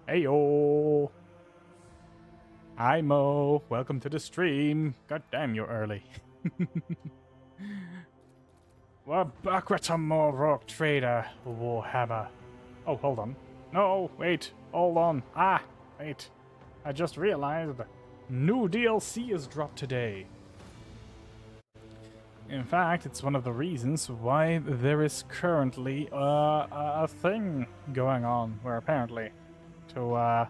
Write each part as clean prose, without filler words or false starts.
Heyo! Hi Mo, welcome to the stream. God damn, you're early. We're back with some more Rogue Trader Warhammer. Oh, hold on. No, wait, hold on. Wait. I just realized new DLC is dropped today. In fact, it's one of the reasons why there is currently a thing going on where apparently to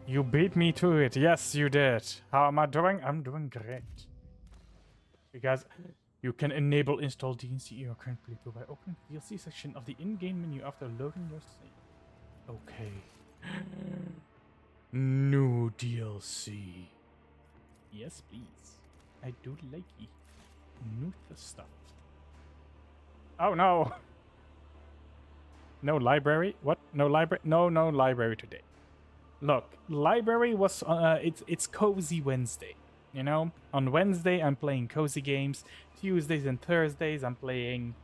You beat me to it. Yes, you did. How am I doing? I'm doing great. Because you can enable install DLC in your current playthrough by opening the DLC section of the in-game menu after loading your save. Okay. New DLC. Yes, please. I do like it. New stuff. Oh no! No library? What? No library? No library today. Look, library was it's Cozy Wednesday. You know, on Wednesday I'm playing cozy games. Tuesdays and Thursdays I'm playing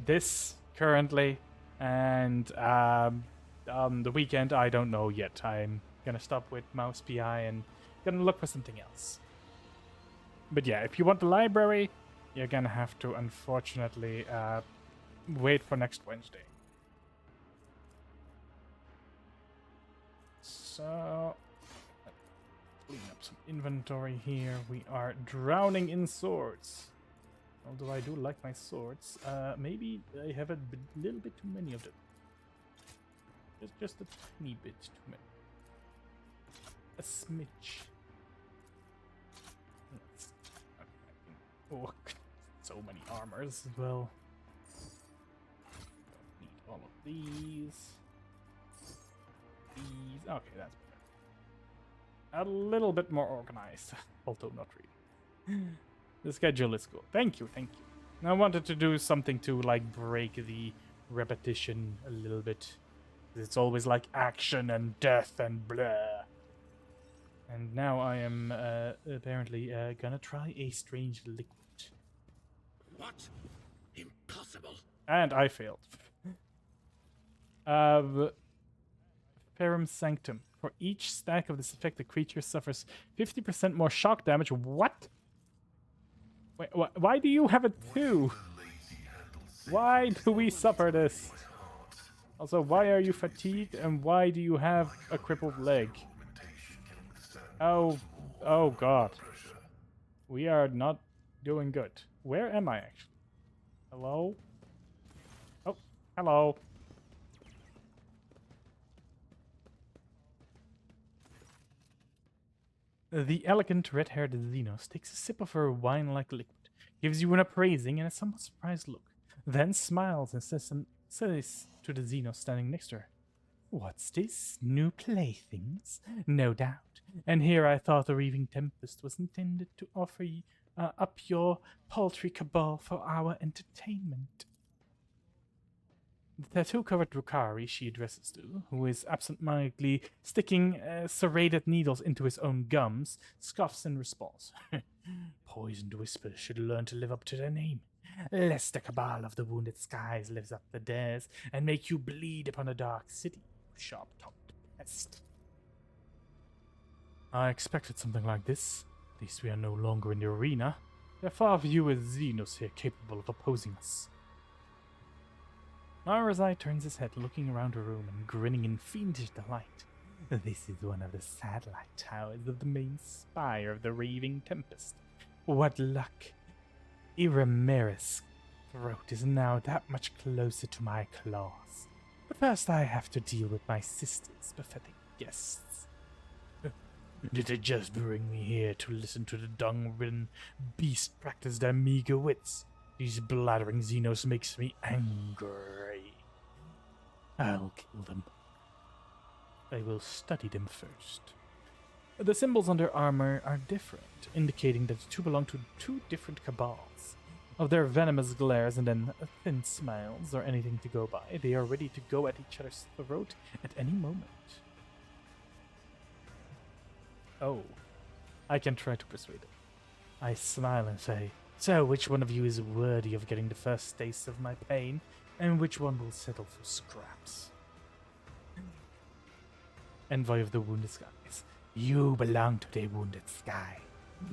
this currently, and the weekend I don't know yet. I'm gonna stop with Mouse PI and gonna look for something else. But yeah, if you want the library, you're gonna have to unfortunately wait for next Wednesday. So, clean up some inventory here. We are drowning in swords. Although I do like my swords. Maybe I have a little bit too many of them. Just a tiny bit too many. A smidge. Oh, so many armors as well. Don't need all of these. Okay, that's better. A little bit more organized, although not really. The schedule is cool. Thank you. I wanted to do something to like break the repetition a little bit. It's always like action and death and blah. And now I am apparently gonna try a strange liquid. What? Impossible. And I failed. Ferrum Sanctum. For each stack of this effect, the creature suffers 50% more shock damage. What? Wait, why do you have it too? Why do we suffer this? Also, why are you fatigued and why do you have a crippled leg? Oh god. We are not doing good. Where am I actually? Hello? Oh, hello. The elegant red-haired Xenos takes a sip of her wine-like liquid, gives you an appraising and a somewhat surprised look, then smiles and says to the Xenos standing next to her, "What's this? New playthings? No doubt. And here I thought the Reaving Tempest was intended to offer up your paltry cabal for our entertainment." The tattoo-covered Drukari she addresses to, who is absent-mindedly sticking serrated needles into his own gums, scoffs in response. Poisoned whispers should learn to live up to their name, lest the cabal of the wounded skies lives up to theirs and make you bleed upon a dark city, sharp-tongued pest. I expected something like this. At least we are no longer in the arena. There are far fewer Xenos here capable of opposing us. Marazai turns his head, looking around the room and grinning in fiendish delight. This is one of the satellite towers of the main spire of the Raving Tempest. What luck! Irameris' throat is now that much closer to my claws. But first I have to deal with my sister's pathetic guests. Did they just bring me here to listen to the dung-ridden beast practice their meager wits? These blathering Xenos makes me angry. I'll kill them. I will study them first. The symbols on their armor are different, indicating that the two belong to two different cabals. Of their venomous glares and then thin smiles or anything to go by, they are ready to go at each other's throat at any moment. Oh, I can try to persuade them. I smile and say, "So, which one of you is worthy of getting the first taste of my pain, and which one will settle for scraps?" envoy of the wounded skies. You belong to the wounded sky.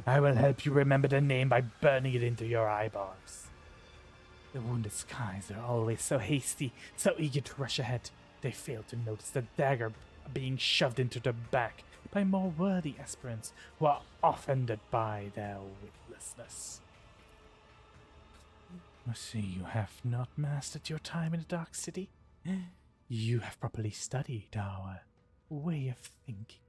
I will help you remember the name by burning it into your eyeballs. The wounded skies are always so hasty, so eager to rush ahead. They fail to notice the dagger being shoved into their back by more worthy aspirants who are offended by their witlessness. I see you have not mastered your time in the Dark City. You have properly studied our way of thinking.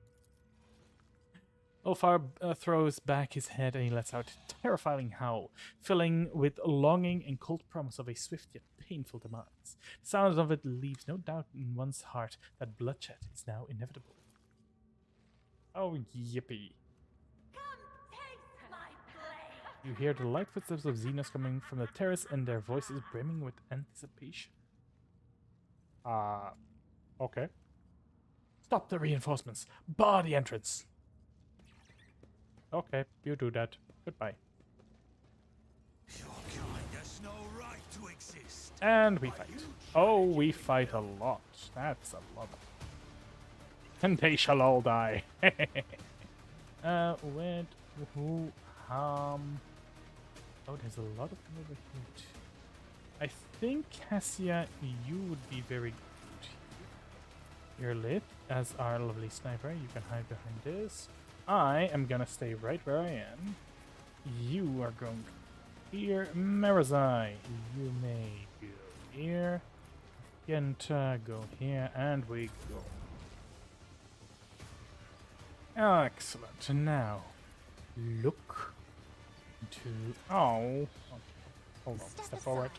Ulfar throws back his head and he lets out a terrifying howl, filling with longing and cold promise of a swift yet painful demise. The sound of it leaves no doubt in one's heart that bloodshed is now inevitable. Oh, yippee. You hear the light footsteps of Xenos coming from the terrace and their voices brimming with anticipation. Okay. Stop the reinforcements. Bar the entrance. Okay, you do that. Goodbye. Your kind has no right to exist. And we fight. Oh, we fight a lot. That's a lot. And they shall all die. With who? Oh, there's a lot of them over here too. I think, Cassia, you would be very good here. You're lit as our lovely sniper. You can hide behind this. I am gonna stay right where I am. You are going here. Marazai, you may go here. Genta, go here, and we go. Excellent. And now, look to... Oh. Okay. Hold on. Step forward.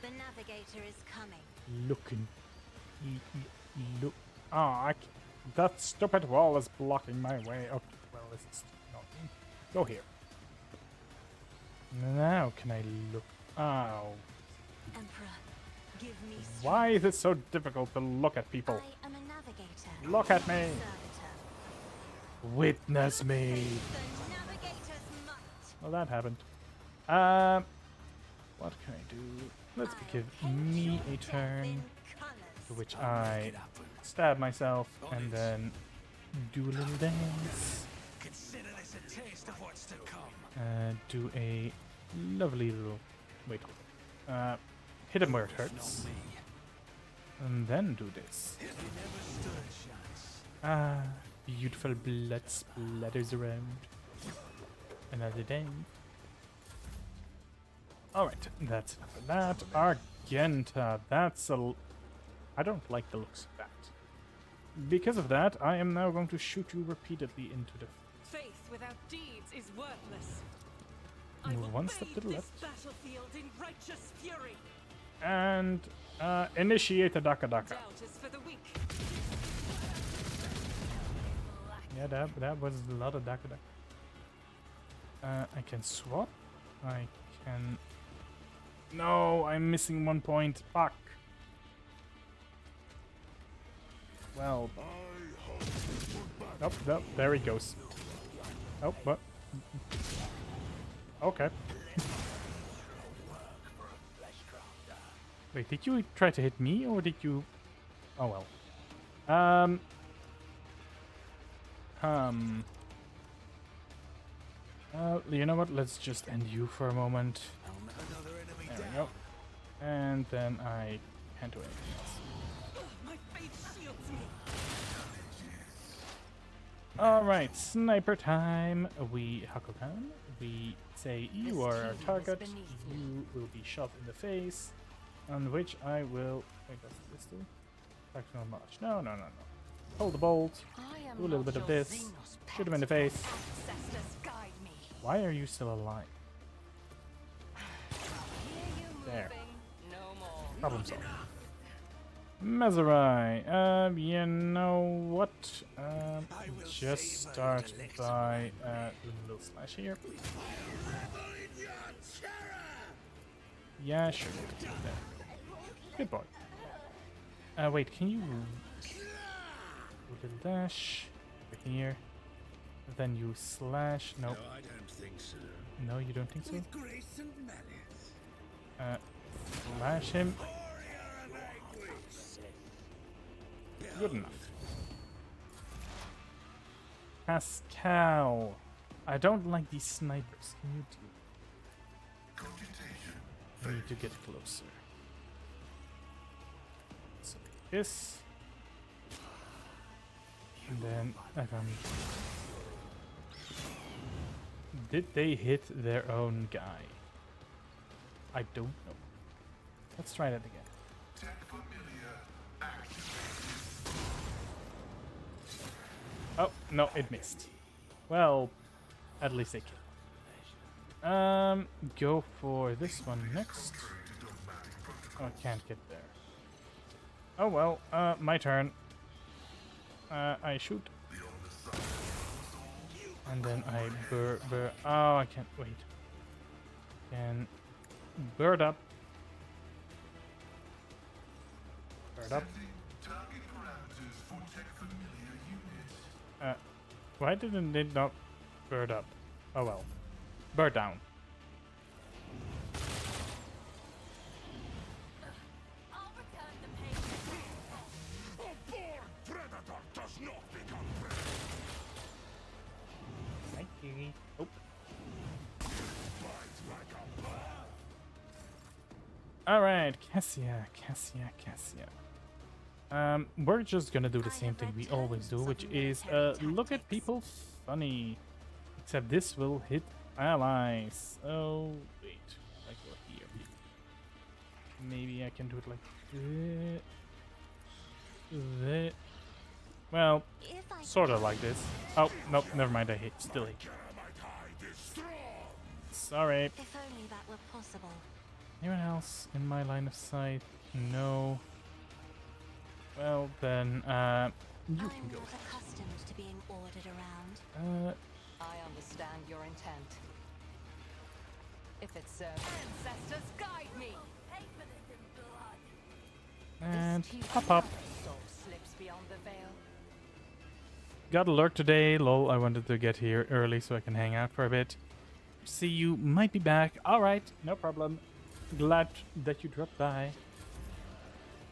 The navigator is coming. Looking. Look. Oh, that stupid wall is blocking my way. Okay, well, this is not... Go here. Now, can I look... Oh. Emperor, give me strength. Why is it so difficult to look at people? I am a navigator. Look at me. Servitor. Witness me. The navigator's might. Well, that happened. What can I do? Let's give me a turn, to which I stab myself and then do a little dance. Consider this a taste of what's to come. Do a lovely little... Wait. Hit him where it hurts. And then do this. If you never stood a chance. Beautiful blood splatters around. Another dance. Alright, that's enough of that. Argenta, that's a... I don't like the looks of that. Because of that, I am now going to shoot you repeatedly into the... Faith without deeds is worthless. Move one step to the left. Battlefield in righteous fury. And initiate the Daka Daka. Doubt is for the weak. Yeah, that was a lot of Daka Daka. I can swap. I can... No, I'm missing 1 point. Fuck. Well. Nope, nope, there he goes. Oh, what? Okay. Wait, did you try to hit me or did you... Oh well. You know what? Let's just end you for a moment. There we go. And then I can't do anything else. My faith shields me. Alright, sniper time. We Hakokan. We say you are our target. You will be shot in the face. On which I will... Wait, does this do? Fractional march. No. Hold the bolt. Do a little bit of this. Shoot him in the face. Ancestors guide me. Why are you still alive? There. No more. Problem solved. Mazarai, you know what? Just start by a little slash here. Yeah, sure. There. Good boy. Wait, can you... Do a little dash. Over here. Then you slash... No. No, I don't think so. No, you don't think so? With grace and malice. Slash him. Warrior of anguish. Good enough. Pascal. I don't like these snipers. Can you do? I need to get closer. So this. And then I can. Did they hit their own guy? I don't know. Let's try that again. Oh, no, it missed. Well, at least they killed. Go for this one next. Oh, I can't get there. Oh well, my turn. I shoot. And then I oh, I can't wait. Can bird up. Bird up. Why didn't it not bird up? Oh well. Bird down. I'll return the payment. Predator does not become prey. Thank you. Oh. Alright, Cassia. We're just gonna do the same thing we always do, which is look at people funny. Except this will hit allies. Oh wait, like over here. Maybe I can do it like this. Well, sort of like this. Oh nope, never mind. I hit. Still hit. Sorry. If only that were possible. Anyone else in my line of sight? No. Well then, you I'm can go. not accustomed to being ordered around. I understand your intent. If it serves ancestors, guide me. Pay for this in blood. And This teeth pop up. soul slips beyond the veil. Got alert today. Lol, I wanted to get here early so I can hang out for a bit. See, you might be back. Alright, no problem. Glad that you dropped by.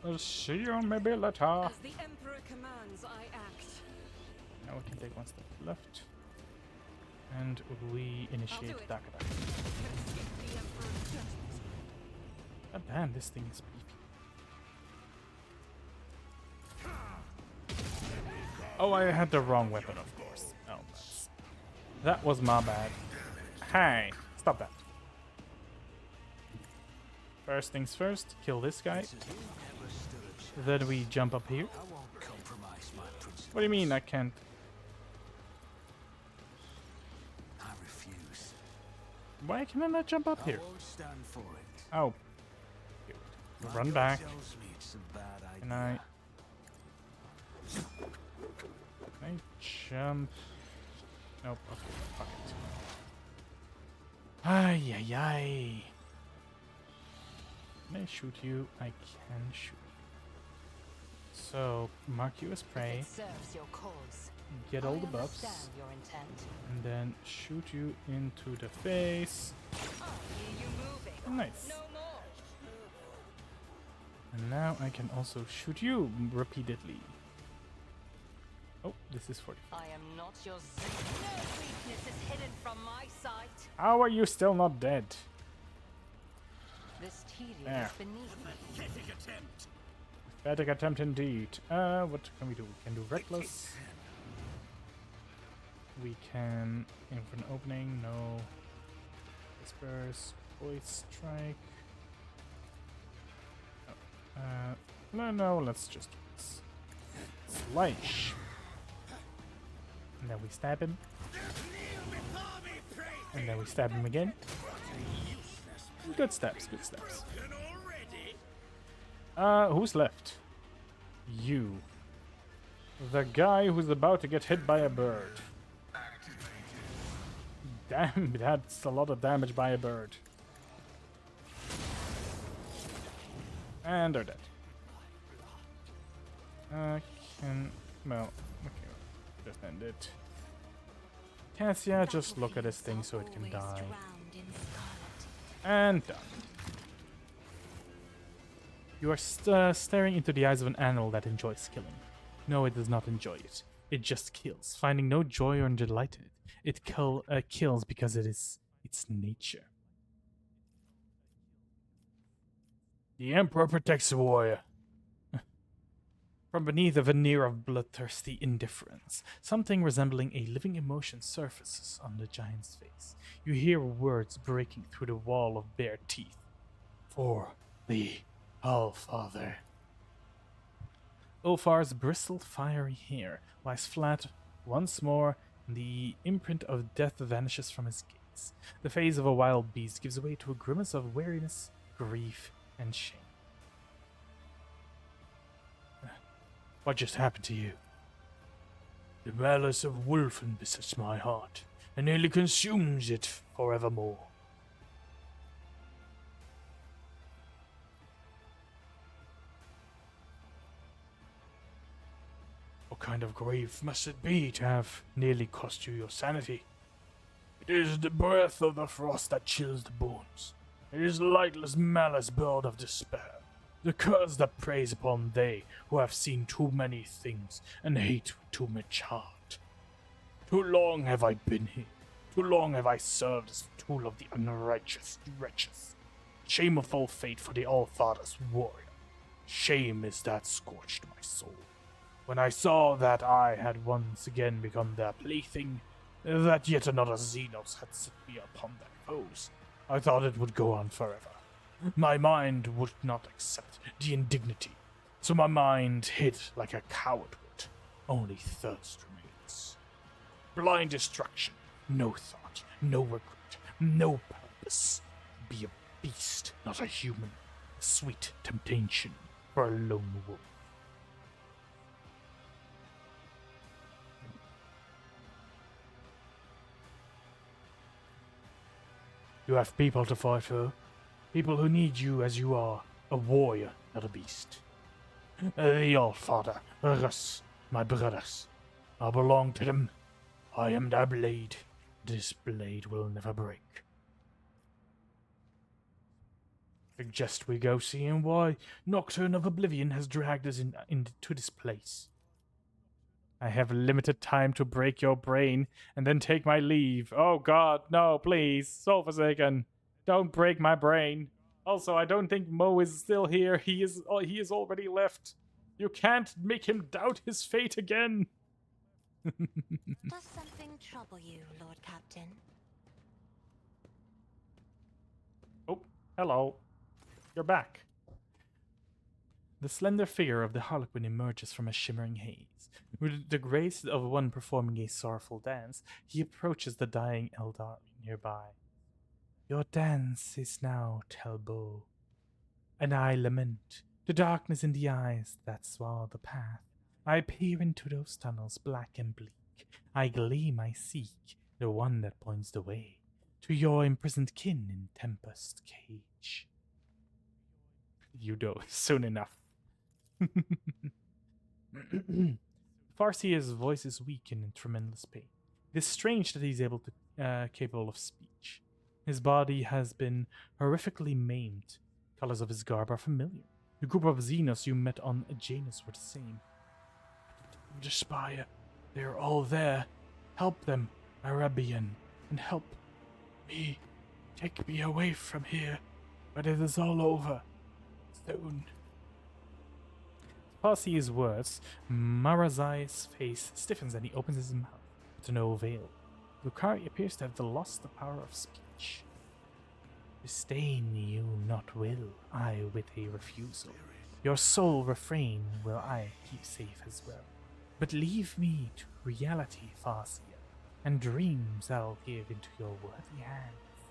I'll see you maybe later. As the Emperor commands, I act. Now we can take one step left. And we initiate it. Dakar. Can escape the Emperor's justice. God damn, this thing is beefy. Oh, I had the wrong weapon, of course. Oh, that was my bad. Hey, stop that. First things first, kill this guy. Then we jump up here. I won't compromise my principles. What do you mean I can't? I refuse. Why can I not jump up I here? won't stand for it. Oh. My Run gut back. tells me it's a bad idea. Can I jump? Nope. Okay, fuck it. Ay, ay, ay. Can I shoot you? I can shoot you. So, mark you as prey, It serves your cause. get all I the buffs, understand your intent. and then shoot you into the face. I hear you moving. Nice. No more. And now I can also shoot you repeatedly. Oh, this is 40. I am not your no weakness is hidden from my sight. How are you still not dead? This Tyrion There. is beneath me. Pathetic attempt indeed. What can we do? We can do reckless. We can aim for an opening. No. Whispers. Voice strike. Oh. No. Let's just do this. Slice. And then we stab him. And then we stab him again. Good steps. Who's left? You. The guy who's about to get hit by a bird. Damn, that's a lot of damage by a bird. And they're dead. Well, okay, just end it. Cassia, just look at this thing so it can die. And done. You are staring into the eyes of an animal that enjoys killing. No, it does not enjoy it. It just kills, finding no joy or delight in it. It kills because it is its nature. The Emperor protects the warrior. From beneath a veneer of bloodthirsty indifference, something resembling a living emotion surfaces on the giant's face. You hear words breaking through the wall of bare teeth. For the Allfather. Ulfar's bristled, fiery hair lies flat once more, and the imprint of death vanishes from his gaze. The face of a wild beast gives way to a grimace of weariness, grief, and shame. What just happened to you? The malice of Wolfen besets my heart, and nearly consumes it forevermore. What kind of grave must it be to have nearly cost you your sanity? It is the breath of the frost that chills the bones. It is lightless malice born of despair. The curse that preys upon they who have seen too many things and hate with too much heart. Too long have I been here. Too long have I served as a tool of the unrighteous wretches. Shameful fate for the Allfather's warrior. Shame is that scorched my soul. When I saw that I had once again become their plaything, that yet another Xenos had set me upon their foes, I thought it would go on forever. My mind would not accept the indignity, so my mind hid like a coward would. Only thirst remains. Blind destruction, no thought, no regret, no purpose. Be a beast, not a human. A sweet temptation for a lone wolf. You have people to fight for. People who need you as you are, a warrior, not a beast. The Allfather, us, my brothers. I belong to them. I am their blade. This blade will never break. Suggest we go see him why Nocturne of Oblivion has dragged us into this place. I have limited time to break your brain and then take my leave. Oh god, no, please, Soul Forsaken. Don't break my brain. Also, I don't think Mo is still here. He is already left. You can't make him doubt his fate again. Does something trouble you, Lord Captain? Oh, hello. You're back. The slender figure of the Harlequin emerges from a shimmering haze. With the grace of one performing a sorrowful dance, he approaches the dying Eldar nearby. Your dance is now Talbot, and I lament the darkness in the eyes that swallow the path. I peer into those tunnels black and bleak. I gleam, I seek the one that points the way to your imprisoned kin in Tempest Cage. You know, soon enough. Farseer's voice is weak and in tremendous pain. It is strange that he's capable of speech. His body has been horrifically maimed. Colors of his garb are familiar. The group of Xenos you met on Janus were the same. Don't despair. They are all there. Help them, Arabian, and help me. Take me away from here, but it is all over. Soon. Farseer's words, Marazai's face stiffens and he opens his mouth, but to no avail. Lucari appears to have lost the power of speech. Disdain you not will, I with a refusal. Your sole refrain will I keep safe as well. But leave me to reality, Farseer, and dreams I'll give into your worthy hands.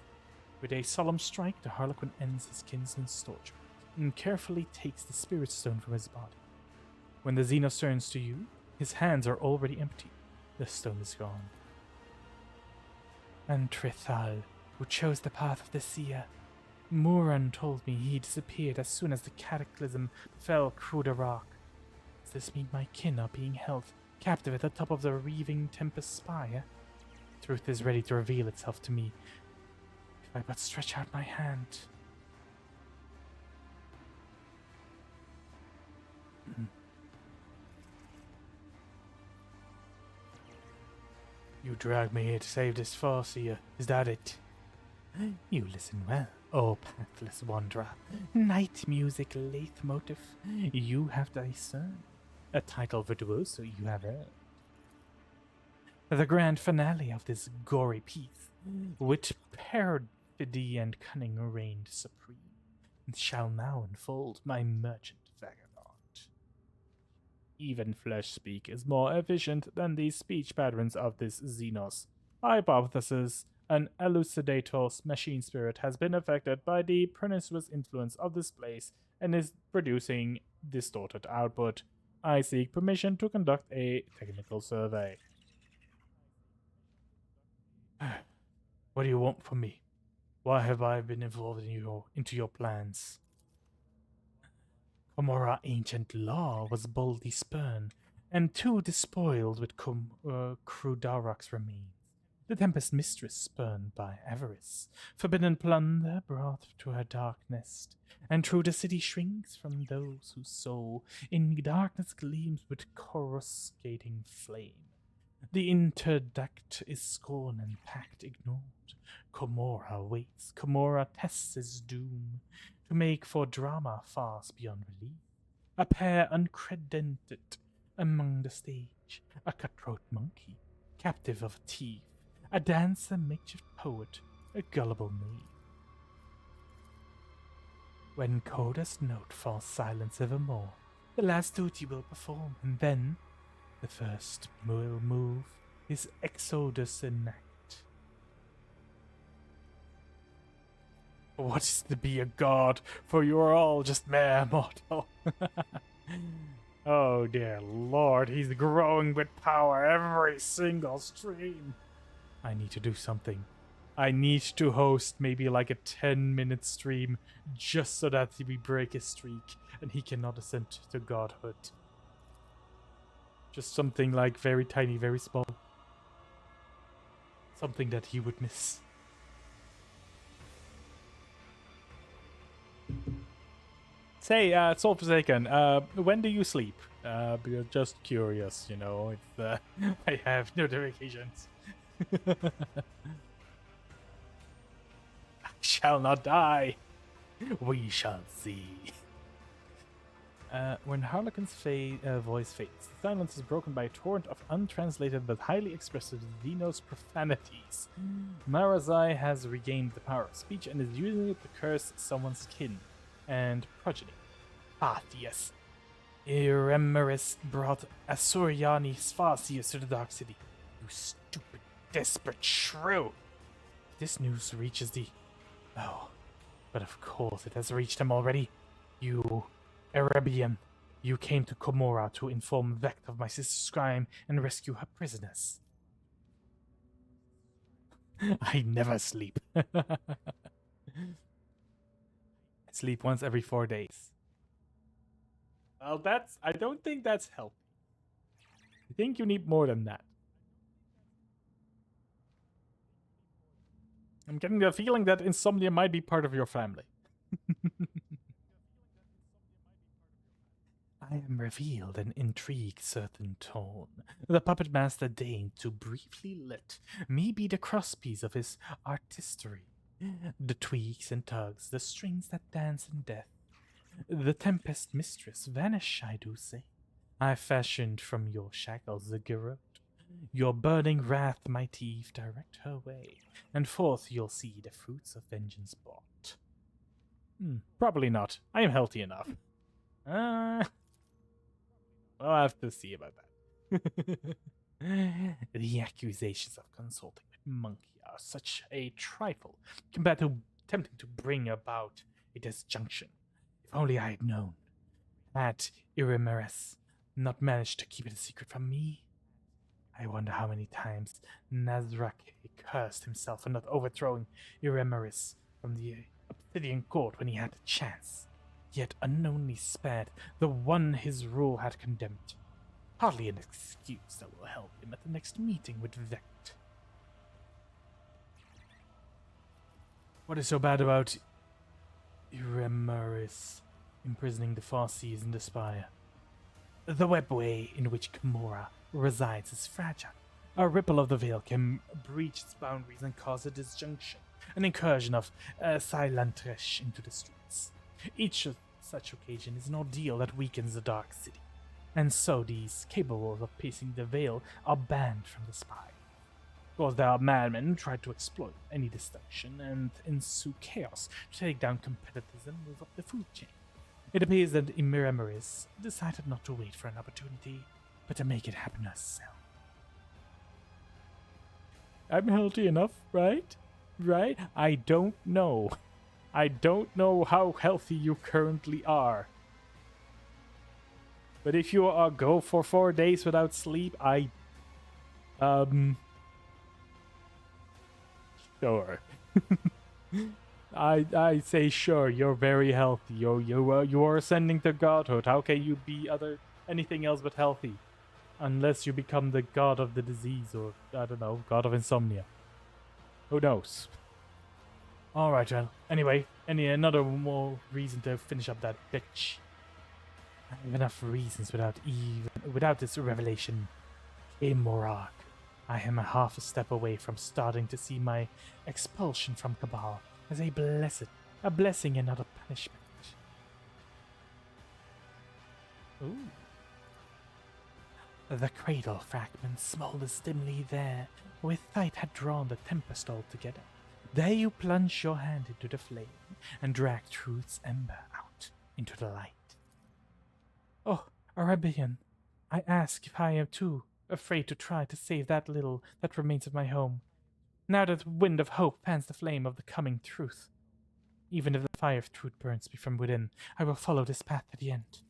With a solemn strike, the Harlequin ends his kinsman's torture, and carefully takes the spirit stone from his body. When the Xenos turns to you, his hands are already empty. The stone is gone. And Trithal, who chose the path of the seer. Muran told me he disappeared as soon as the cataclysm fell through the rock. Does this mean my kin are being held captive at the top of the reaving Tempest spire? Truth is ready to reveal itself to me, if I but stretch out my hand. dragged me here to save this Farseer. Is that it? You listen well, O pathless wanderer. Night music leitmotif, you have discerned. A title virtuoso you have earned. The grand finale of this gory piece, which perfidy and cunning reigned supreme, shall now unfold, my merchant vagabond. Even flesh speak is more efficient than the speech patterns of this Xenos. Hypothesis: an elucidator's machine spirit has been affected by the pernicious influence of this place and is producing distorted output. I seek permission to conduct a technical survey. What do you want from me? Why have I been involved into your plans? Komora ancient law was boldly spurned, and too despoiled with Krudarok's remains. The Tempest Mistress spurned by avarice, forbidden plunder brought to her dark nest, and true the city shrinks from those whose soul in darkness gleams with coruscating flame. The interdict is scorned and pact ignored. Komora waits, Komora tests his doom, to make for drama farce beyond relief. A pair uncredented among the stage, a cutthroat monkey, captive of a thief, a dancer, makeshift poet, a gullible knave. When coldest note falls silence evermore, the last duty will perform, and then the first will move his exodus enact. What is to be a god, for you are all just mere mortal? Oh dear lord, he's growing with power every single stream. I need to do something. I need to host maybe like a 10-minute stream just so that we break his streak and he cannot ascend to godhood. Just something like very tiny, very small. Something that he would miss. Say, Soul Forsaken, when do you sleep? Because just curious, you know, it's, I have notifications. I shall not die. We shall see. When Harlequin's voice fades, the silence is broken by a torrent of untranslated but highly expressive Xenos profanities. Marazai has regained the power of speech and is using it to curse someone's kin and progeny. Ah, yes. Iremeris brought Asuriani Sphasius to the Dark City. You stupid, desperate shrew! This news reaches the... Oh, but of course it has reached him already. You, Erebian, you came to Komora to inform Vect of my sister's crime and rescue her prisoners. I never sleep. I sleep once every 4 days. Well, I don't think that's healthy. I think you need more than that. I'm getting the feeling that insomnia might be part of your family. I am revealed an intrigue certain tone. The puppet master deigned to briefly let me be the crosspiece of his artistry. The tweaks and tugs, the strings that dance in death. The Tempest Mistress vanish, I do say. I fashioned from your shackles the garrote. Your burning wrath my teeth direct her way, and forth you'll see the fruits of vengeance brought. Probably not. I am healthy enough. I'll have to see about that. The accusations of consulting with Monkey are such a trifle compared to attempting to bring about a disjunction. If only I had known. Had Irimeres not managed to keep it a secret from me? I wonder how many times Nazrake cursed himself for not overthrowing Irimeres from the Obsidian Court when he had the chance, yet unknowingly spared the one his rule had condemned. Hardly an excuse that will help him at the next meeting with Vect. What is so bad about Irimeres imprisoning the Farseers in the Spire? The webway in which Komora resides is fragile, A ripple of the veil can breach its boundaries and cause a disjunction, an incursion of Silentresh into the streets. Each such occasion is an ordeal that weakens the Dark City, and so these capable of piercing the veil are banned from the spire. Of course, there are madmen who try to exploit any distraction and ensue chaos to take down competitors and move up the food chain. It appears that Imirameris decided not to wait for an opportunity, but to make it happen herself. I'm healthy enough, right? Right? I don't know. I don't know how healthy you currently are. But if you go for 4 days without sleep, sure. I say sure. You're very healthy. You are ascending to godhood. How can you be anything else but healthy? Unless you become the god of the disease, or I don't know, god of insomnia. Who knows? All right, well. Anyway, another more reason to finish up that bitch. I have enough reasons without this revelation. Morag. I am a half a step away from starting to see my expulsion from Cabal as a blessing and not a punishment. Ooh. The cradle fragment smolders dimly there, where Thite had drawn the tempest all together. There you plunge your hand into the flame and drag truth's ember out into the light. Oh, Arabian, I ask if I am too afraid to try to save that little that remains of my home. Now that the wind of hope fans the flame of the coming truth. Even if the fire of truth burns me from within, I will follow this path to the end.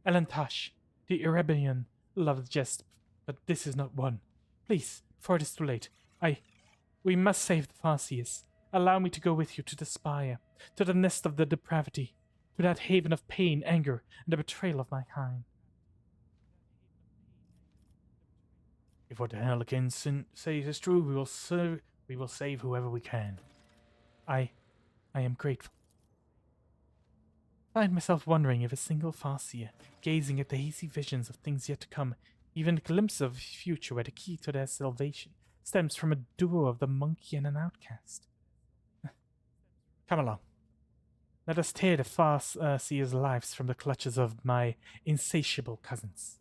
Elantash, the Arabian, loved jest, but this is not one. Please, before it is too late, we must save the Farseus. Allow me to go with you to the spire, to the nest of the depravity, to that haven of pain, anger, and the betrayal of my kind. If what the Harlequins say is true, we will save whoever we can. I am grateful. I find myself wondering if a single Farseer, gazing at the hazy visions of things yet to come, even a glimpse of a future where the key to their salvation stems from a duo of the monkey and an outcast. Come along. Let us tear the Farseer's lives from the clutches of my insatiable cousins.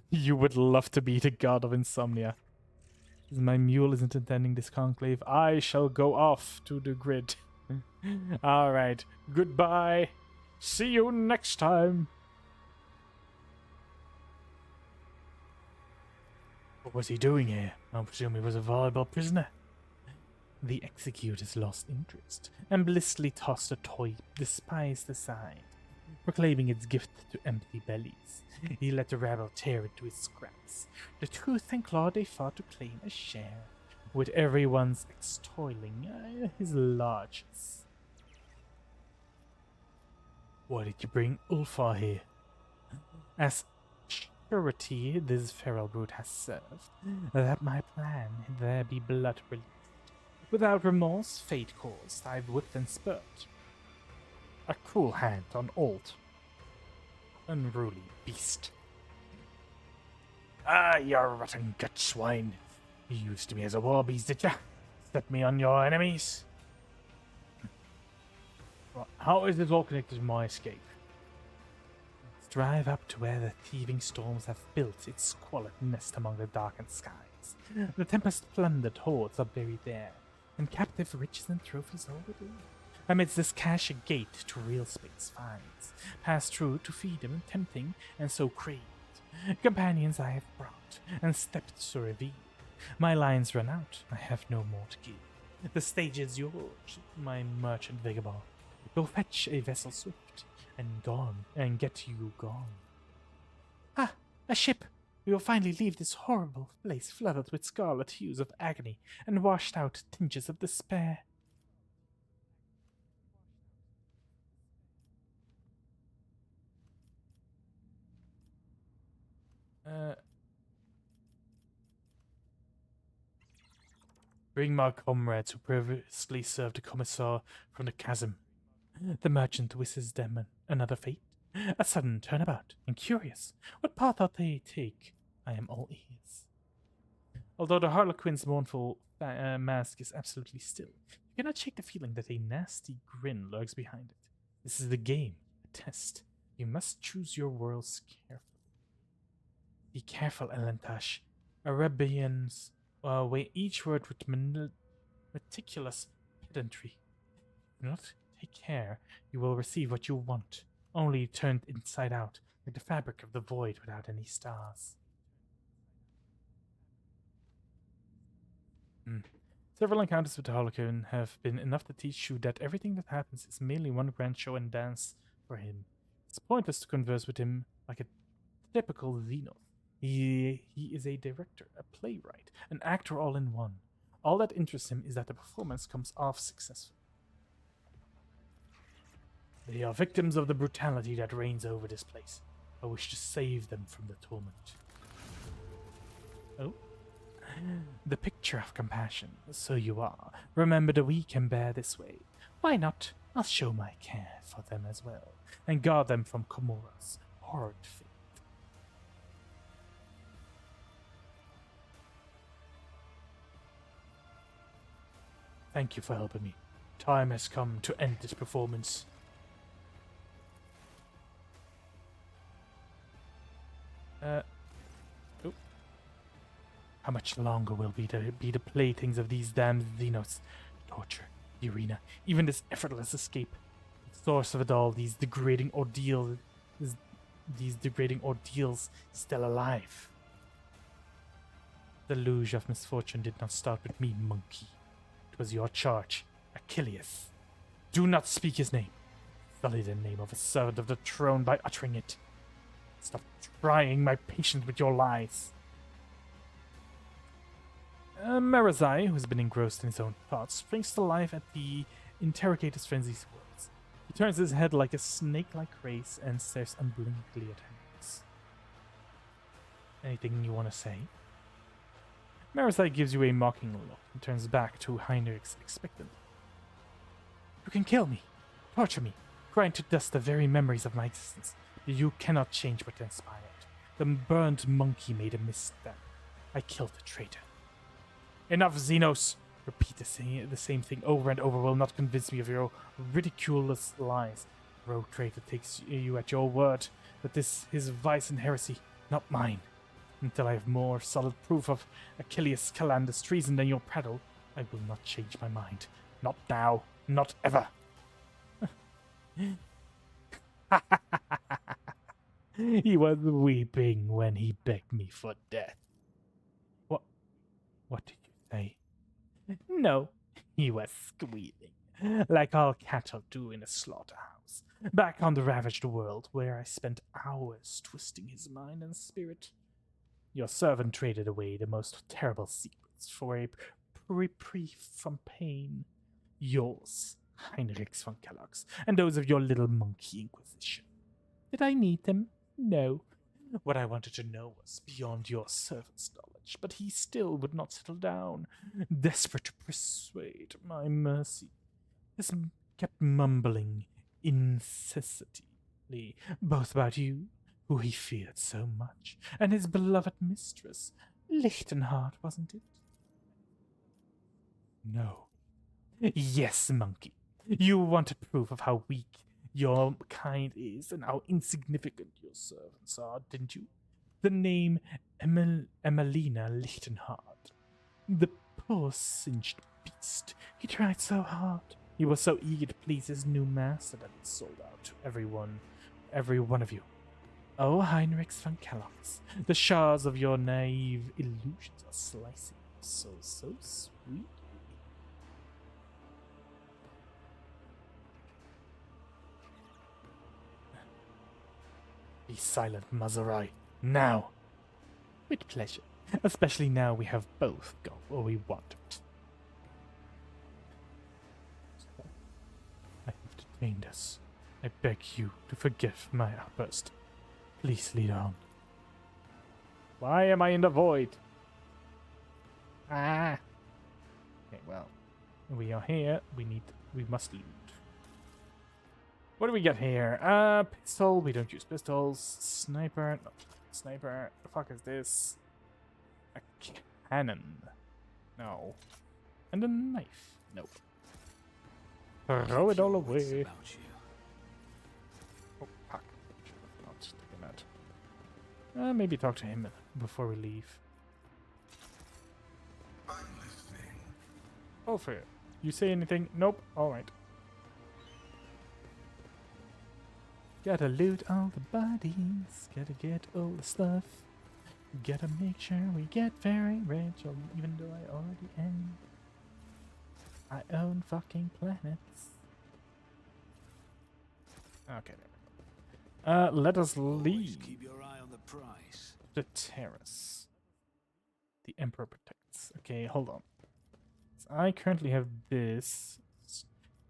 You would love to be the god of insomnia. As my mule isn't attending this conclave, I shall go off to the grid. Alright, goodbye. See you next time. What was he doing here? I presume he was a valuable prisoner. The executors lost interest and blissfully tossed a toy despised aside, proclaiming its gift to empty bellies. He let the rabble tear into his scraps. The tooth and claw they fought to claim a share, with everyone's extolling his largesse. Why did you bring Ulfar here? As surety this feral brute has served, that my plan there be blood released. Without remorse, fate caused, I've whipped and spurred. A cruel hand on Alt. Unruly beast. Ah, you rotten gut swine. You used me as a war beast, did ya? Set me on your enemies. Right, how is this all connected to my escape? Let's drive up to where the thieving storms have built its squalid nest among the darkened skies. The tempest-plundered hordes are buried there, and captive riches and trophies all within. Amidst this cache a gate to real space finds, pass through to feed them tempting and so craved. Companions I have brought, and stepped to reveal. My lines run out, I have no more to give. The stage is yours, my merchant vagabond. Go fetch a vessel swift, and get you gone. Ah, a ship! We will finally leave this horrible place flooded with scarlet hues of agony and washed out tinges of despair. Bring my comrades who previously served the commissar from the chasm. The merchant wishes them another fate, A sudden turnabout, and curious. What path ought they take? I am all ears. Although the Harlequin's mournful mask is absolutely still, you cannot shake the feeling that a nasty grin lurks behind it. This is the game, a test. You must choose your words carefully. Be careful, Elantash. Arabians weigh each word with meticulous pedantry. If you do not take care, you will receive what you want, only turned inside out, like the fabric of the void without any stars. Several encounters with the Harlequin have been enough to teach you that everything that happens is merely one grand show and dance for him. It's pointless to converse with him like a typical Xenos. He is a director, a playwright, an actor all in one. All that interests him is that the performance comes off successful. They are victims of the brutality that reigns over this place. I wish to save them from the torment. Oh. The picture of compassion, so you are. Remember the weak can bear this way. Why not? I'll show my care for them as well, and guard them from Komora's horrid fate. Thank you for helping me. Time has come to end this performance. How much longer will we be the playthings of these damned Xenos? Torture, the arena, even this effortless escape. The source of it all, these degrading ordeals still alive. The luge of misfortune did not start with me, monkey. It was your charge, Achilles. Do not speak his name. Sully the name of a servant of the throne by uttering it. Stop trying my patience with your lies. Marazai, who has been engrossed in his own thoughts, springs to life at the interrogator's frenzied words. He turns his head like a snake-like race and stares unblinkingly at Heinrichs. Anything you want to say? Marazai gives you a mocking look and turns back to Heinrichs expectantly. You can kill me, torture me, grind to dust the very memories of my existence. You cannot change what transpired. The burned monkey made a misstep. I killed the traitor. Enough, Xenos! Repeat the same thing over and over will not convince me of your ridiculous lies. Rogue traitor takes you at your word, but this is vice and heresy, not mine. Until I have more solid proof of Achilles Calander's treason than your prattle, I will not change my mind. Not now, not ever. He was weeping when he begged me for death. What did you say? No, he was squealing, like all cattle do in a slaughterhouse, back on the ravaged world where I spent hours twisting his mind and spirit. Your servant traded away the most terrible secrets for a reprieve from pain. Yours, Heinrichs von Kellogg's, and those of your little monkey inquisition. Did I need them? No. What I wanted to know was beyond your servant's knowledge, but he still would not settle down, desperate to persuade my mercy. He kept mumbling incessantly, both about you, who he feared so much, and his beloved mistress, Lichtenhardt, wasn't it? No. Yes, monkey. You wanted proof of how weak your kind is and how insignificant your servants are, didn't you? The name Emelina Lichtenhardt. The poor singed beast. He tried so hard. He was so eager to please his new master that he sold out to every one of you. Oh, Heinrichs von Kellogg's, the shards of your naive illusions are slicing so sweetly. Be silent, Mazarai. Now. With pleasure. Especially now we have both got what we wanted. I have detained us. I beg you to forgive my outburst. Please lead on. Why am I in the void? Ah. Okay, well. We are here. We must loot. What do we get here? Pistol. We don't use pistols. Sniper. No, sniper. The fuck is this? A cannon. No. And a knife. Nope. Throw it all away. Oh, fuck. Should have not taken that. Maybe talk to him before we leave. I'm listening. Oh, fair. You say anything? Nope. Alright. Gotta loot all the bodies. Gotta get all the stuff. Gotta make sure we get very rich, even though I already am. I own fucking planets. Okay, there we go. Let us Always leave keep your eye on the price. the terrace. The Emperor protects. Okay, hold on. So I currently have this.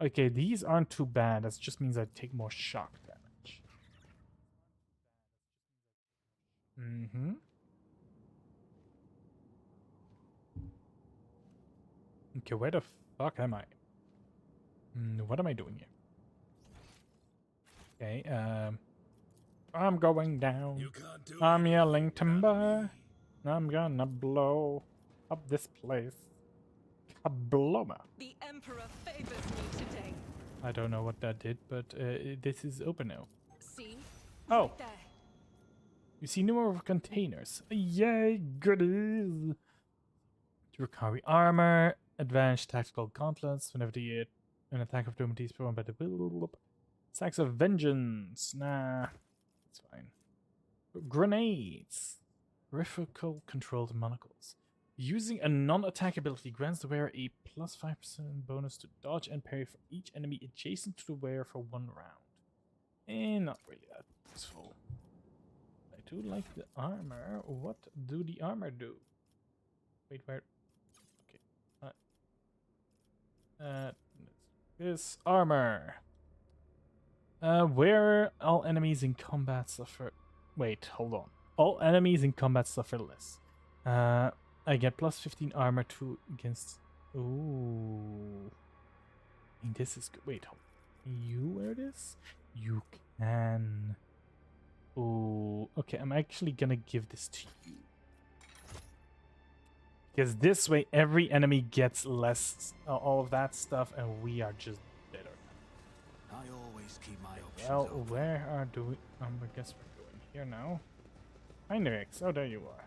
Okay, these aren't too bad. That just means I take more shock damage. Mm-hmm. Okay, where the fuck am I? What am I doing here? Okay, I'm going down. You can't do I'm anything yelling without timber. me. I'm gonna blow up this place. Kabloma. The Emperor favors me today. I don't know what that did, but this is open now. See? Oh, Right there. you see numerous containers. Yay, goodies! Drukari armor, advanced tactical gauntlets. Whenever an attack of doom is performed by the stacks of vengeance. Nah, it's fine. Grenades, peripheral controlled monocles. Using a non-attack ability grants the wearer a plus 5% bonus to dodge and parry for each enemy adjacent to the wearer for 1 round. Not really that useful. I do like the armor. What do the armor do? Wait, where? Okay. This armor. Where all enemies in combat suffer. Wait, hold on. All enemies in combat suffer less. I get plus 15 armor to against. Ooh. I mean, this is good. Wait, hold on. You wear this? You can. Ooh. Okay, I'm actually gonna give this to you. Because this way, every enemy gets less, all of that stuff, and we are just better. I always keep my options Well, open. where are we? I guess we're going here now. Heinrichs. Oh, there you are.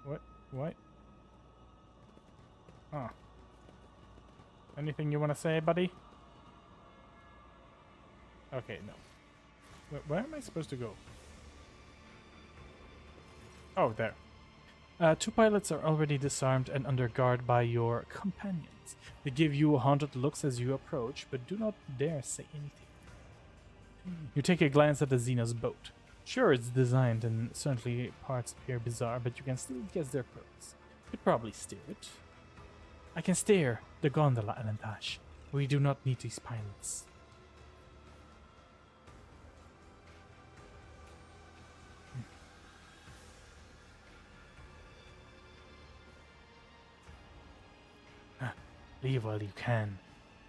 What? What? Huh. Anything you want to say, buddy? Okay, no. Where am I supposed to go? Oh, there. 2 pilots are already disarmed and under guard by your companions. They give you haunted looks as you approach, but do not dare say anything. You take a glance at the Xenos boat. Sure, it's designed and certainly parts appear bizarre, but you can still guess their purpose. Could probably steer it. I can steer the gondola, Alantash. We do not need these pilots. Leave while you can.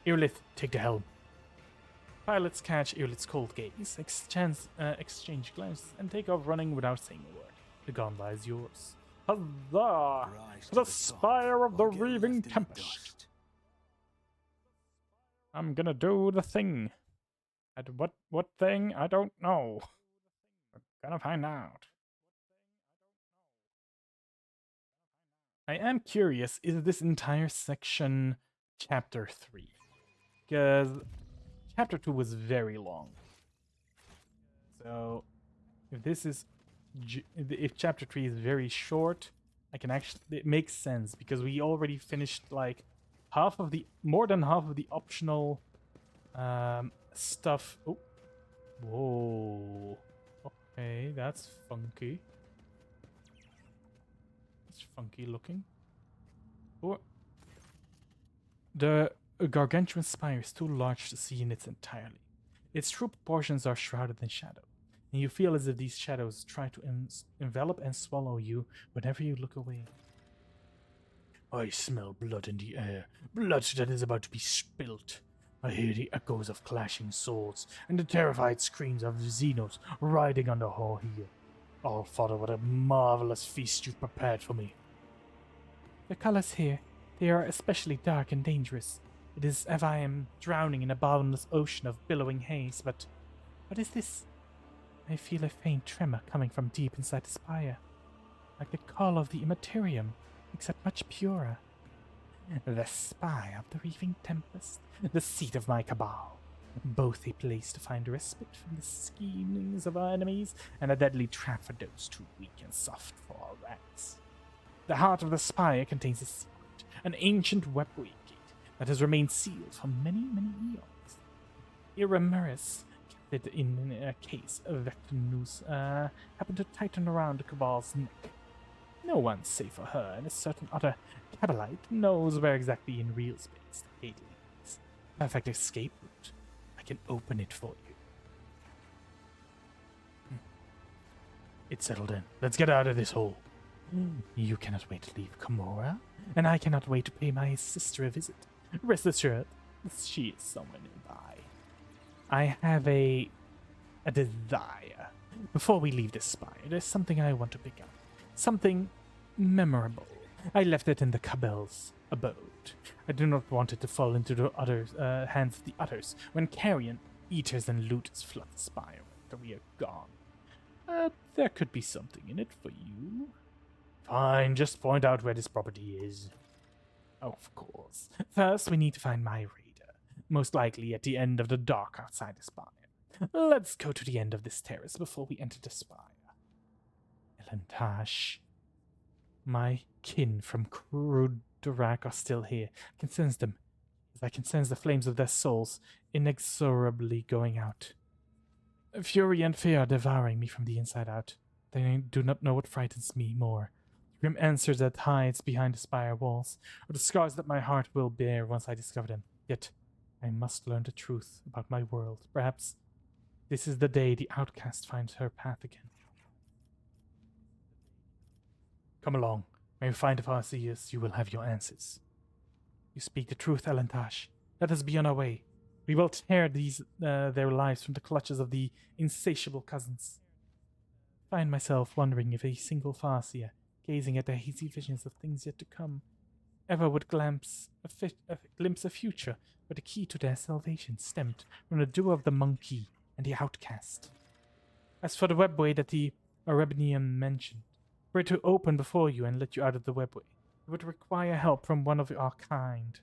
Earlith, take the helm. Pilots catch Earlith's cold gaze, exchange glances, and take off running without saying a word. The gondola is yours. Huzzah! Rise To to the top, spire of the or get Reaving left in the Tempest. dust. I'm gonna do the thing. What thing? I don't know. We're gonna find out. I am curious, is this entire section chapter 3? Because chapter 2 was very long. So if this is if chapter 3 is very short, I can actually, it makes sense because we already finished like more than half of the optional stuff. Oh, whoa, okay, that's funky. It's funky looking. Oh, the gargantuan spire is too large to see in its entirety. Its true proportions are shrouded in shadow, and you feel as if these shadows try to envelop and swallow you whenever you look away. I smell blood in the air, blood that is about to be spilt. I hear the echoes of clashing swords and the terrified screams of Xenos riding on the hall here. Oh, Father, what a marvelous feast you've prepared for me. The colors here, they are especially dark and dangerous. It is as I am drowning in a bottomless ocean of billowing haze, but what is this? I feel a faint tremor coming from deep inside the spire, like the call of the Immaterium, except much purer. The spire of the Reaving Tempest, the seat of my cabal, both a place to find respite from the schemings of our enemies, and a deadly trap for those too weak and soft for our ranks. The heart of the spire contains a secret, an ancient webway gate that has remained sealed for many, many eons. Irameris kept it in a case of Vectinus happened to tighten around the cabal's neck. No one, save for her and a certain other Cabalite, knows where exactly in real space the gate leads. Perfect escape route. I can open it for you. It's settled in. Let's get out of this hole. You cannot wait to leave Komora, and I cannot wait to pay my sister a visit. Rest assured, she is somewhere nearby. I have a desire. Before we leave this spire, there's something I want to pick up. Something memorable. I left it in the Cabel's abode. I do not want it to fall into the hands of the others when carrion, eaters, and looters flood the spire after we are gone. There could be something in it for you. Fine, just point out where this property is. Of course. First, we need to find my raider, most likely at the end of the dock outside the spire. Let's go to the end of this terrace before we enter the spire. Elantash, my kin from Krudorak are still here. I can sense them, as I can sense the flames of their souls inexorably going out. Fury and fear are devouring me from the inside out. They do not know what frightens me more. The grim answer that hides behind the spire walls, or the scars that my heart will bear once I discover them. Yet, I must learn the truth about my world. Perhaps this is the day the outcast finds her path again. Come along. When you find Farseus, you will have your answers. You speak the truth, Elantash. Let us be on our way. We will tear their lives from the clutches of the insatiable cousins. I find myself wondering if a single Farseer, gazing at the hazy visions of things yet to come, ever would glimpse a future where the key to their salvation stemmed from the duo of the monkey and the outcast. As for the webway that the Arebnian mentioned, were it to open before you and let you out of the webway, it would require help from one of our kind.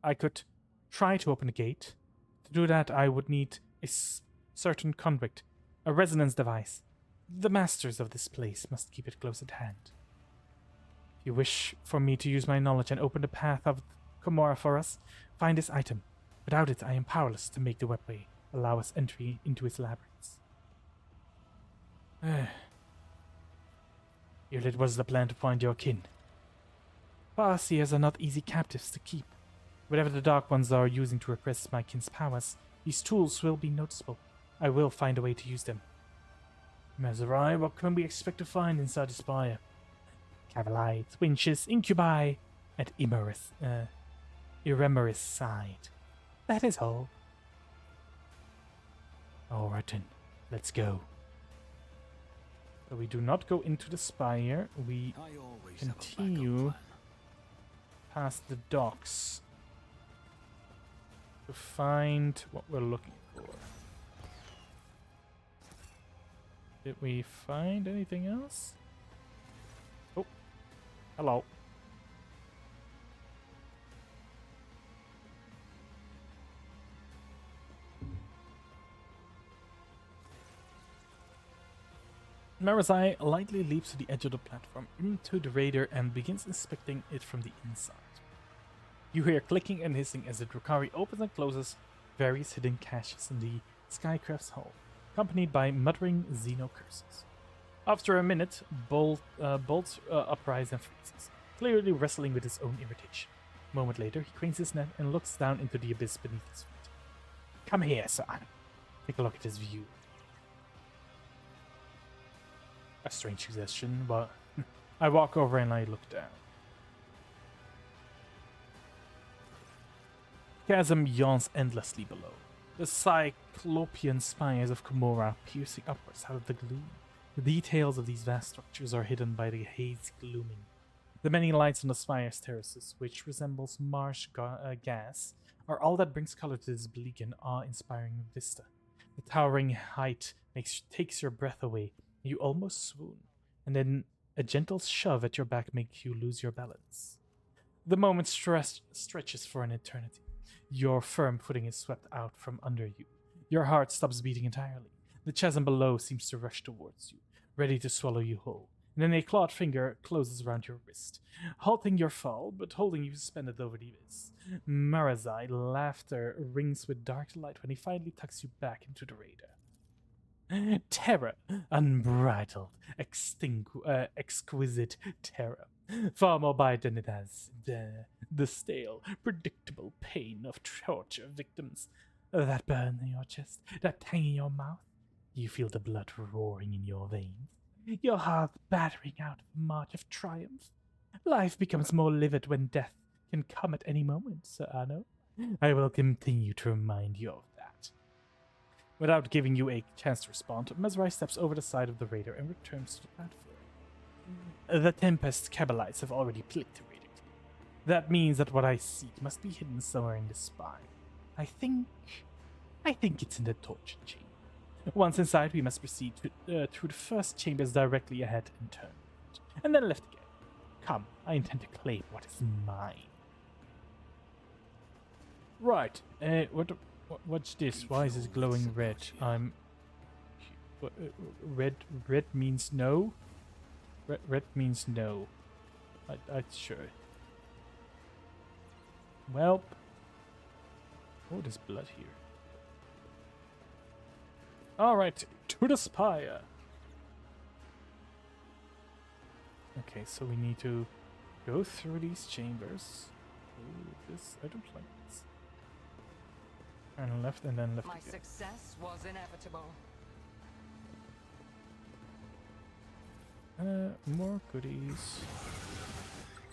I could try to open a gate. To do that, I would need a certain convict, a resonance device. The masters of this place must keep it close at hand. If you wish for me to use my knowledge and open the path of Komora for us, find this item. Without it, I am powerless to make the webway allow us entry into its labyrinths. Here it was the plan to find your kin. Farseers are not easy captives to keep. Whatever the Dark Ones are using to repress my kin's powers, these tools will be noticeable. I will find a way to use them. Mazerai, what can we expect to find inside the spire? Cavalites, winches, incubi, and Iremeris side. That is all. Alright then, let's go. So we do not go into the spire, we continue past the docks to find what we're looking for. Did we find anything else? Oh, hello. Marazai lightly leaps to the edge of the platform into the raider and begins inspecting it from the inside. You hear clicking and hissing as the Drukhari opens and closes various hidden caches in the Skycraft's hull, accompanied by muttering Xeno curses. After a minute, bolts uprise and freezes, clearly wrestling with his own irritation. A moment later, he cranes his neck and looks down into the abyss beneath his feet. Come here, Sir Anno. Take a look at this view. A strange suggestion, but I walk over and I look down. Chasm yawns endlessly below, the cyclopean spires of Komora piercing upwards out of the gloom. The details of these vast structures are hidden by the haze glooming. The many lights on the spire's terraces, which resembles marsh gas, are all that brings color to this bleak and awe-inspiring vista. The towering height takes your breath away, and you almost swoon, and then a gentle shove at your back makes you lose your balance. The moment stretches for an eternity. Your firm footing is swept out from under you. Your heart stops beating entirely. The chasm below seems to rush towards you, ready to swallow you whole. And then a clawed finger closes around your wrist, halting your fall, but holding you suspended over the abyss. Marazai laughter rings with dark delight when he finally tucks you back into the raider. Terror, unbridled, exquisite terror. Far more bite than it has the stale, predictable pain of torture victims. That burn in your chest, that tang in your mouth. You feel the blood roaring in your veins, your heart battering out a march of triumph. Life becomes more livid when death can come at any moment, Sir Anno. I will continue to remind you of that. Without giving you a chance to respond, Mesrai steps over the side of the raider and returns to the platform. The Tempest Cabalites have already obliterated. That means that what I seek must be hidden somewhere in the spine. I think it's in the torture chamber. Once inside, we must proceed through the first chambers directly ahead and turn right, and then left again. Come, I intend to claim what is mine. Right. What's this? Why is this glowing red? Red means no. Red means no. I sure. Welp. Oh, there's blood here. Alright, to the spire. Okay, so we need to go through these chambers. Ooh, I don't like this. Turn left and then left My again. success was inevitable. More goodies.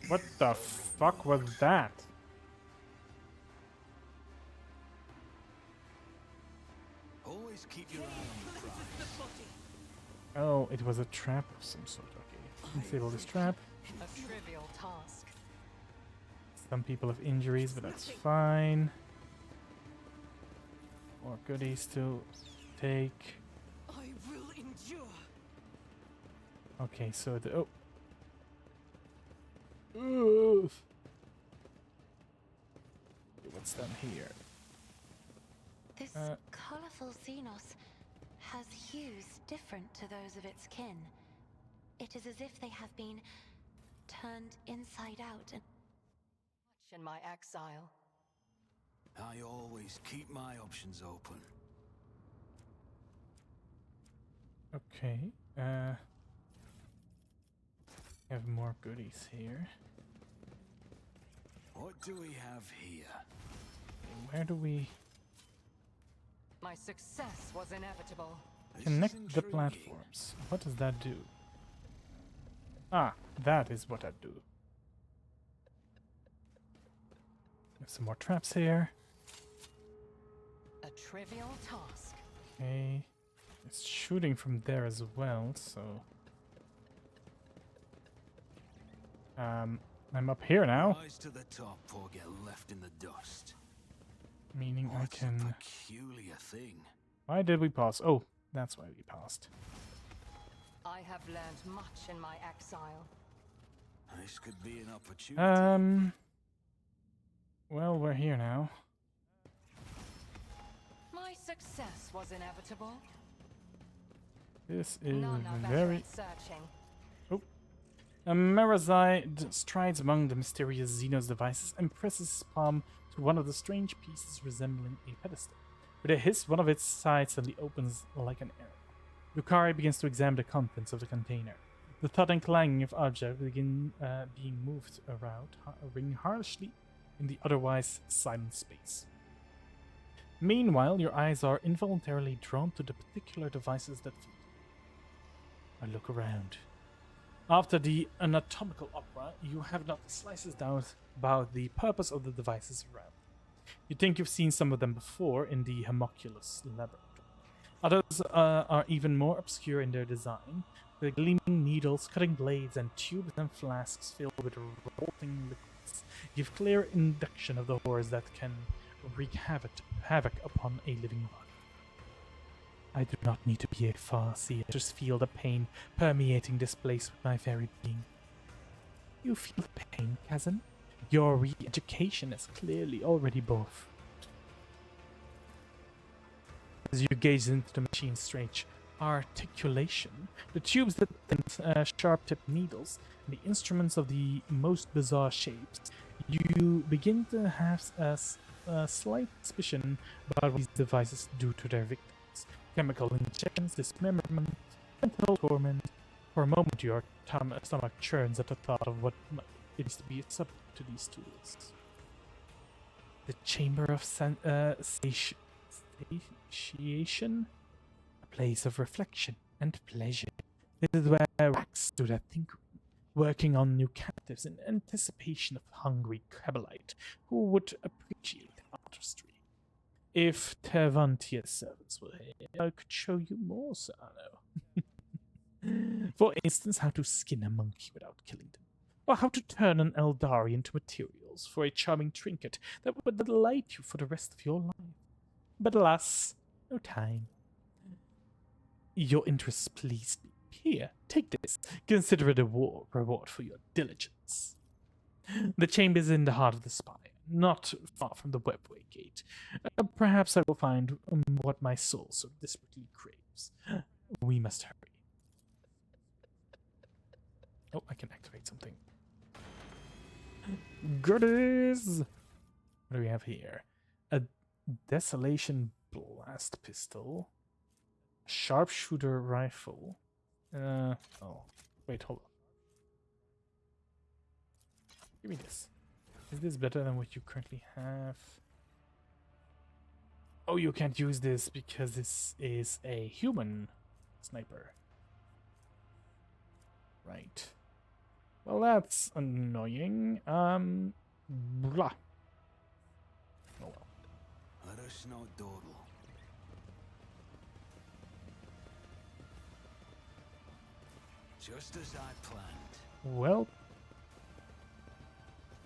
What the fuck was that? Always keep your eye on the prize. Oh, it was a trap of some sort. Okay, disable this trap. A trivial task. Some people have injuries, but that's fine. More goodies to take. I will endure. Okay, so the Oof. What's down here? This colorful Xenos has hues different to those of its kin. It is as if they have been turned inside out and Much in my exile. I always keep my options open. Okay. Have more goodies here. What do we have here? Where do we My success was inevitable. This is connect the intriguing. platforms? What does that do? Ah, that is what I do. There's some more traps here. A trivial task. Okay. It's shooting from there as well, so... I'm up here now, Rise to the top or get left in the dust. meaning I What's a can... peculiar thing? Why did we pause? Oh, that's why we paused. I have learned much in my exile. This could be an opportunity. Well, we're here now. My success was inevitable. This is None are better very... at searching. Marazai strides among the mysterious Xenos devices and presses his palm to one of the strange pieces resembling a pedestal. With a hiss, one of its sides suddenly opens like an arrow. Yukari begins to examine the contents of the container. The thud and clanging of objects begin being moved around, ring harshly in the otherwise silent space. Meanwhile, your eyes are involuntarily drawn to the particular devices that feed you. I look around. After the anatomical opera, you have not the slightest doubt about the purpose of the devices around. You think you've seen some of them before in the homunculus laboratory. Others are even more obscure in their design, with gleaming needles, cutting blades, and tubes and flasks filled with revolting liquids give clear induction of the horrors that can wreak havoc upon a living body. I do not need to be a farseer to just feel the pain permeating this place with my very being. You feel the pain, cousin? Your re-education is clearly already bore fruit. As you gaze into the machine's strange articulation, the tubes that sharp-tipped needles, and the instruments of the most bizarre shapes, you begin to have a slight suspicion about what these devices do to their victims. Chemical injections, dismemberment, mental torment. For a moment, your stomach churns at the thought of what it is to be subject to these tools. The chamber of satiation, a place of reflection and pleasure. This is where racks do their thinking, working on new captives in anticipation of the hungry Cabalite who would appreciate artistry. If Tervantia's servants were here, I could show you more, Sir Anno. For instance, how to skin a monkey without killing them, or how to turn an Eldari into materials for a charming trinket that would delight you for the rest of your life. But alas, no time. Your interests pleased me. Here, take this. Consider it a reward for your diligence. The chamber is in the heart of the spire, not far from the webway gate. Perhaps I will find what my soul so desperately craves. We must hurry. Oh, I can activate something. Goodies! What do we have here? A Desolation Blast Pistol. Sharpshooter Rifle. Oh, wait, hold on. Give me this. Is this better than what you currently have? Oh, you can't use this because this is a human sniper. Right. Well, that's annoying. Blah. Oh well. Just as I planned. Well,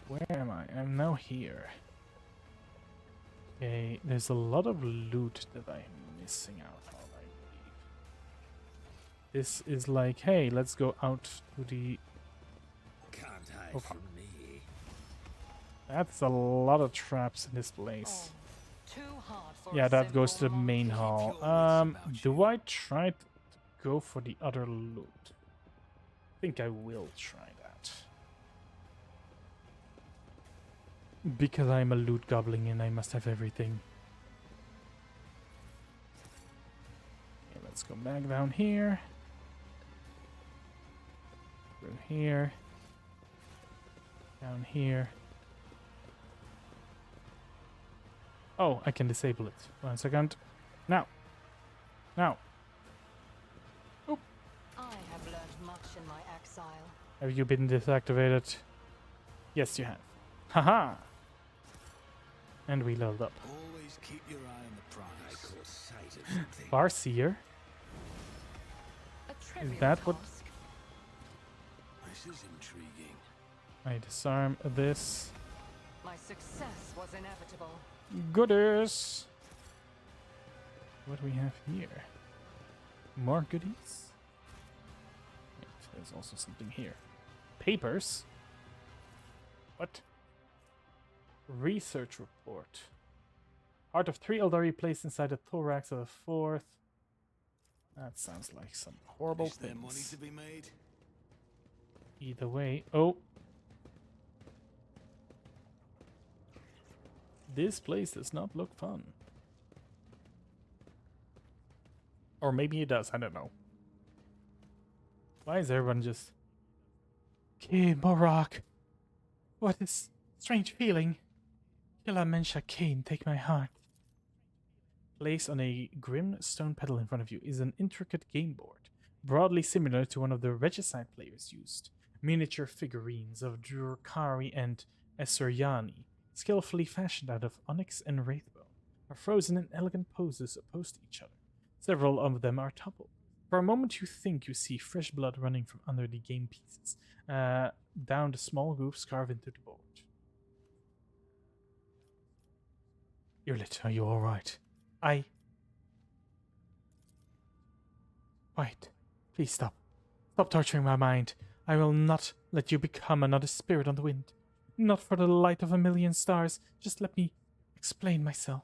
where am I? I'm now here. Okay, there's a lot of loot that I'm missing out on, I believe. This is like, hey, let's go out to the... Can't hide from me. That's a lot of traps in this place. Too hard for Yeah, a that goes to the simple main monkey. hall. Do I try to go for the other loot? I think I will try that. Because I'm a loot goblin and I must have everything. Okay, let's go back down here. Through here. Down here. Oh, I can disable it. 1 second. Now. Now. Oop. I have learned much in my exile. Have you been deactivated? Yes, you have. Haha! And we leveled up. Always keep your eye on the prize. I caught sight of something. Farseer? A trivial that what- task. This is intriguing. I disarm this. My success was inevitable. Goodies! What do we have here? More goodies? Wait, there's also something here. Papers? What? Research report. Heart of 3 Eldari placed inside the thorax of the 4th. That sounds like some horrible Is there money things. to be made? Either way. Oh! This place does not look fun. Or maybe it does, I don't know. Why is everyone just... Okay, Morak. What is strange feeling? Killer Mensha Kane, take my heart. Placed on a grim stone pedal in front of you is an intricate game board, broadly similar to one of the Regicide players used. Miniature figurines of Drukari and Esuryani skillfully fashioned out of onyx and wraithbone, are frozen in elegant poses opposed to each other. Several of them are toppled. For a moment you think you see fresh blood running from under the game pieces, down the small grooves carved into the board. Irlit, are you alright? Quiet. Please stop. Stop torturing my mind. I will not let you become another spirit on the wind. Not for the light of a million stars. Just let me explain myself.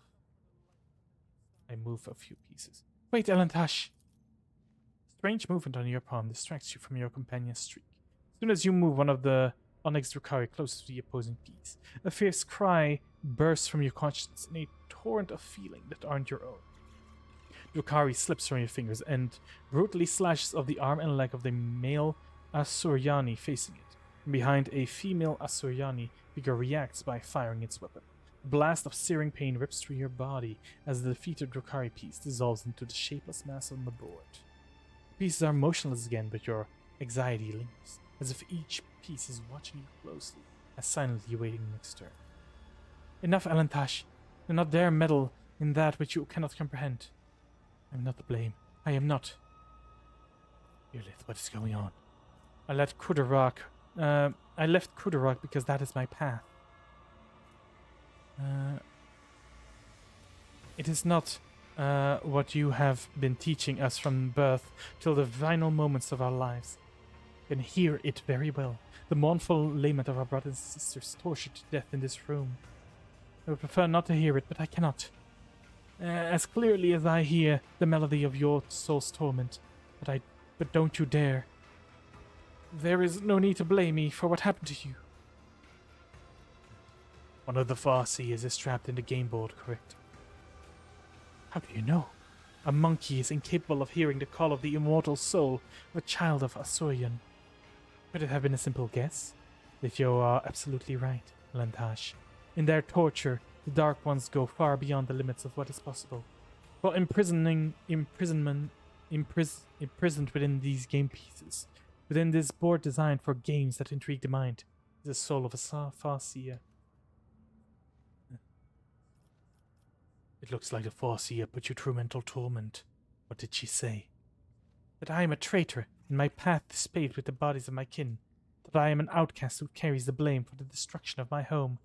I move a few pieces. Wait, Elantash! Strange movement on your palm distracts you from your companion's streak. As soon as you move one of the onyx Drukari closer to the opposing piece, a fierce cry bursts from your consciousness in a torrent of feeling that aren't your own. Drukari slips from your fingers and brutally slashes off the arm and leg of the male Asuryani facing it. From behind, a female Asuryani figure reacts by firing its weapon. A blast of searing pain rips through your body as the defeated Drukari piece dissolves into the shapeless mass on the board. The pieces are motionless again, but your anxiety lingers, as if each piece is watching you closely, as silently awaiting the next turn. Enough, Elantash. Do not dare meddle in that which you cannot comprehend. I am not to blame. I am not. Irlith, what is going on? I left Kudarak because that is my path. It is not what you have been teaching us from birth till the final moments of our lives. You can hear it very well. The mournful lament of our brothers and sisters tortured to death in this room. I would prefer not to hear it, but I cannot. As clearly as I hear the melody of your soul's torment, but don't you dare. There is no need to blame me for what happened to you. One of the Farseers is trapped in the game board, correct? How do you know? A monkey is incapable of hearing the call of the immortal soul of a child of Asurian. Could it have been a simple guess? If you are absolutely right, Lantash. In their torture, the Dark Ones go far beyond the limits of what is possible. For imprisoned within these game pieces, within this board designed for games that intrigue the mind, is the soul of a Farseer. It looks like the Farseer put you through mental torment. What did she say? That I am a traitor, and my path is paved with the bodies of my kin. That I am an outcast who carries the blame for the destruction of my home.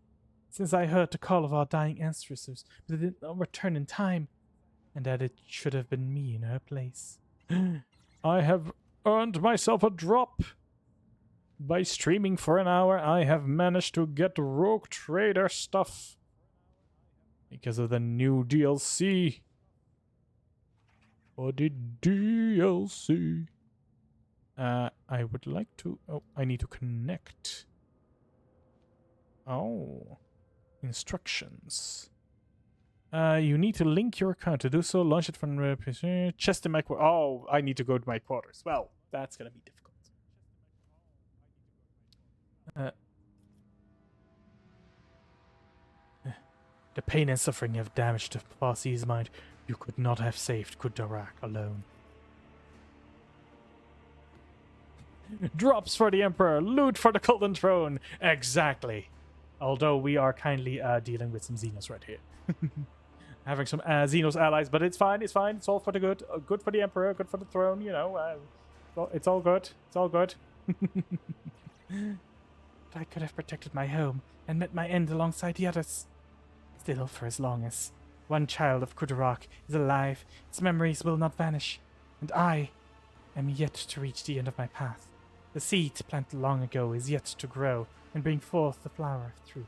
Since I heard the call of our dying ancestors, but did not return in time, and that it should have been me in her place. I have earned myself a drop. By streaming for an hour, I have managed to get Rogue Trader stuff. Because of the new DLC. Or the DLC. I would like to... Oh, I need to connect. Oh. Instructions. You need to link your account. To do so, launch it from chest in my quarters. Oh, I need to go to my quarters. Well, that's gonna be difficult. The pain and suffering have damaged the Farseer's mind. You could not have saved Kudarak alone. Drops for the Emperor, loot for the Golden Throne. Exactly. Although we are kindly dealing with some Xenos right here. Having some Xenos allies, but it's fine, it's all for the good. Good for the Emperor, good for the throne, you know. It's all good, it's all good. But I could have protected my home and met my end alongside the others. Still, for as long as one child of Kudarak is alive, its memories will not vanish, and I am yet to reach the end of my path. The seed planted long ago is yet to grow and bring forth the flower of truth.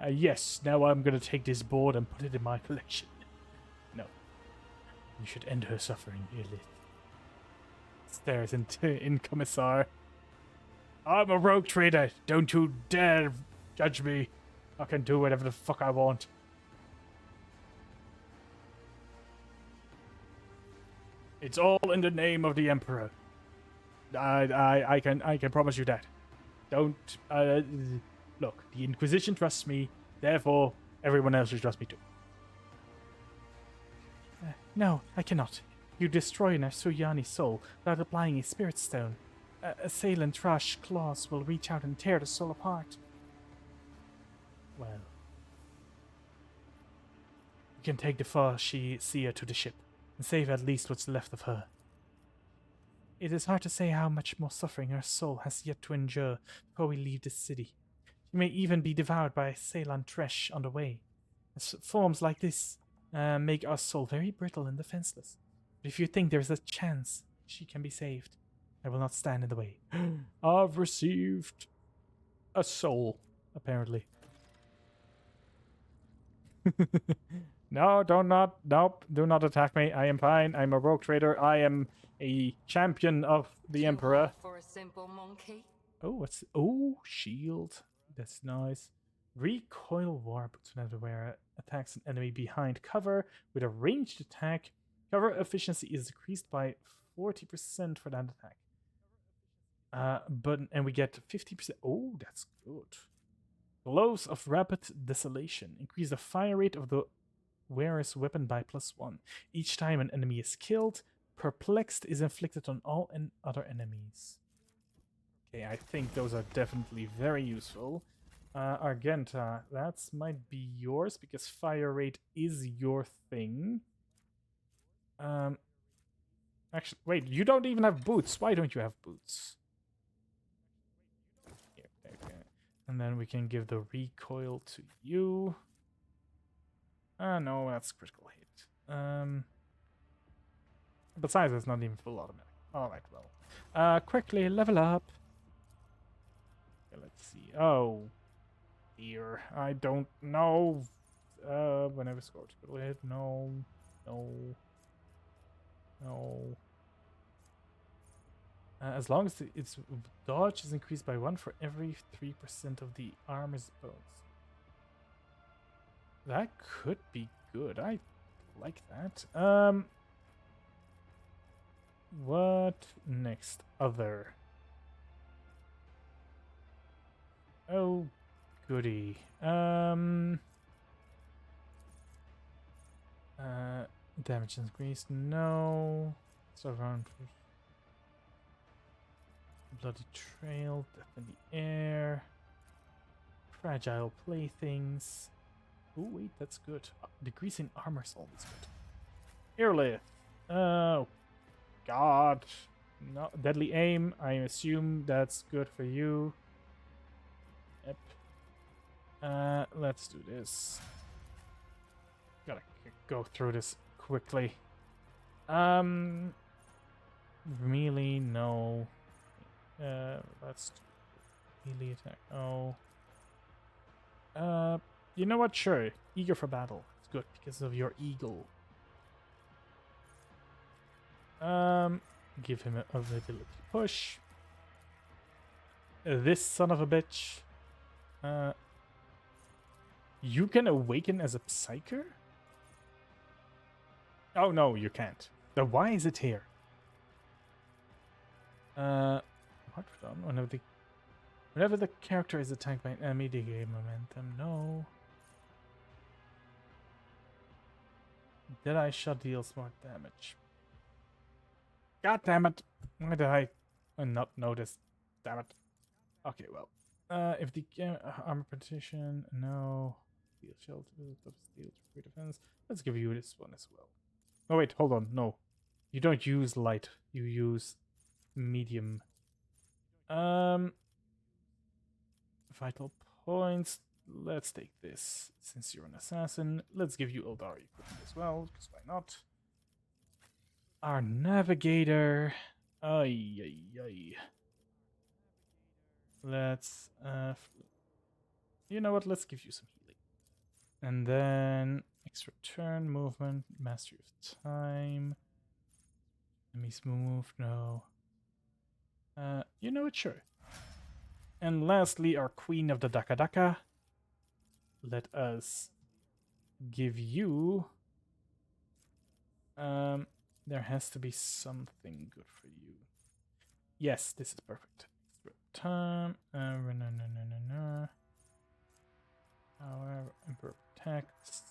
Yes, now I'm going to take this board and put it in my collection. No. You should end her suffering, Elith. Stares in Commissar. I'm a rogue trader. Don't you dare judge me. I can do whatever the fuck I want. It's all in the name of the Emperor. I can promise you that. Don't look. The Inquisition trusts me. Therefore, everyone else should trust me too. No, I cannot. You destroy an Asuryani soul without applying a spirit stone. Assailant Trash claws will reach out and tear the soul apart. Well. We can take the Seer to the ship and save at least what's left of her. It is hard to say how much more suffering her soul has yet to endure before we leave this city. She may even be devoured by Ceylon trash on the way. As forms like this make our soul very brittle and defenseless. But if you think there's a chance she can be saved, I will not stand in the way. I've received a soul, apparently. No, nope, do not attack me. I am fine. I'm a rogue trader. I am a champion of the Emperor. Too hot for a simple monkey. Oh, what's... Oh, shield. That's nice. Recoil war boots whenever wear attacks an enemy behind cover with a ranged attack. Cover efficiency is decreased by 40% for that attack. And we get 50%. Oh, that's good. Gloves of Rapid Desolation. Increase the fire rate of the wearer's weapon by +1. Each time an enemy is killed, Perplexed is inflicted on all other enemies. Okay, I think those are definitely very useful. Argenta, that might be yours because fire rate is your thing. Actually, wait, you don't even have boots. Why don't you have boots? Here, okay. And then we can give the recoil to you. No, that's critical hit. Besides, it's not even full automatic. Alright, well. Quickly level up. Okay, let's see. Oh, dear. I don't know. Whenever scored critical hit. No. As long as its dodge is increased by 1 for every 3% of the armor's bones. That could be good. I like that. What next? Other. Oh, goody. Damage increased. No. Surround. Bloody trail. Death in the air. Fragile playthings. Oh wait, that's good. Decreasing armor is always good. Earlith. Oh God. No, deadly aim. I assume that's good for you. Yep. Let's do this. Gotta go through this quickly. Melee, no. Let's do melee attack. Oh. You know what? Sure. Eager for battle. It's good because of your eagle. Give him a ability push. This son of a bitch. You can awaken as a psyker? Oh no, you can't. Then why is it here? What done? Whenever the character is attacked by an enemy, they gain momentum. No. Deadeye shot deals more damage. God damn it! Why did I not notice? Damn it. Okay, well. If the armor petition, no. Steel shield, steel free defense. Let's give you this one as well. Oh wait, hold on. No, you don't use light. You use medium. Vital points. Let's take this. Since you're an assassin, let's give you Eldari equipment as well, because why not? Our navigator. Ay. Let's you know what? Let's give you some healing. And then extra turn movement, mastery of time. Enemies move, no. You know what? Sure. And lastly, our Queen of the Daka Daka. Let us give you... there has to be something good for you. Yes, this is perfect. Time. No. However, Emperor protects.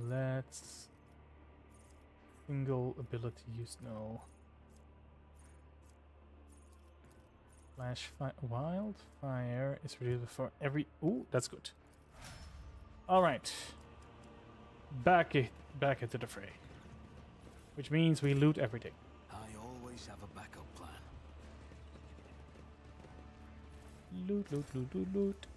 Let's... Single ability use, no. Wildfire is reduced for every. Ooh, that's good. All right. Back into the fray. Which means we loot everything. I always have a backup plan. Loot, loot, loot, loot, loot.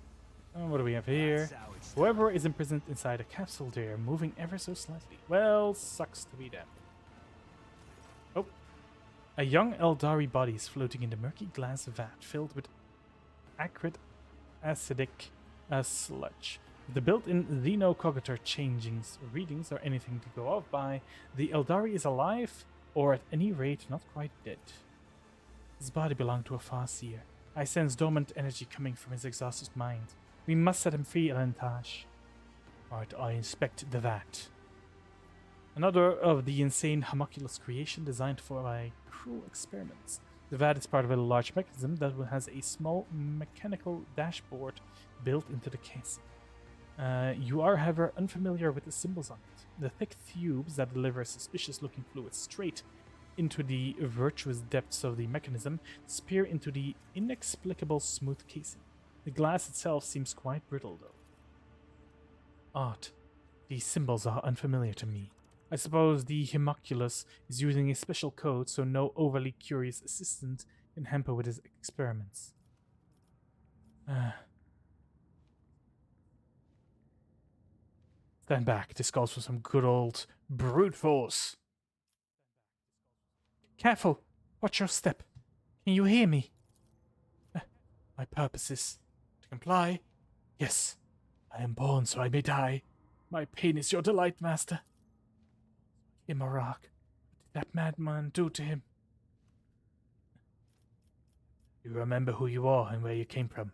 What do we have here? That's how it's Whoever is imprisoned inside a capsule there, moving ever so slightly. Well, sucks to be them. Oh. A young Eldari body is floating in the murky glass vat filled with acrid, acidic sludge. The built-in xenocognitor readings are anything to go off by. The Eldari is alive, or at any rate, not quite dead. His body belonged to a Farseer. I sense dormant energy coming from his exhausted mind. We must set him free, Elantash. Alright, I inspect the vat. Another of the insane homunculus creation designed for my cruel experiments. The vat is part of a large mechanism that has a small mechanical dashboard built into the casing. You are, however, unfamiliar with the symbols on it. The thick tubes that deliver suspicious-looking fluid straight into the virtuous depths of the mechanism spear into the inexplicable smooth casing. The glass itself seems quite brittle, though. Odd. These symbols are unfamiliar to me. I suppose the homunculus is using a special code so no overly curious assistant can hamper with his experiments. Stand back. This calls for some good old brute force. Careful! Watch your step. Can you hear me? My purpose is to comply. Yes, I am born so I may die. My pain is your delight, master. Imarak, what did that madman do to him? You remember who you are and where you came from?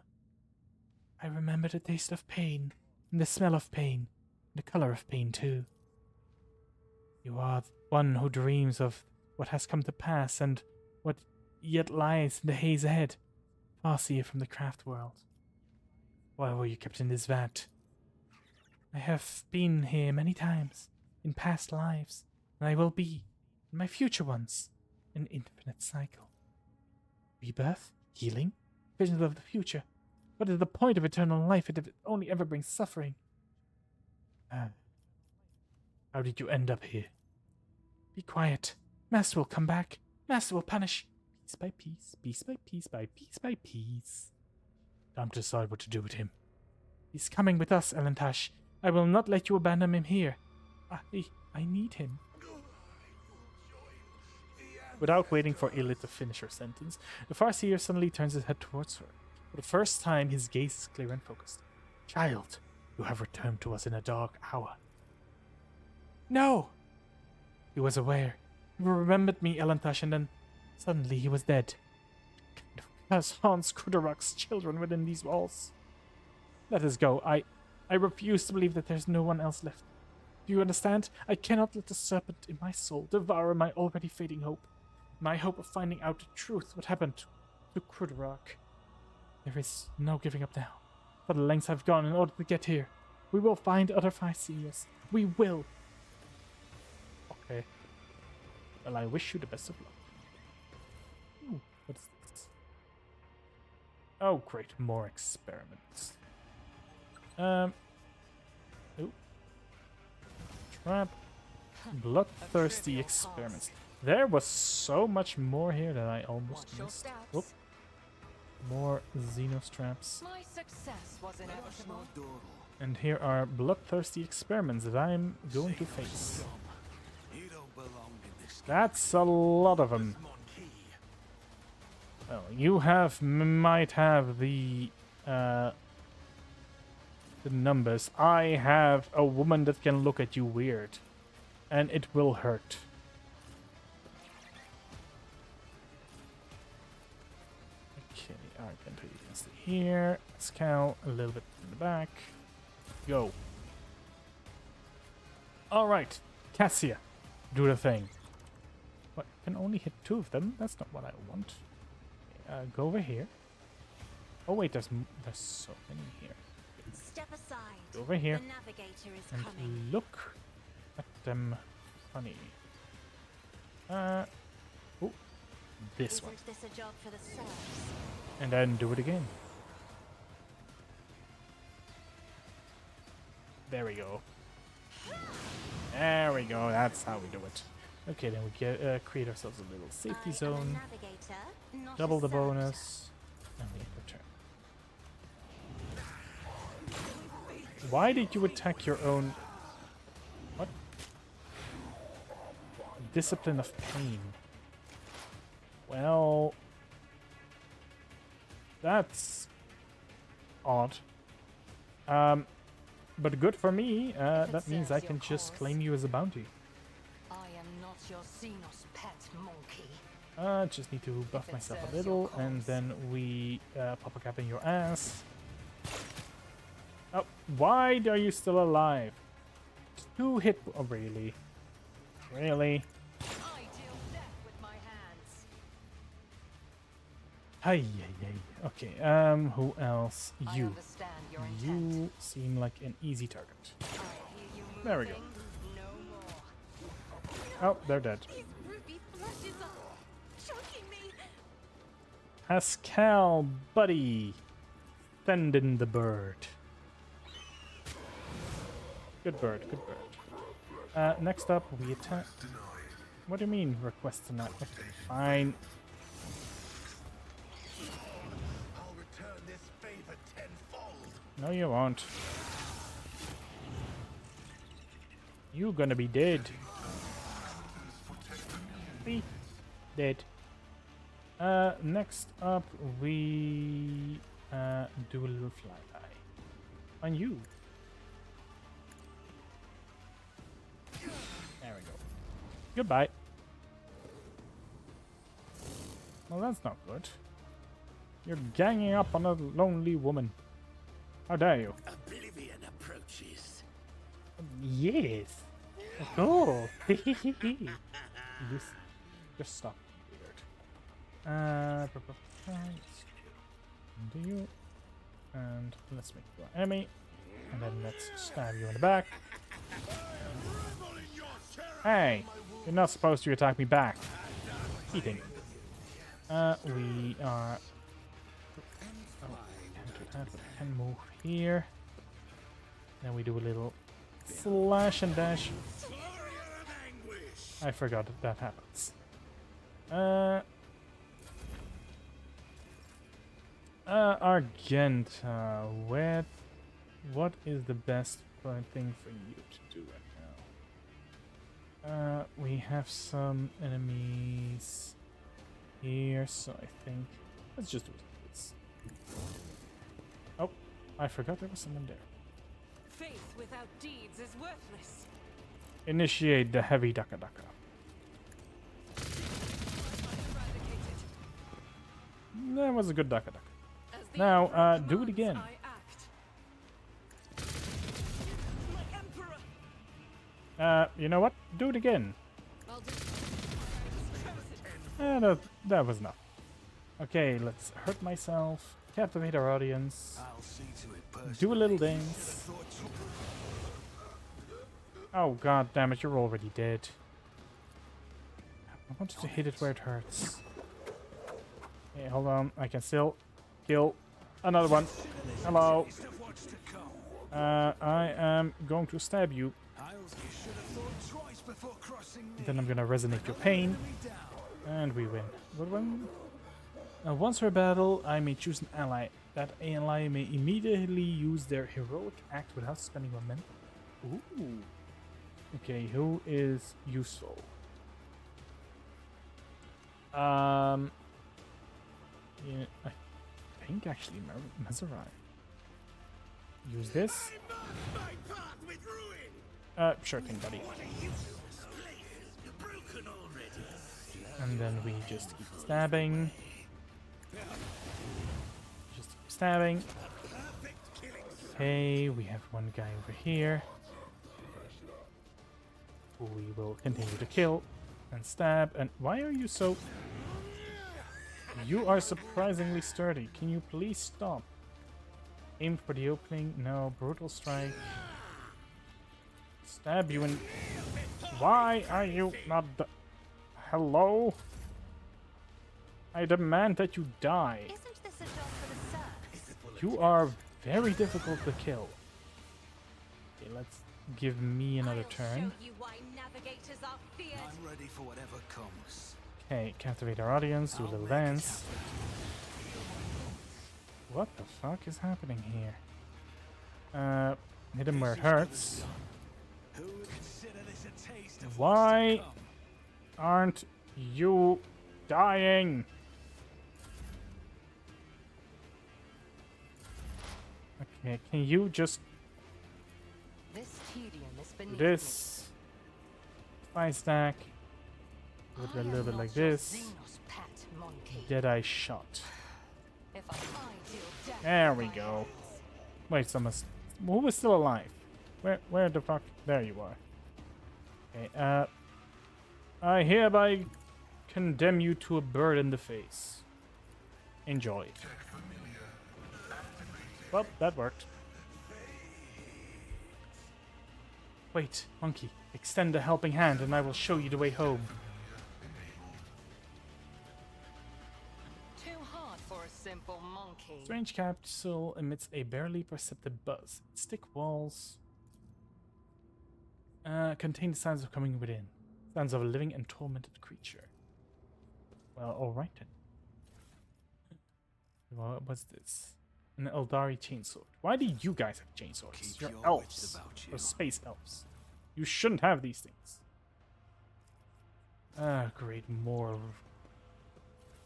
I remember the taste of pain, and the smell of pain, and the color of pain too. You are one who dreams of what has come to pass and what yet lies in the haze ahead, Farseer from the craft world. Why were you kept in this vat? I have been here many times, in past lives, and I will be, in my future ones, an infinite cycle. Rebirth? Healing? Visions of the future? What is the point of eternal life if it only ever brings suffering? How did you end up here? Be quiet. Master will come back. Master will punish. Piece by piece, piece by piece by piece by piece. Time to decide what to do with him. He's coming with us, Elantash. I will not let you abandon him here. I need him. Without waiting for Elit to finish her sentence, the Farseer suddenly turns his head towards her. For the first time, his gaze is clear and focused. Child, you have returned to us in a dark hour. No! He was aware. He remembered me, Elantash, and then suddenly he was dead. As Hans Kudarak's children within these walls. Let us go. I refuse to believe that there's no one else left. Do you understand? I cannot let the serpent in my soul devour my already fading hope. My hope of finding out the truth, what happened to Kudarak. There is no giving up now. For the lengths I've gone in order to get here. We will find other Farseers. We will. Okay. Well, I wish you the best of luck. Ooh, what is this? Oh, great. More experiments. Ooh. Trap. Bloodthirsty experiments. There was so much more here that I almost missed. Whoop. More Xenostraps. My success was inevitable. And here are bloodthirsty experiments that I'm going to face. That's a lot of them. Well, you might have the numbers. I have a woman that can look at you weird, and it will hurt. Okay, Argentine against here. Scout a little bit in the back. Go. All right, Cassia, do the thing. What? I can only hit 2 of them. That's not what I want. Go over here. Oh wait, there's so many here. Step aside. Go over here The navigator is and coming. look at them funny. Oh, this one. Isn't this a job for the serfs? And then do it again. There we go. There we go. That's how we do it. Okay, then we get create ourselves a little safety zone. Double the bonus. And we return. Why did you attack your own... What? Discipline of pain. Well... That's... odd. But good for me. That means I can just claim you as a bounty. I am not your Xenos pet monkey. Just need to buff myself a little, and then we pop a cap in your ass. Oh, why are you still alive? 2 hit... Oh, really? Really? I deal death with my hands. Hey, okay, who else? I You. understand your intent. You seem like an easy target. I hear you There we go. moving. No more. Oh, they're dead. His ruby flushes are choking me. Pascal, buddy. Send in the bird. Good bird, good bird. Next up, we attack. What do you mean, request tonight? Okay, fine. I'll return this favor tenfold. No, you won't. You gonna be dead. See? Dead. Next up, we do a little flyby on you. There we go. Goodbye. Well, that's not good. You're ganging up on a lonely woman. How dare you? Oblivion approaches. Yes. Cool. Just stop. Weird. Do you? And let's make you an enemy. And then let's stab you in the back. Hey, you're not supposed to attack me back. Eating. We are. We can move here. Then we do a little slash and dash. I forgot that happens. Argenta, what is the best thing for you to do right now? We have some enemies here, so I think let's just do this. Oh, I forgot there was someone there. Faith without deeds is worthless. Initiate the heavy daka daka. Eradicated. That was a good daka daka. As the Now, Emperor do it commands, again. I act. My Emperor. You know what? Do it again. I'll do. That was enough. Okay, let's hurt myself, captivate our audience, I'll see to it personally. do a little dance. Oh god damn it, you're already dead. I wanted to hit it where it hurts. Okay, hold on, I can still kill another one. Hello. I am going to stab you. Then I'm gonna resonate your pain. And we win. Good one. Once per battle, I may choose an ally. That ally may immediately use their heroic act without spending momentum. Ooh. Okay, who is useful? Yeah, I think actually Mazerai. Use this. Sure thing, buddy. And then we just keep stabbing. Just keep stabbing. Okay, we have one guy over here. Who we will continue to kill and stab. And why are you so... You are surprisingly sturdy. Can you please stop? Aim for the opening. No. Brutal strike. Stab you in... Why are you not... Hello? I demand that you die. Isn't this a You are very difficult to kill. Okay, let's give me another turn. Show you why navigators are feared. I'm ready for whatever comes. Okay, captivate our audience, do a little dance. What the fuck is happening here? Hit him where it hurts. Who would consider this a taste of Why what's to come? aren't you dying? Okay, can you just This tedium is do beneath this? 5 stack. me. With a I little am bit not like your this. Xenos pet monkey. Deadeye shot. If I deal death There with we my go. hands. Wait, who was still alive? Where the fuck? There you are. Okay, I hereby condemn you to a bird in the face. Enjoy. Well, that worked. Wait, monkey. Extend a helping hand and I will show you the way home. Too hard for a simple monkey. Strange capsule emits a barely perceptible buzz. Its thick walls contain the sounds of coming within. Sounds of a living and tormented creature. Well, alright then. What was this? An Eldari chainsword. Why do you guys have chainswords? Keep You're your elves. wits about you. Or space elves. You shouldn't have these things. Ah, great. More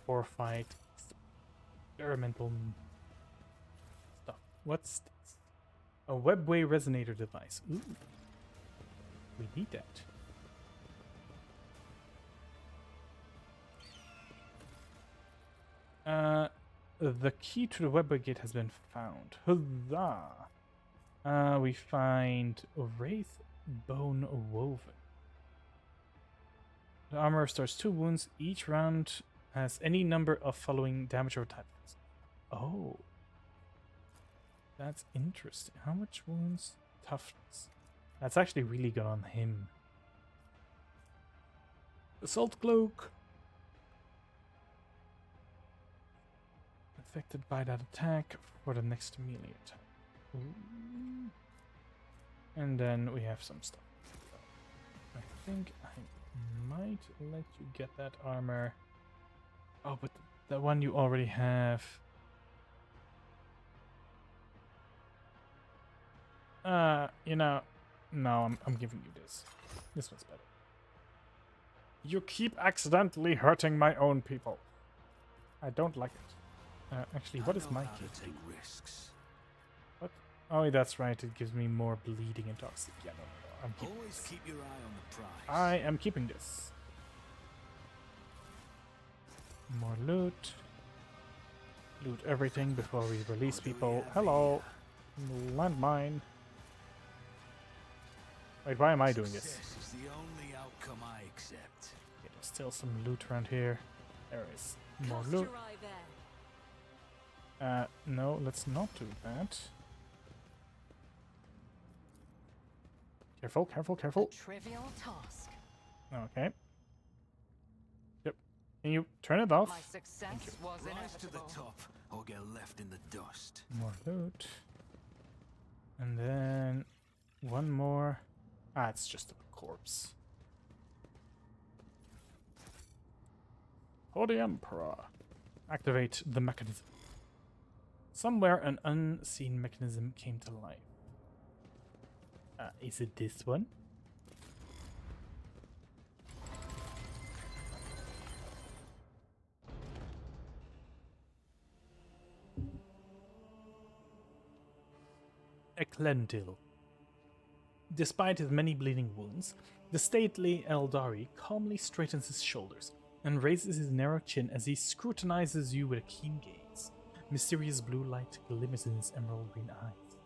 horrified experimental stuff. What's this? A webway resonator device. Ooh. We need that. The key to the webway gate has been found. Huzzah! We find Wraith Bone Woven. The armor restores 2 wounds. Each round has any number of following damage or types. Oh. That's interesting. How much wounds? Toughness. That's actually really good on him. Assault Cloak. Affected by that attack for the next melee attack. Ooh. And then we have some stuff. I think I might let you get that armor. Oh, but the one you already have. You know, no, I'm giving you this. This one's better. You keep accidentally hurting my own people. I don't like it. Actually, what is my how to kit? take risks. What? Oh, that's right. It gives me more bleeding and toxic. Yeah, no. I'm keeping Always this. keep your eye on the prize. I am keeping this. More loot. Loot everything before we release What do we people. have Hello. Landmine. Wait, why am I doing this? Success is the only outcome I accept. Okay, there's still some loot around here. There is more Cast loot. your eye there. No, let's not do that. Careful, careful, A careful. trivial task. Okay. Yep. Can you turn it off? My success was Rise to the inevitable. top or get left in the dust. More loot. And then one more. Ah, it's just a corpse. For the Emperor. Activate the mechanism. Somewhere an unseen mechanism came to life. Is it this one? Eklendil. Despite his many bleeding wounds, the stately Eldari calmly straightens his shoulders and raises his narrow chin as he scrutinizes you with a keen gaze. Mysterious blue light glimmers in his emerald green eyes.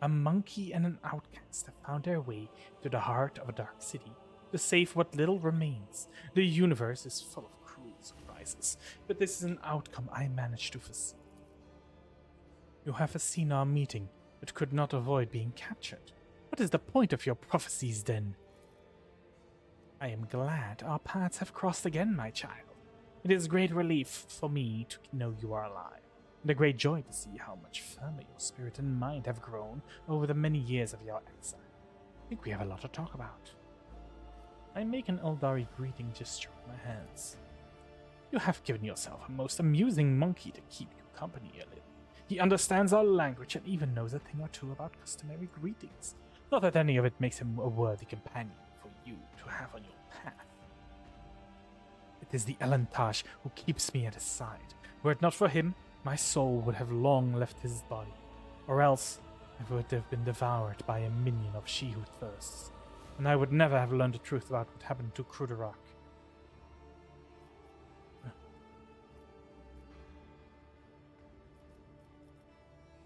A monkey and an outcast have found their way to the heart of a dark city to save what little remains. The universe is full of cruel surprises, but this is an outcome I managed to foresee. You have foreseen our meeting, but could not avoid being captured. What is the point of your prophecies, then? I am glad our paths have crossed again, my child. It is great relief for me to know you are alive. and a great joy to see how much firmer your spirit and mind have grown over the many years of your exile. I think we have a lot to talk about. I make an Eldari greeting gesture with my hands. You have given yourself a most amusing monkey to keep you company, Elid. He understands our language and even knows a thing or two about customary greetings. Not that any of it makes him a worthy companion for you to have on your path. It is the Elantaj who keeps me at his side. Were it not for him, my soul would have long left his body, or else I would have been devoured by a minion of She Who Thirsts, and I would never have learned the truth about what happened to Kruderak.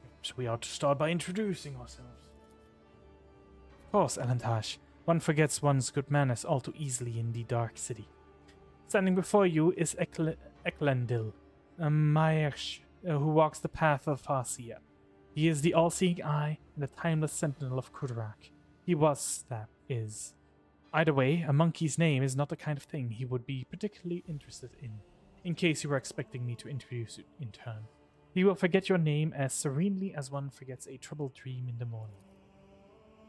Perhaps we ought to start by introducing ourselves. Of course, Elantaj. One forgets one's good manners all too easily in the Dark City. Standing before you is Eklendil, a Maersh who walks the path of Farsia. He is the all-seeing eye and the timeless sentinel of Kruderak. He was, that is. Either way, a monkey's name is not the kind of thing he would be particularly interested in case you were expecting me to introduce you in turn. He will forget your name as serenely as one forgets a troubled dream in the morning.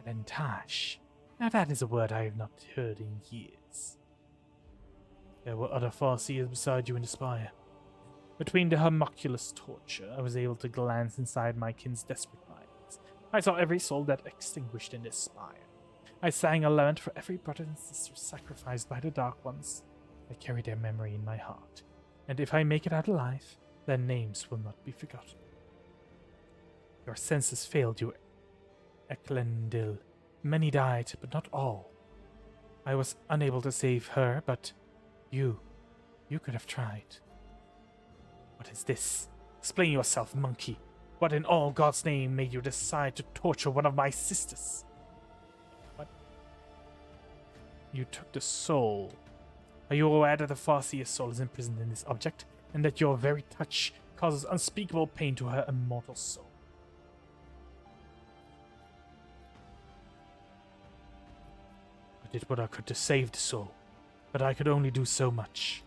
Elantaj. Now that is a word I have not heard in years. There were other Farseers beside you in the spire. Between the homunculus torture, I was able to glance inside my kin's desperate minds. I saw every soul that extinguished in this spire. I sang a lament for every brother and sister sacrificed by the Dark Ones. I carry their memory in my heart, and if I make it out alive, their names will not be forgotten. Your senses failed you, Eklendil. Many died, but not all. I was unable to save her, but you could have tried. What is this? Explain yourself, monkey. What in all God's name made you decide to torture one of my sisters? What? You took the soul. Are you aware that the Farseer's soul is imprisoned in this object, and that your very touch causes unspeakable pain to her immortal soul? I did what I could to save the soul, but I could only do so much.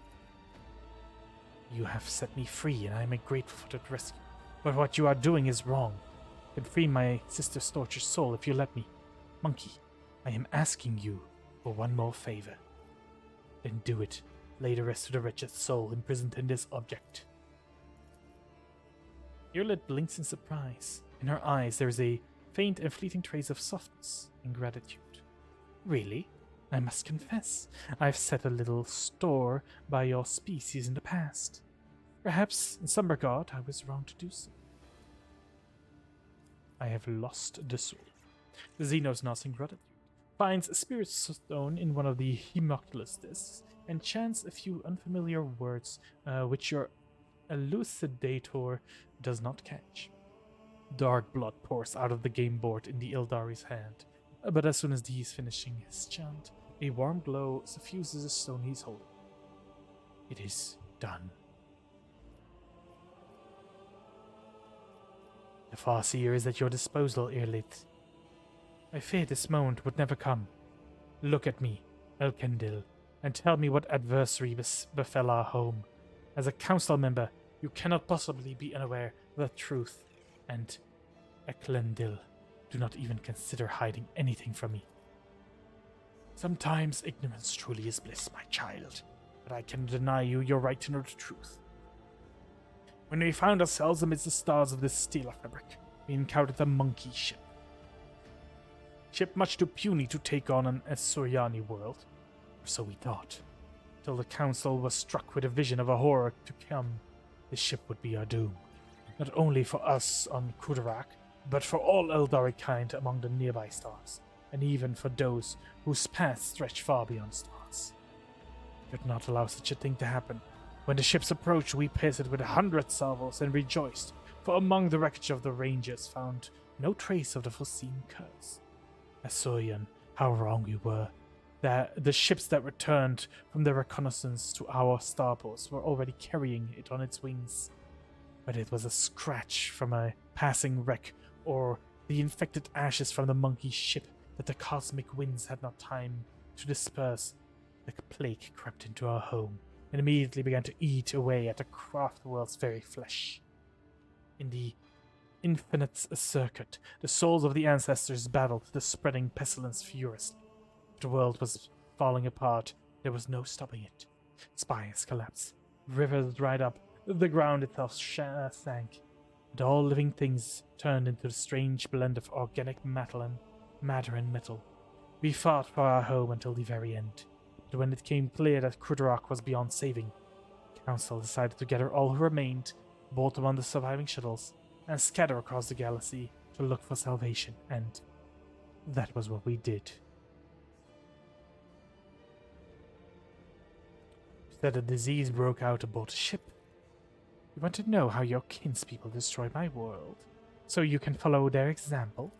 You have set me free, and I am grateful for that rescue. But what you are doing is wrong. You can free my sister's tortured soul if you let me. Monkey, I am asking you for one more favor. Then do it. Lay the rest of the wretched soul imprisoned in this object. Irlid blinks in surprise. In her eyes there is a faint and fleeting trace of softness and gratitude. Really? I must confess, I've set a little store by your species in the past. Perhaps, in some regard, I was wrong to do so. I have lost the soul. The Xenos nods in gratitude, finds a spirit stone in one of the homunculus discs, and chants a few unfamiliar words which your elucidator does not catch. Dark blood pours out of the game board in the Eldari's hand, but as soon as he is finishing his chant, a warm glow suffuses the stone he's holding. It is done. The Farseer is at your disposal, Irlit. I feared this moment would never come. Look at me, Elkendil, and tell me what adversary befell our home. As a council member, you cannot possibly be unaware of the truth, and Eklendil, do not even consider hiding anything from me. Sometimes ignorance truly is bliss, my child, but I cannot deny you your right to know the truth. When we found ourselves amidst the stars of this stellar fabric, we encountered a monkey ship. Ship much too puny to take on an Asuriani world, or so we thought, till the council was struck with a vision of a horror to come. This ship would be our doom, not only for us on Kruderak, but for all Eldari kind among the nearby stars, and even for those whose paths stretch far beyond stars. We could not allow such a thing to happen. When the ships approached, we pierced it with 100 salvos and rejoiced, for among the wreckage of the Rangers found no trace of the foreseen curse. Asurian, how wrong we were. The ships that returned from their reconnaissance to our starports were already carrying it on its wings. But it was a scratch from a passing wreck, or the infected ashes from the monkey ship that the cosmic winds had not time to disperse. The plague crept into our home and immediately began to eat away at the craft world's very flesh. In the infinite circuit, the souls of the ancestors battled the spreading pestilence furiously. The world was falling apart. There was no stopping it. Spires collapsed. Rivers dried up. The ground itself sank. And all living things turned into a strange blend of organic matter and metal. We fought for our home until the very end. But when it became clear that Krudarok was beyond saving, the Council decided to gather all who remained, board them on the surviving shuttles, and scatter across the galaxy to look for salvation. And that was what we did. That a disease broke out aboard a ship. You want to know how your kinspeople destroyed my world, so you can follow their example?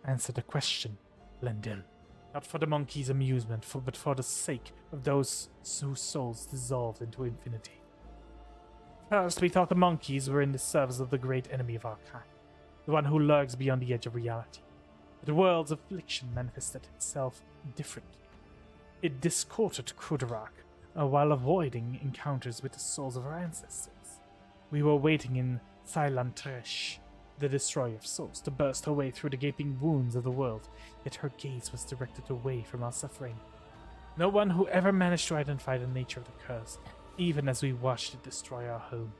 Answer the question, Lendil. Not for the monkey's amusement, but for the sake of those whose souls dissolved into infinity. First, we thought the monkeys were in the service of the great enemy of our kind, the one who lurks beyond the edge of reality. But the world's affliction manifested itself differently. It discourted Krudarok, while avoiding encounters with the souls of our ancestors. We were waiting in Silantresh, the destroyer of souls, to burst her way through the gaping wounds of the world, yet her gaze was directed away from our suffering. No one who ever managed to identify the nature of the curse, even as we watched it destroy our home.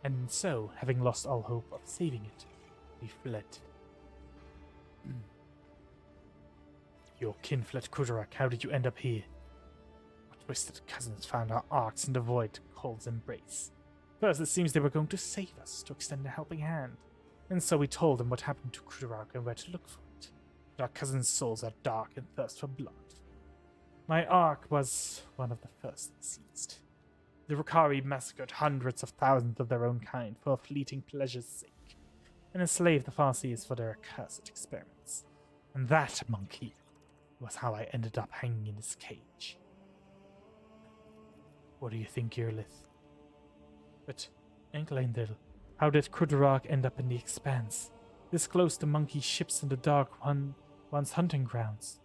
And so, having lost all hope of saving it, we fled. Your kin fled Krudarok. How did you end up here? Our twisted cousins found our arcs in the void, Cold's embrace. First, it seems they were going to save us, to extend a helping hand. And so we told them what happened to Krudarok and where to look for it. But our cousins' souls are dark and thirst for blood. My arc was one of the first seized. The Rukari massacred hundreds of thousands of their own kind for a fleeting pleasure's sake, and enslaved the Farseers for their accursed experiments. And that, monkey, was how I ended up hanging in this cage. What do you think, Earlith? But, Englendil, how did Krudarok end up in the Expanse, this close to monkey ships in the dark once hunting grounds?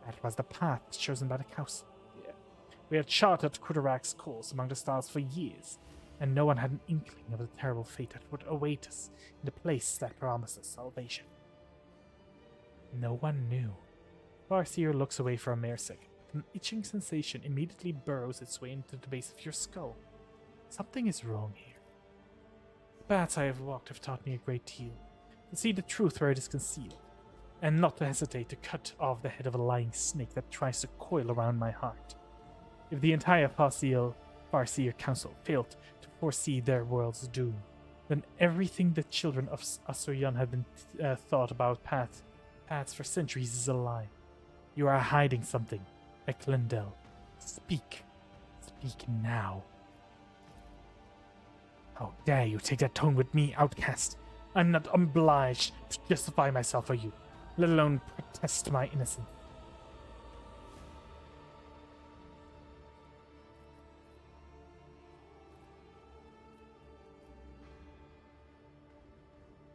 That was the path chosen by the Council. Yeah. We had charted Krudarok's course among the stars for years, and no one had an inkling of the terrible fate that would await us in the place that promised us salvation. No one knew. Farseer looks away for a mere second. An itching sensation immediately burrows its way into the base of your skull. Something is wrong here. The paths I have walked have taught me a great deal. To see the truth where it is concealed, and not to hesitate to cut off the head of a lying snake that tries to coil around my heart. If the entire Farseer Council failed to foresee their world's doom, then everything the children of Asuryan have been thought about paths for centuries is a lie. You are hiding something, Eklendel. Speak. Speak now. How dare you take that tone with me, outcast? I'm not obliged to justify myself for you, let alone protest my innocence.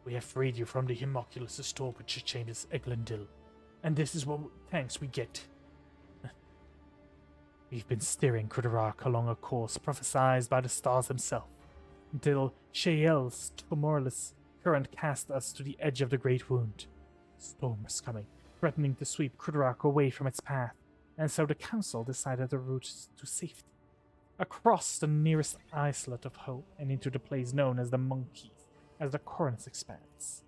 We have freed you from the homunculus torture chambers, Eglendil, and this is what thanks we get. We've been steering Krudarok along a course prophesied by the stars themselves, until Shael's tumultuous current cast us to the edge of the Great Wound. A storm was coming, threatening to sweep Krudarok away from its path, and so the Council decided the route to safety. Across the nearest islet of hope and into the place known as the Monkeys, as the Coronus expands.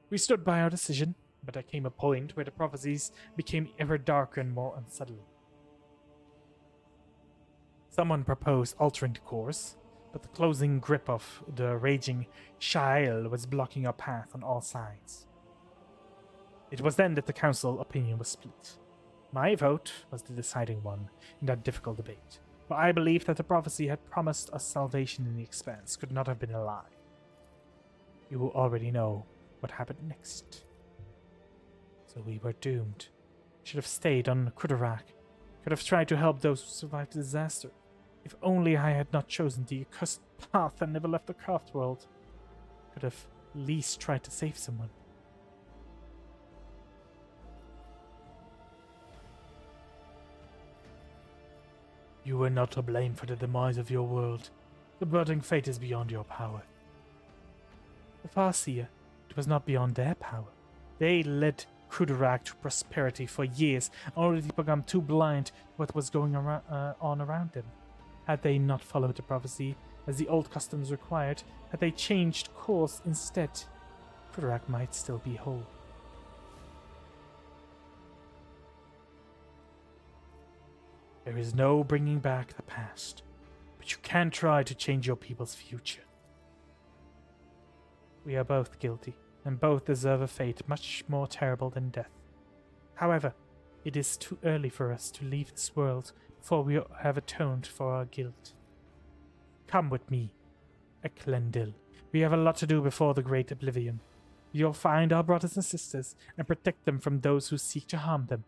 We stood by our decision, but there came a point where the prophecies became ever darker and more unsettling. Someone proposed altering the course, but the closing grip of the raging Shael was blocking our path on all sides. It was then that the council opinion was split. My vote was the deciding one in that difficult debate, for I believed that the prophecy had promised us salvation in the Expanse could not have been a lie. You will already know what happened next. So we were doomed. Should have stayed on Krudarok. Could have tried to help those who survived the disaster. If only I had not chosen the accursed path and never left the craft world. Could have at least tried to save someone. You were not to blame for the demise of your world. The burning fate is beyond your power. The Farseer, it was not beyond their power. They led Kudarak to prosperity for years, only to become too blind to what was going on around them. Had they not followed the prophecy as the old customs required, had they changed course instead, Kudarak might still be whole. There is no bringing back the past, but you can try to change your people's future. We are both guilty, and both deserve a fate much more terrible than death. However, it is too early for us to leave this world before we have atoned for our guilt. Come with me, Eklendil. We have a lot to do before the Great Oblivion. You'll find our brothers and sisters and protect them from those who seek to harm them.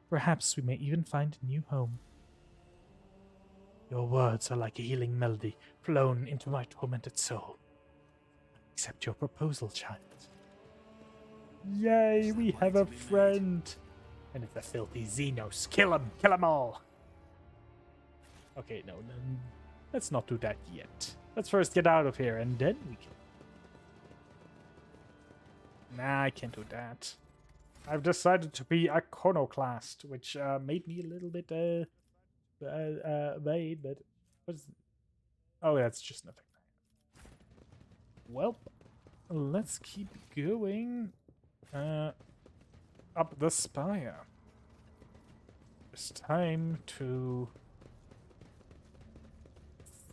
Perhaps we may even find a new home. Your words are like a healing melody flown into my tormented soul. Accept your proposal, child. Yay, we have a friend! And it's a filthy Xenos. Kill him! Kill them all! Okay, no, let's not do that yet. Let's first get out of here, and then we can... Nah, I can't do that. I've decided to be iconoclast, which made me a little bit vain, but what's... Oh, that's just nothing. Well, let's keep going up the spire. It's time to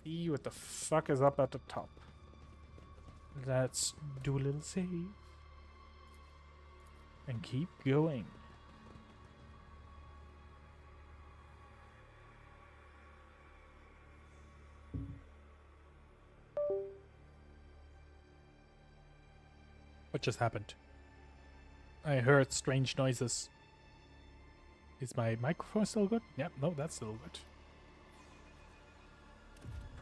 see what the fuck is up at the top. Let's do a little save and keep going. What just happened? I heard strange noises. Is my microphone still good? Yep, no, that's still good.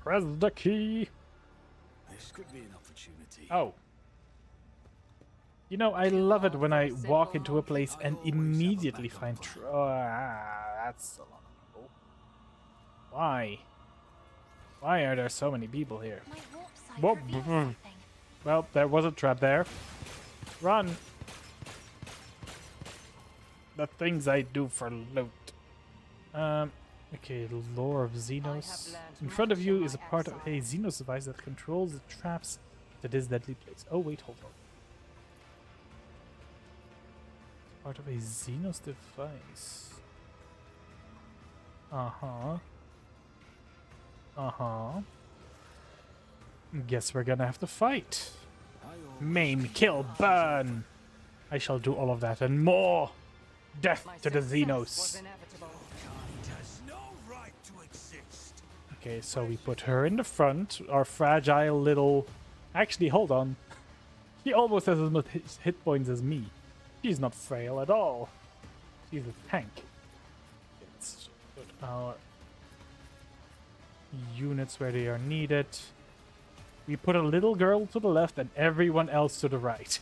Press the key. This could be an opportunity. Oh. You know, I love it when I walk into a place and immediately find... that's a lot of people. Why? Why are there so many people here? My warp site Whoa. reveals something. Well, there was a trap there. Run! The things I do for loot. Okay, the lore of Xenos. In front of you is a part of a Xenos device that controls the traps to this deadly place. Oh, wait, hold on. Part of a Xenos device. Uh-huh. Uh-huh. Guess we're gonna have to fight. Maim, kill, burn! I shall do all of that and more! Death to the Xenos! Okay, so we put her in the front, our fragile little... Actually, hold on. She almost has as much hit points as me. She's not frail at all. She's a tank. Let's put our units where they are needed. We put a little girl to the left and everyone else to the right.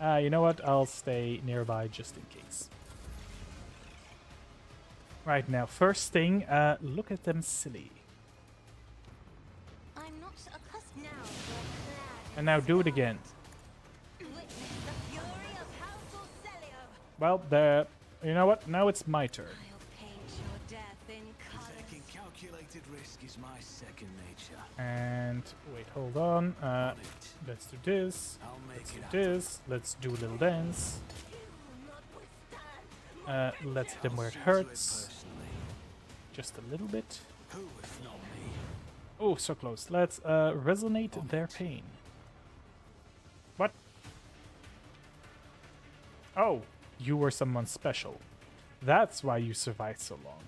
You know what? I'll stay nearby just in case. Right now, first thing, look at them silly. I'm not accustomed now to your clad And now do it again. witness the fury of House Orselio. Well, there. You know what? Now it's my turn. I'll paint your death in Taking colors. calculated risk is my second nature. And wait, hold on. Let's do this. I'll make Let's it do happen. this. Let's do a little dance. Let's hit him where it hurts. Just a little bit. Who if not me? Oh, so close. Let's resonate their pain. What? Oh, you were someone special. That's why you survived so long.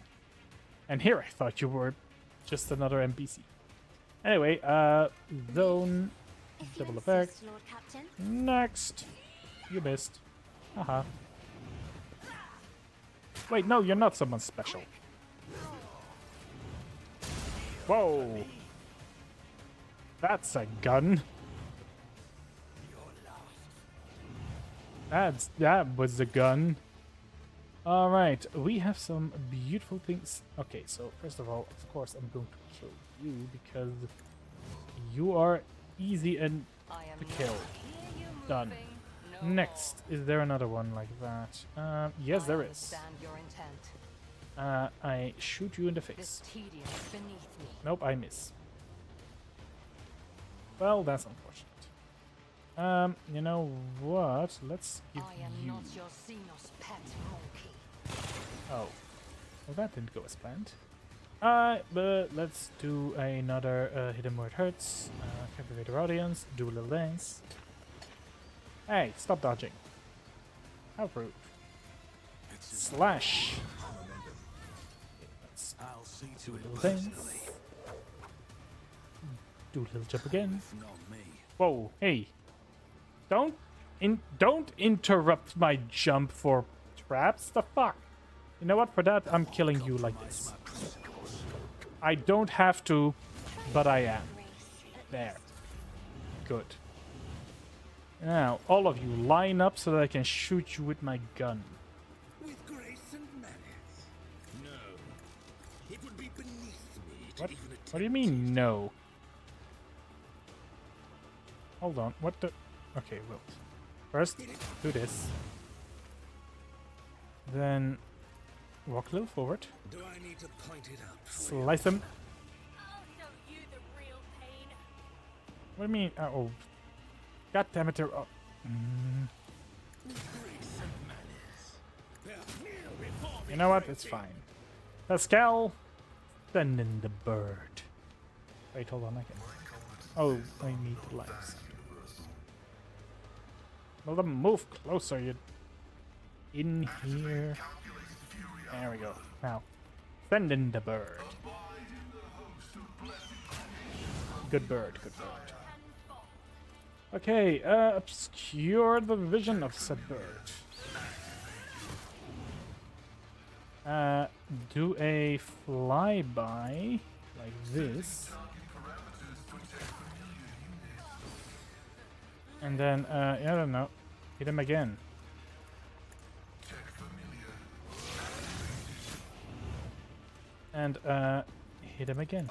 And here I thought you were just another NPC. Anyway, zone, If you double insist, effect. Lord Captain. Next. You missed. Haha. Wait, no, you're not someone special. Whoa. That's a gun. That was a gun. Alright, we have some beautiful things. Okay, so first of all, of course, I'm going to kill you because you are easy and I am to not kill. hear you Done. moving no Next, is there another one like that? Yes, more. there I is. understand your intent. I shoot you in the This face. tedium is beneath me. Nope, I miss. Well, that's unfortunate. You know what? Let's give I am you... not your Xenos pet monkey. Oh. Well, that didn't go as planned. But let's do another hit 'em where it hurts. Captivate our audience. Do a little dance. Hey, stop dodging. How rude. Slash. Okay, let's I'll see do to a it little dance. personally. Do a little jump again. If not me. Whoa, hey. Don't interrupt my jump for traps. The fuck? You know what? For that, I'm killing you like this. I don't have to, but I am. There. Good. Now, all of you line up so that I can shoot you with my gun. With grace and manners. No. It would be beneath me to What? even attempt. What do you mean, no? Hold on. What the? Okay, well. First, do this. Then, walk a little forward. Do I need to point it out for Slice him. I'll show you the real pain. What do you mean? Oh. God damn it. Oh. you? Grace and manners. You know what? It's fine. Pascal, send in the bird. Wait, hold on. I can. Oh, I need the lights. Well, then move closer. You in here. There we go. Now, send in the bird. Good bird. Good bird. Okay. Obscure the vision of said bird. Do a flyby like this. And then, I don't know, hit him again. And, hit him again.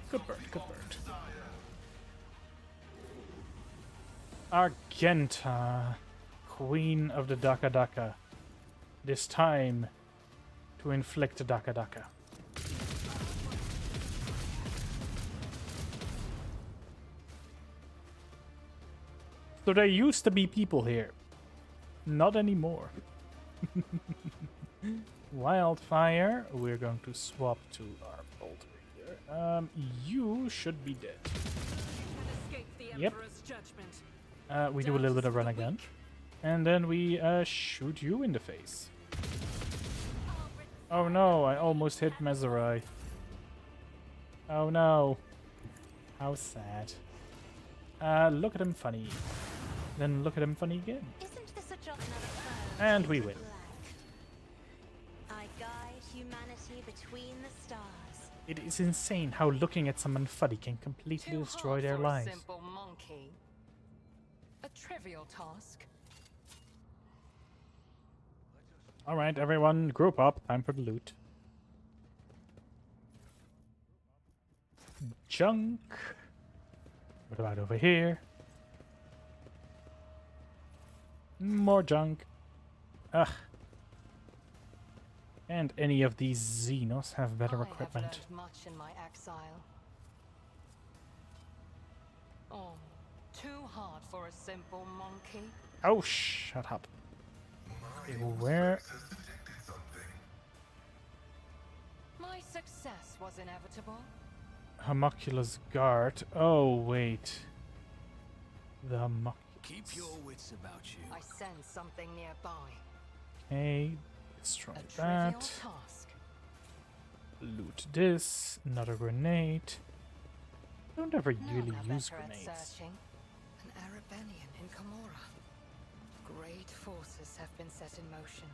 Good bird, good bird. Argenta, Queen of the Daka Daka. This time to inflict Daka Daka. So there used to be people here. Not anymore. Wildfire. We're going to swap to our bolter here. You should be dead. Escape the Yep. Emperor's judgment. We do a little bit of run again. And then we shoot you in the face. Oh no, I almost hit Mezerai. Oh no. How sad. Look at him funny. Then look at him funny again. Isn't this a job another And we win. I guide humanity between the stars. It is insane how looking at someone funny can completely Too destroy hard their for lives. A simple monkey. A trivial task. Alright, everyone, group up. Time for the loot. Junk. What about over here? More junk. Ugh. And any of these Xenos have better I equipment. have learned much in my exile. Oh, too hard for a simple monkey. Oh, shut up. Okay, where? My success was inevitable. Homunculus Guard. Oh, wait. The homunculus. Keep your wits about you. I sense something nearby. Okay, destroy A trivial that. task. Loot this. Another grenade. Don't ever None really are use better at grenades. searching. An Arabenian in Camorra. Great forces have been set in motion.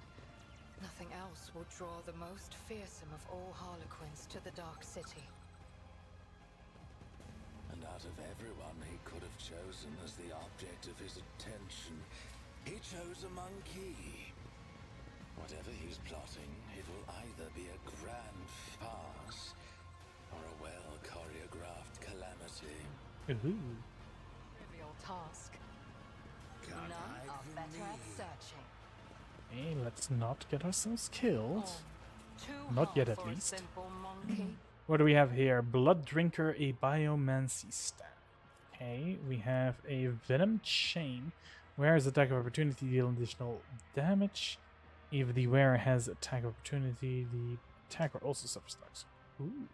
Nothing else will draw the most fearsome of all Harlequins to the Dark City. And out of everyone he could have chosen as the object of his attention, he chose a monkey. Whatever he's plotting, it will either be a grand farce or a well-choreographed calamity. Ooh. Trivial task. Can't None hide are from better at me. searching. Hey, let's not get ourselves killed. Too Not hard yet, at for a least. simple monkey. What do we have here? Blood Drinker, a Biomancy staff. Okay, we have a Venom Chain. Wearer's attack of opportunity deal additional damage. If the wearer has attack of opportunity, the attacker also suffers attacks. Ooh.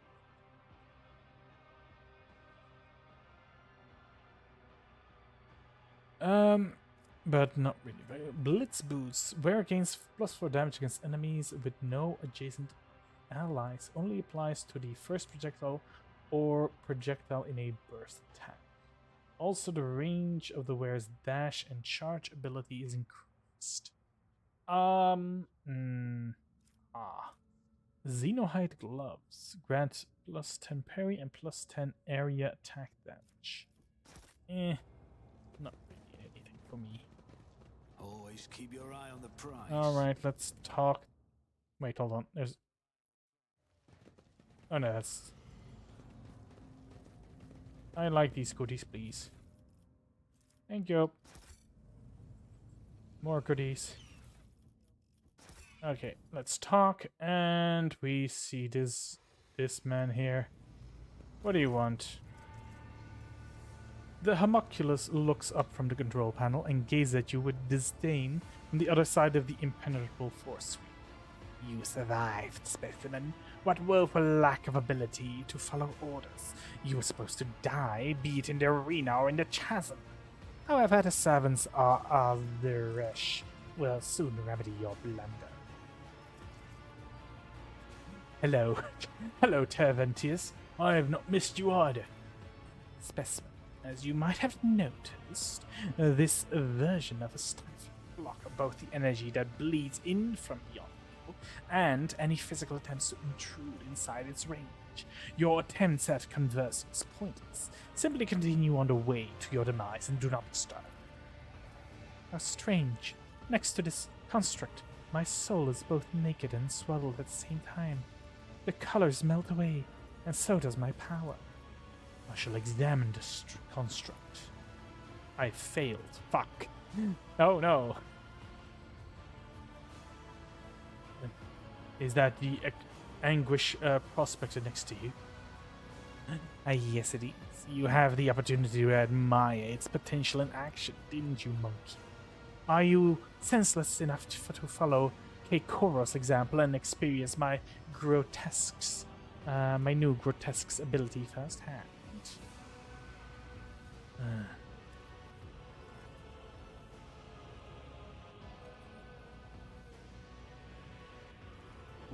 But not really. Blitz Boots. Wearer gains +4 damage against enemies with no adjacent allies. Only applies to the first projectile or projectile in a burst attack. Also, the range of the wearer's dash and charge ability is increased. Xenohide Gloves grant +10 parry and +10 area attack damage. Not really anything for me. Always keep your eye on the prize. Alright, let's talk. Wait, hold on. There's. Oh no, that's. I like these goodies, please. Thank you. More goodies. Okay, let's talk. And we see this man here. What do you want? The homunculus looks up from the control panel and gazes at you with disdain from the other side of the impenetrable force screen. You survived, specimen. What woeful lack of ability to follow orders. You were supposed to die, be it in the arena or in the chasm. However, the servants of the Resh will soon remedy your blunder. Hello. Hello, Terventius. I have not missed you either. Specimen, as you might have noticed, this version of a stifle block both the energy that bleeds in from beyond and any physical attempts to intrude inside its range. Your attempts at conversing is pointless. Simply continue on the way to your demise and do not disturb. How strange. Next to this construct, my soul is both naked and swaddled at the same time. The colors melt away, and so does my power. I shall examine this construct. I failed. Fuck. Oh no. Is that the anguish prospector next to you? Yes, it is. You have the opportunity to admire its potential in action, didn't you, monkey? Are you senseless enough to follow Keikoro's example and experience my grotesques, my new grotesques ability firsthand?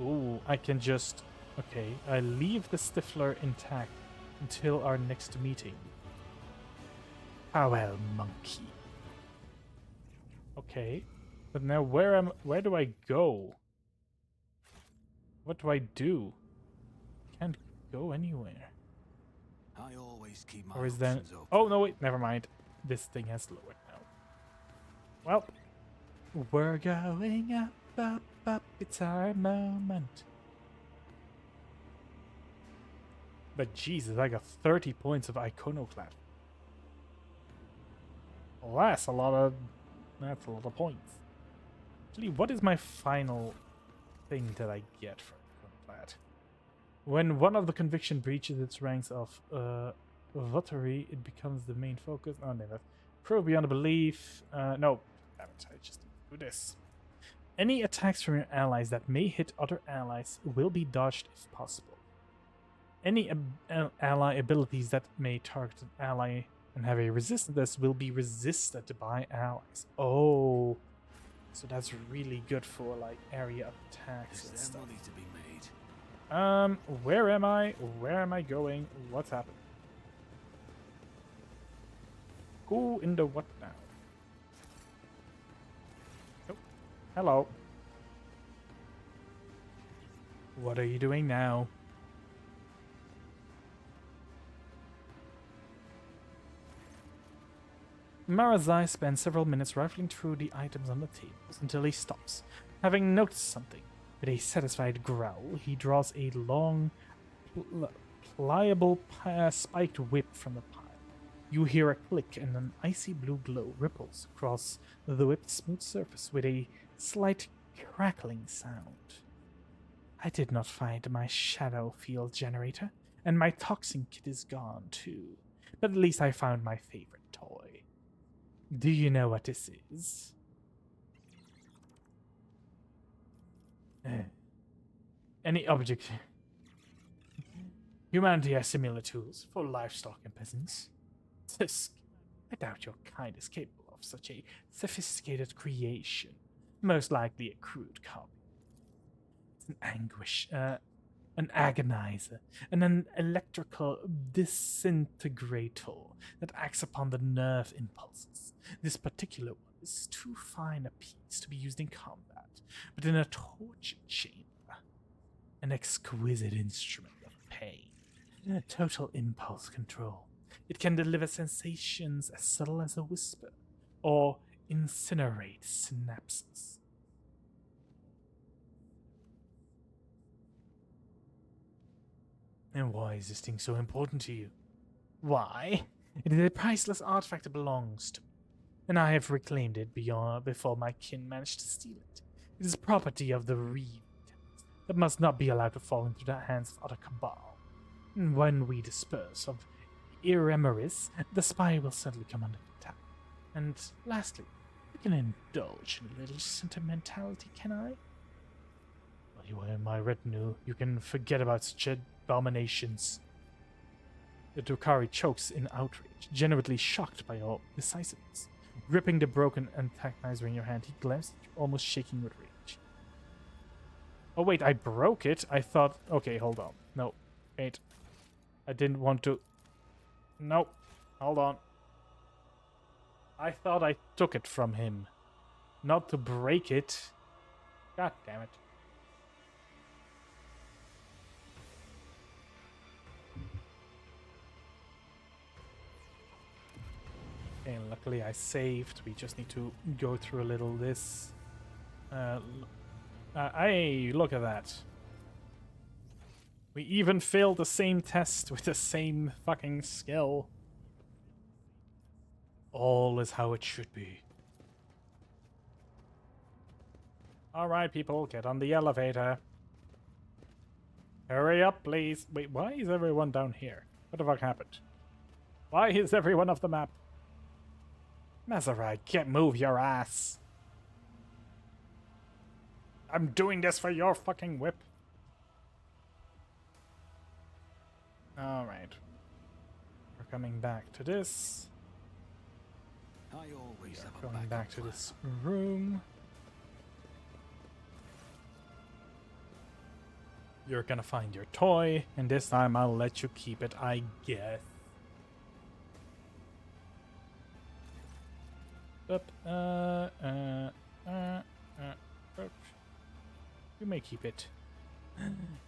Ooh, I can just... Okay, I leave the Stifler intact until our next meeting. Farewell, monkey. Okay, but now where do I go? What do I do? Can't go anywhere. I always keep my Or is there... options open. Oh, no, wait, never mind. This thing has lowered now. Well, we're going up, it's our moment. But Jesus, I got 30 points of iconoclast. Well, that's a lot of points. Actually, what is my final thing that I get for iconoclast? When one of the conviction breaches its ranks of votary, it becomes the main focus. Oh, no, that's prove beyond a belief. No, damn it, I just do this. Any attacks from your allies that may hit other allies will be dodged if possible. Any ally abilities that may target an ally and have a resistance will be resisted by allies. Oh, so that's really good for like area attacks and Is there stuff. money to be made? Where am I? Where am I going? What's happening? Who in the what now? Oh, hello. What are you doing now? Marazai spends several minutes rifling through the items on the tables until he stops. Having noticed something, with a satisfied growl, he draws a long, pliable, spiked whip from the pile. You hear a click and an icy blue glow ripples across the whipped smooth surface with a slight crackling sound. I did not find my shadow field generator, and my toxin kit is gone too. But at least I found my favorite toy. Do you know what this is? Any object. Humanity has similar tools for livestock and peasants. Tisk, I doubt your kind is capable of such a sophisticated creation. Most likely a crude copy. It's an anguish, an agonizer, and an electrical disintegrator that acts upon the nerve impulses. This particular one is too fine a piece to be used in combat, but in a torture chamber. An exquisite instrument of pain. Total impulse control. It can deliver sensations as subtle as a whisper, or incinerate synapses. And why is this thing so important to you? Why? It is a priceless artifact that belongs to me, and I have reclaimed it before my kin managed to steal it. It is property of the Reed that must not be allowed to fall into the hands of other cabal. And when we disperse of Iremeris, the spy will certainly come under attack. And lastly, I can indulge in a little sentimentality, can I? While you are in my retinue, you can forget about such abominations. The Dukari chokes in outrage, genuinely shocked by your decisiveness. Gripping the broken antagonizer in your hand, he glanced at you, almost shaking with rage. Oh wait, I broke it? I thought... Okay, hold on. No, wait. I didn't want to... No, hold on. I thought I took it from him. Not to break it. God damn it. Okay, luckily I saved. We just need to go through a little this. Hey, look at that. We even failed the same test with the same fucking skill. All is how it should be. Alright, people, get on the elevator. Hurry up, please. Wait, why is everyone down here? What the fuck happened? Why is everyone off the map? Mazarai, move your ass. I'm doing this for your fucking whip. Alright. We're coming back to this. I always have a Going backup back to plan. this room. You're gonna find your toy, and this time I'll let you keep it, I guess. Up, you may keep it.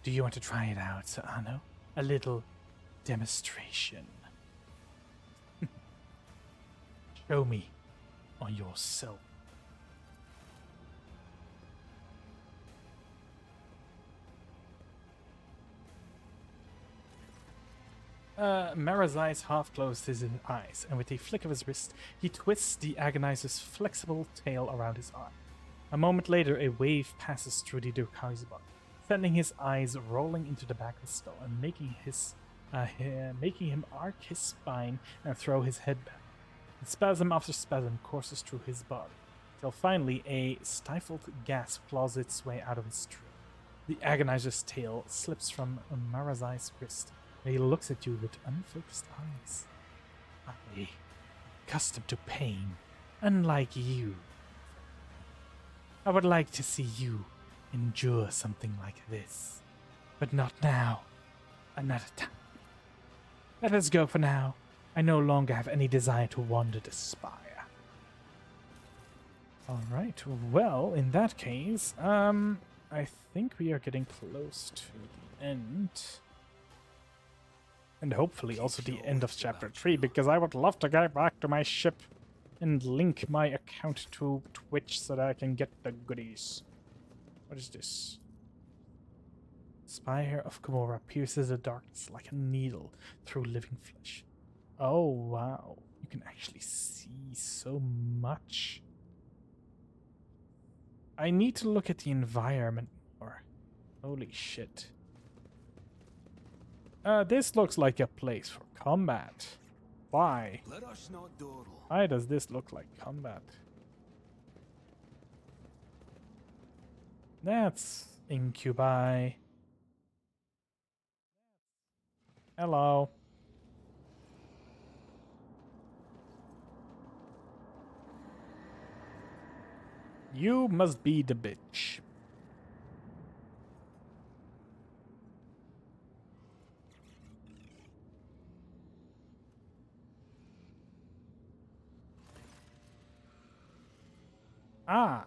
Do you want to try it out, Sir Anno? A little demonstration. Show me on yourself. Marazai's half closed his eyes, and with a flick of his wrist, he twists the agonizer's flexible tail around his eye. A moment later, a wave passes through the Durkai's body, sending his eyes rolling into the back of his skull and making him arc his spine and throw his head back. And spasm after spasm courses through his body, till finally a stifled gasp claws its way out of his throat. The agonizer's tail slips from Marazai's wrist, and he looks at you with unfocused eyes. I, accustomed to pain, unlike you. I would like to see you endure something like this. But not now. Another time. Let us go for now. I no longer have any desire to wander the spire. Alright, well, in that case, I think we are getting close to the end. And hopefully also the end of chapter 3, because I would love to get back to my ship and link my account to Twitch so that I can get the goodies. What is this? Spire of Gamora pierces the darkness like a needle through living flesh. Oh, wow. You can actually see so much. I need to look at the environment more. Holy shit. This looks like a place for combat. Why? Let us not dawdle. Why does this look like combat? That's incubi. Hello. You must be the bitch. Ah.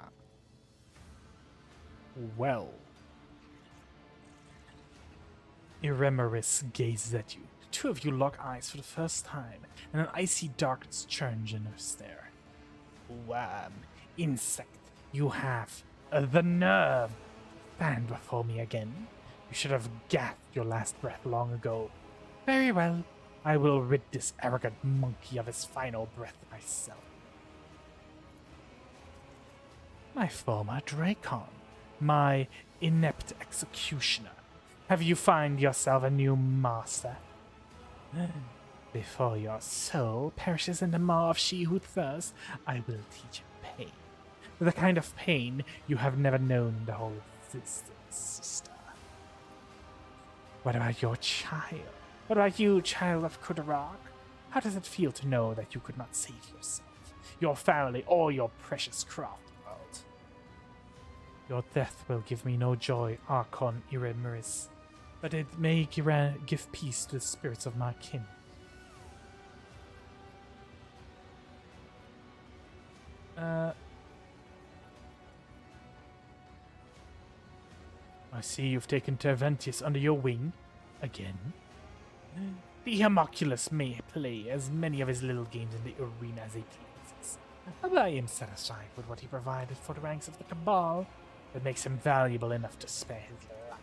Well. Eremeris gazes at you. The two of you lock eyes for the first time, and an icy darkness churns in her stare. Worm, insect, you have the nerve. Stand before me again. You should have gasped your last breath long ago. Very well. I will rid this arrogant monkey of his final breath myself. My former Dracon, my inept executioner. Have you found yourself a new master? Before your soul perishes in the maw of she who thirsts, I will teach you pain. The kind of pain you have never known in the whole existence, sister. What about your child? What about you, child of Kudarak? How does it feel to know that you could not save yourself, your family, or your precious craft world? Your death will give me no joy, Archon Iremiris, but it may give peace to the spirits of my kin. I see you've taken Terventius under your wing. Again? The Homunculus may play as many of his little games in the arena as he pleases, but I am satisfied with what he provided for the ranks of the Cabal. That makes him valuable enough to spare his life.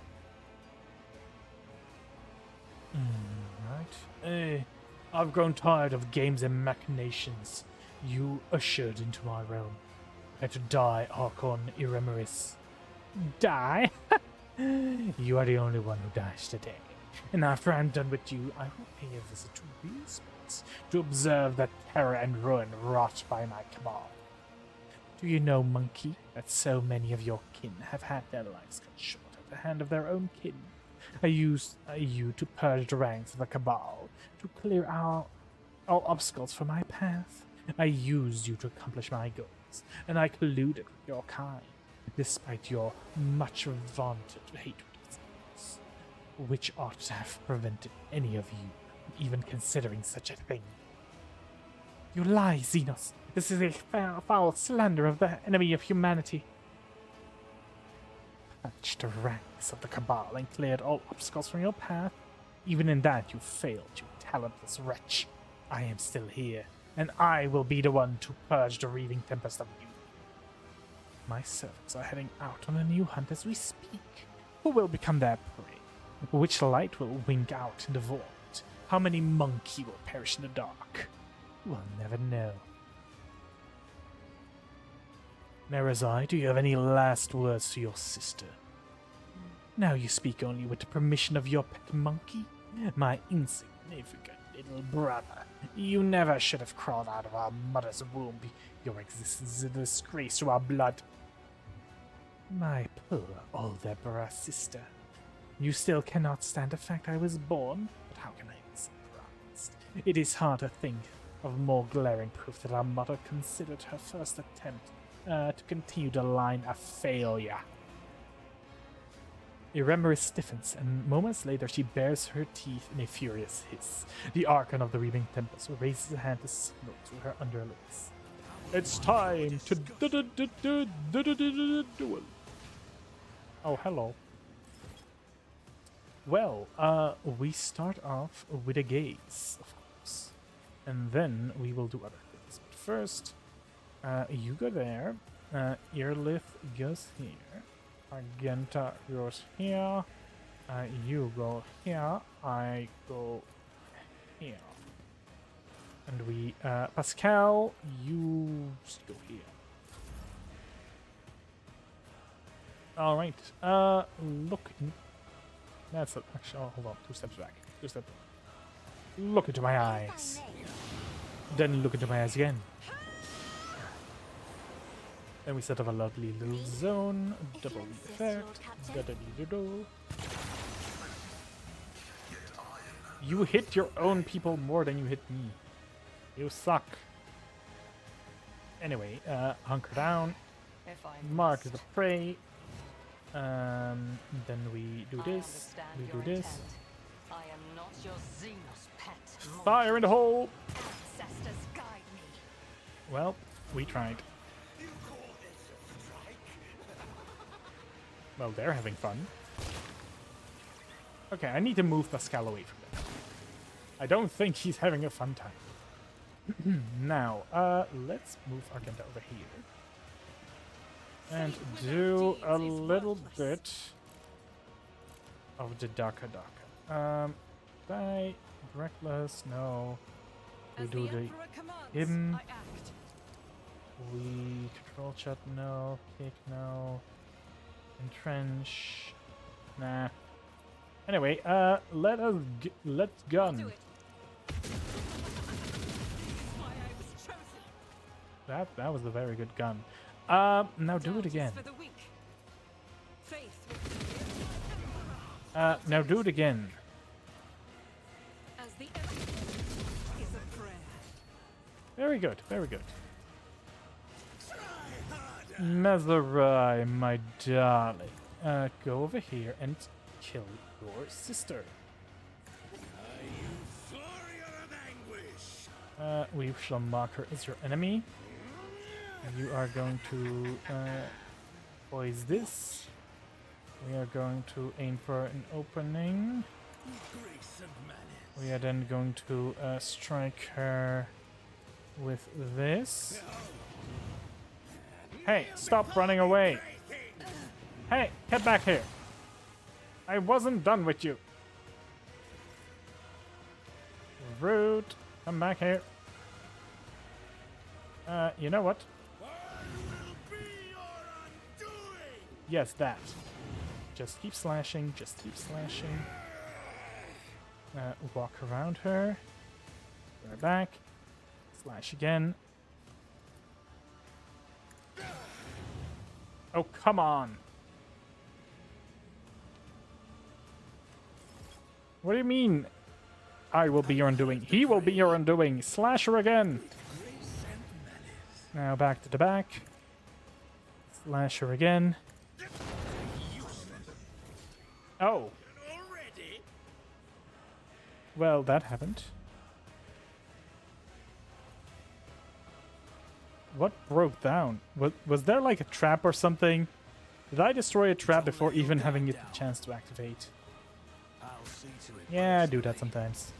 Right. I've grown tired of games and machinations. You ushered into my realm. And to die, Archon Iremiris. Die? You are the only one who dies today. And after I'm done with you, I will pay a visit to real space to observe the terror and ruin wrought by my cabal. Do you know, monkey, that so many of your kin have had their lives cut short at the hand of their own kin? I used you to purge the ranks of the cabal, to clear all obstacles from my path. I used you to accomplish my goals, and I colluded with your kind, despite your much vaunted hatred of us, which ought to have prevented any of you from even considering such a thing. You lie, Xenos. This is a foul slander of the enemy of humanity. Purged the ranks of the Cabal and cleared all obstacles from your path. Even in that you failed, you talentless wretch. I am still here, and I will be the one to purge the reaving tempest of you. My servants are heading out on a new hunt as we speak. Who will become their prey? Which light will wink out in the void? How many monkey will perish in the dark? We'll never know. Nerazai, do you have any last words to your sister? Now you speak only with the permission of your pet monkey? My insignificant little brother. You never should have crawled out of our mother's womb. Your existence is a disgrace to our blood. My poor Aldebaran sister. You still cannot stand the fact I was born? But how can I be surprised? It is hard to think of more glaring proof that our mother considered her first attempt to continue the line a failure. Iremiris stiffens, and moments later she bares her teeth in a furious hiss. The Archon of the Reaving Tempest raises a hand to signal to her underlings. It's time to duel. Oh, hello. Well, we start off with a gaze, of course. And then we will do other things. But first, you go there. Earlith goes here. Argenta goes here. You go here. I go here. And we, Pascal, you just go here. All right. Look. That's actually. Oh, hold on. 2 steps back. 2 steps. Look into my eyes. Then look into my eyes again. Then we set up a lovely little zone. Double the effect. Da-da-dee-do-do. You hit your own people more than you hit me. You suck. Anyway, hunker down. If I Mark must. the prey. Then we do I this. understand We your do this. intent. I am not your Xenos pet. Fire in the hole! Ancestors guide me. Well, we tried. Well, they're having fun. Okay, I need to move Pascal away from them. I don't think he's having a fun time. Now, let's move Argenta over here. And do a little bit of the Daka Daka. Die, Reckless, no. We As do the the Emperor commands, him. I act. We control chat, no. Kick, no. Entrench, nah. Anyway, let's I'll gun. do it. This is why I was chosen. That was a very good gun. Now do Doubt it is again. for the weak. Faith with Now do it again. as the Emperor is a prayer. Very good, very good. Mazarai, my darling. Go over here and kill your sister. We shall mark her as your enemy. You are going to poise this. We are going to aim for an opening. We are then going to strike her with this. Hey, stop running away! Hey, get back here! I wasn't done with you! Rude! Come back here. You know what? Yes, that. Just keep slashing, just keep slashing. Walk around her. Bring her back. Slash again. Oh, come on. What do you mean? I will be your undoing. He will be your undoing. Slash her again. Now back to the back. Slash her again. Oh. Well, that happened. What broke down? Was there like a trap or something? Did I destroy a trap before even having it the chance to activate? Yeah, I do that sometimes.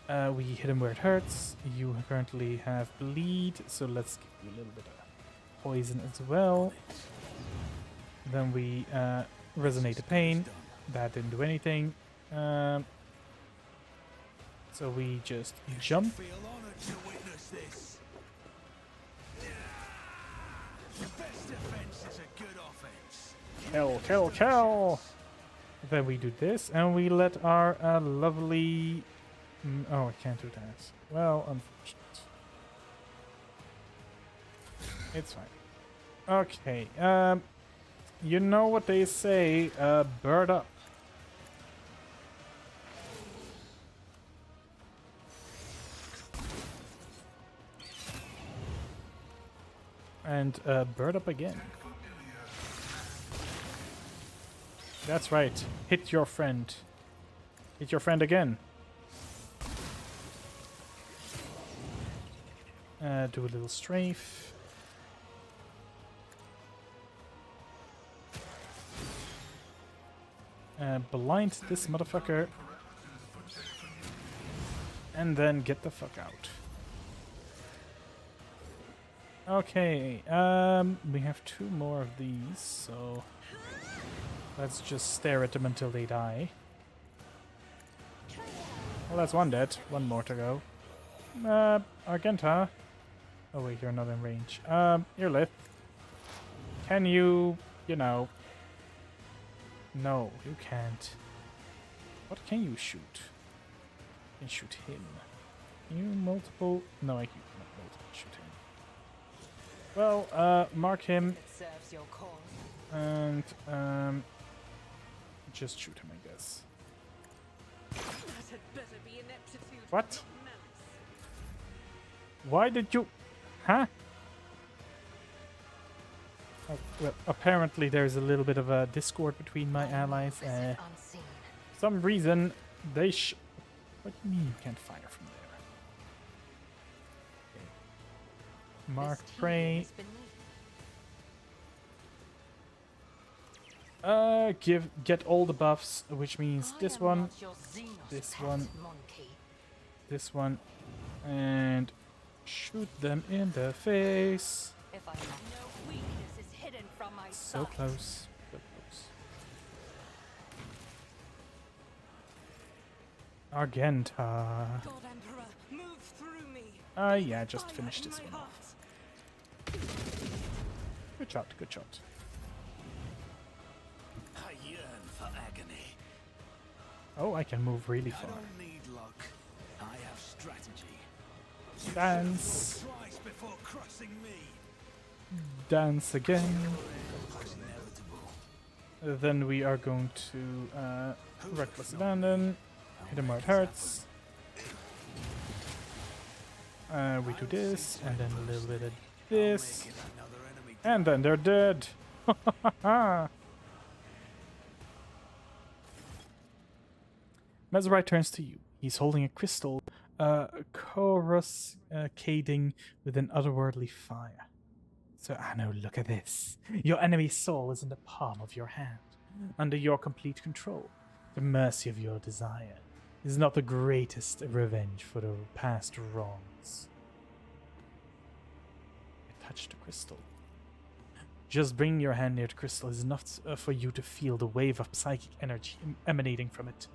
We hit him where it hurts. You currently have bleed, so let's give you a little bit of poison as well. Then we resonate the pain. That didn't do anything. So we just jump. Kill, kill, kill! Then we do this, and we let our lovely... oh, I can't do that. Well, unfortunate. It's fine. Okay, you know what they say, bird up. And bird up again. That's right. Hit your friend. Hit your friend again. Do a little strafe. Blind this motherfucker. And then get the fuck out. Okay, we have 2 more of these, so let's just stare at them until they die. Well, that's one dead. One more to go. Argenta. Oh wait, you're not in range. Irlith. Can you, No, you can't. What can you shoot? You can shoot him. Can you multiple? No, I cannot multiple shoot him. Well, mark him It serves your cause. and just shoot him, I guess. That had better be ineptitude. What? not malice. Why did you? Huh? Oh, well, apparently there's a little bit of a discord between my allies. Visit unseen. For some reason, they What do you mean you can't fire from there? Okay. Mark This prey. is beneath. Get all the buffs, which means I this am one, not your Xenos this pet one. monkey. this one, and shoot them in the face. If I have no weakness is hidden from my So sight. close. So close. Argenta. God Emperor, move through me. Yeah, just Fire finished in this my one heart. off. Good shot, good shot. I yearn for agony. Oh, I can move really I far. don't need luck. I have strategy. Dance. Twice before crossing me. Dance again. It's inevitable. Then we are going to reckless abandon. Hit him where it hurts. We do this, and then a little bit of this, Make it another enemy. and then they're dead. Messerite turns to you. He's holding a crystal, coruscating with an otherworldly fire. So Anno, look at this. Your enemy's soul is in the palm of your hand, under your complete control. The mercy of your desire is not the greatest revenge for the past wrongs. It touched the crystal. Just bringing your hand near the crystal is enough for you to feel the wave of psychic energy emanating from it.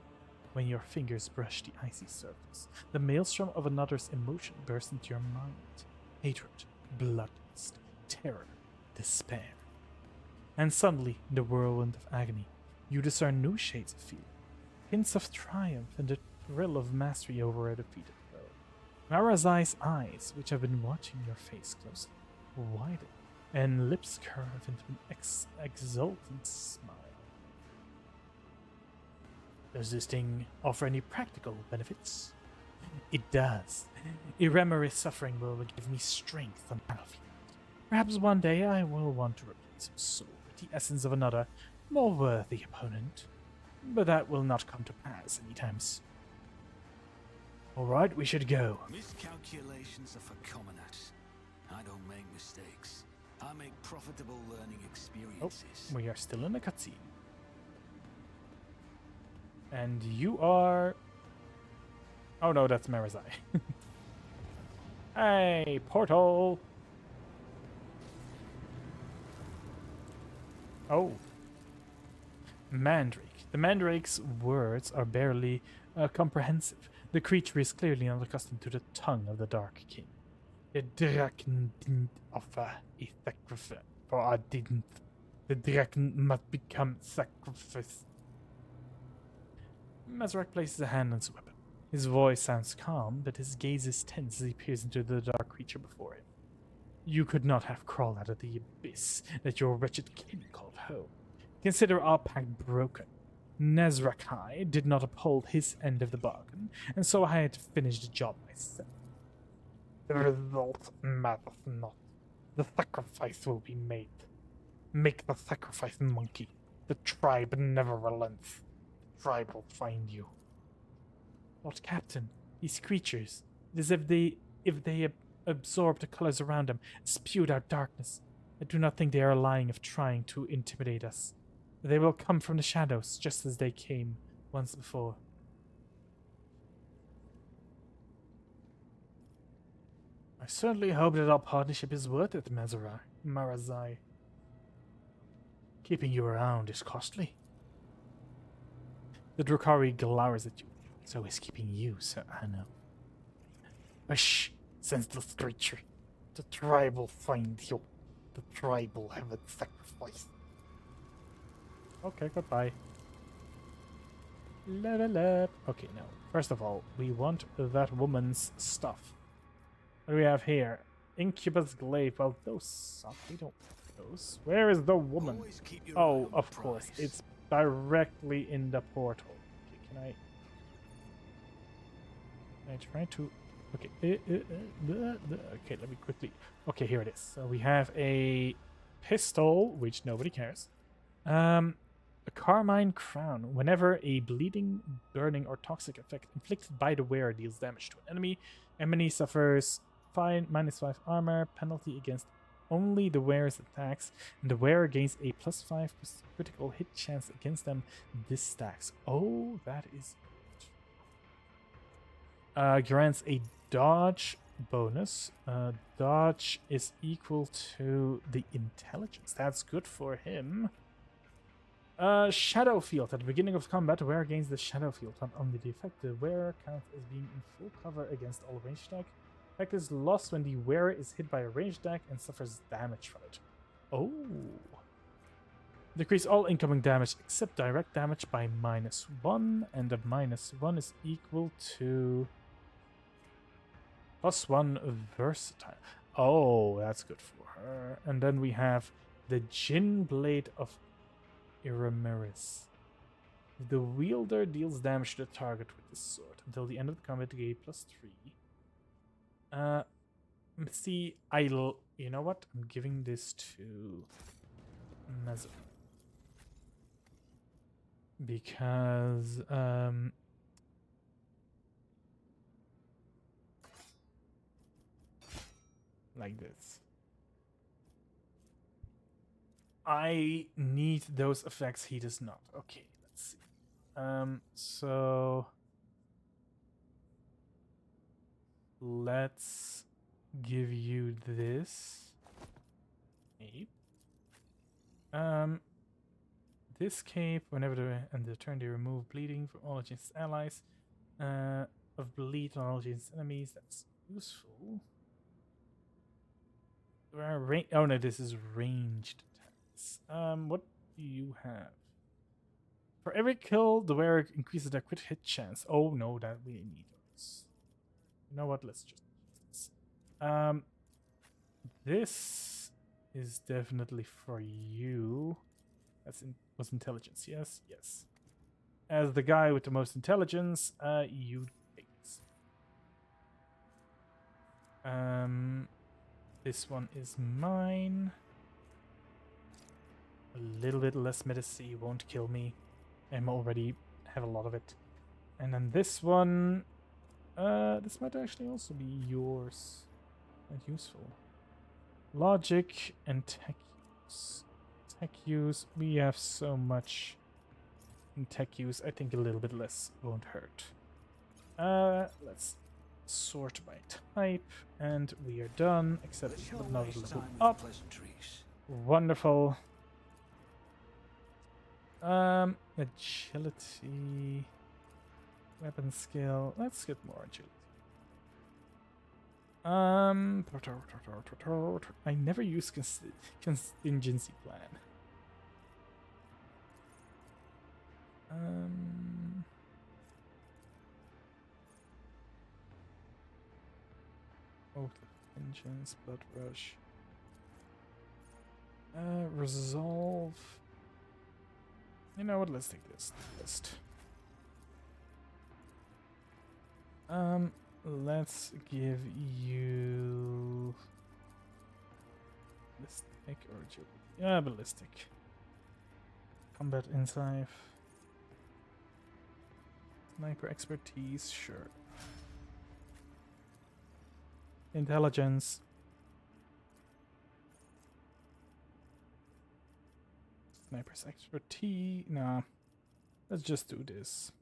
When your fingers brush the icy surface, the maelstrom of another's emotion bursts into your mind. Hatred, bloodlust, terror, despair. And suddenly, in the whirlwind of agony, you discern new shades of feeling. Hints of triumph and the thrill of mastery over a defeated foe. Marazai's eyes, which have been watching your face closely, widen, and lips curve into an exultant smile. Does this thing offer any practical benefits? It does. Iremari's suffering will give me strength on the battlefield. Perhaps one day I will want to replace his soul with the essence of another, more worthy opponent. But that will not come to pass anytime soon. Alright, we should go. Miscalculations are for commoners. I don't make mistakes. I make profitable learning Oh, experiences. we are still in a cutscene. And you are... Oh no, that's Marazai. Hey, portal! Oh. Mandrake. The Mandrake's words are barely comprehensive. The creature is clearly not accustomed to the tongue of the Dark King. The Draken didn't offer a sacrifice, for I didn't. The Draken must become sacrificed. Mazrak places a hand on his weapon. His voice sounds calm, but his gaze is tense as he peers into the dark creature before him. You could not have crawled out of the abyss that your wretched kin called home. Consider our pact broken. Nezrakai did not uphold his end of the bargain, and so I had to finish the job myself. The result matters not. The sacrifice will be made. Make the sacrifice, monkey. The tribe never relents. The tribe will find you. Lord Captain, these creatures, it is as if they absorbed the colors around them, spewed out darkness. I do not think they are lying of trying to intimidate us. They will come from the shadows, just as they came once before. I certainly hope that our partnership is worth it, Marazai. Keeping you around is costly. The Drukhari glowers at you. So is keeping you, Sir Anno. Hush, senseless creature. The tribe will find you. The tribe will have its sacrifice. Okay, goodbye. Level up. Okay, no. First of all, we want that woman's stuff. What do we have here? Incubus glaive. Well, those suck. We don't want those. Where is the woman? Always keep your eye Oh, on the of course. prize. It's directly in the portal. Okay, can I try to... Okay. Okay, let me quickly... Okay, here it is. So we have a pistol, which nobody cares. A carmine crown. Whenever a bleeding, burning, or toxic effect inflicted by the wearer deals damage to an enemy suffers -5 armor penalty against only the wearer's attacks, and the wearer gains a +5 critical hit chance against them. This stacks. Oh, that is good. Grants a dodge bonus. Dodge is equal to the intelligence. That's good for him. Shadow Field. At the beginning of combat, the wearer gains the Shadow Field. Under the effect, the wearer counts as being in full cover against all ranged attack. Effect is lost when the wearer is hit by a ranged attack and suffers damage from it. Oh. Decrease all incoming damage except direct damage by -1, and the -1 is equal to +1 versatile. Oh, that's good for her. And then we have the Jin Blade of Iramiris. The wielder deals damage to the target with the sword until the end of the combat. Gain +3. See, you know what? I'm giving this to Mezzo because like this. I need those effects. He does not. Okay, let's see. So let's give you this cape. This cape, whenever end of the turn they remove bleeding from all against allies, of bleed on all against enemies. That's useful. Oh no, this is ranged. What do you have? For every kill, the wearer increases their crit hit chance. Oh no, that we need those. You know what? Let's just use this. This is definitely for you. Was intelligence? Yes, yes. As the guy with the most intelligence, you take this. This one is mine. A little bit less medicine won't kill me. I'm already have a lot of it. And then this one, this might actually also be yours. Quite useful. Logic and tech use. Tech use, we have so much in tech use. I think a little bit less won't hurt. Let's sort by type, and we are done. Except another level up. Wonderful. Agility, weapon skill. Let's get more agility. I never use contingency plan. Oath of Vengeance, Blood Rush. Resolve. You know what? Let's take this list. Let's give you ballistic or agility. Yeah, ballistic. Combat insight. Sniper expertise, sure. Intelligence. Sniper's expertise. Nah. Let's just do this.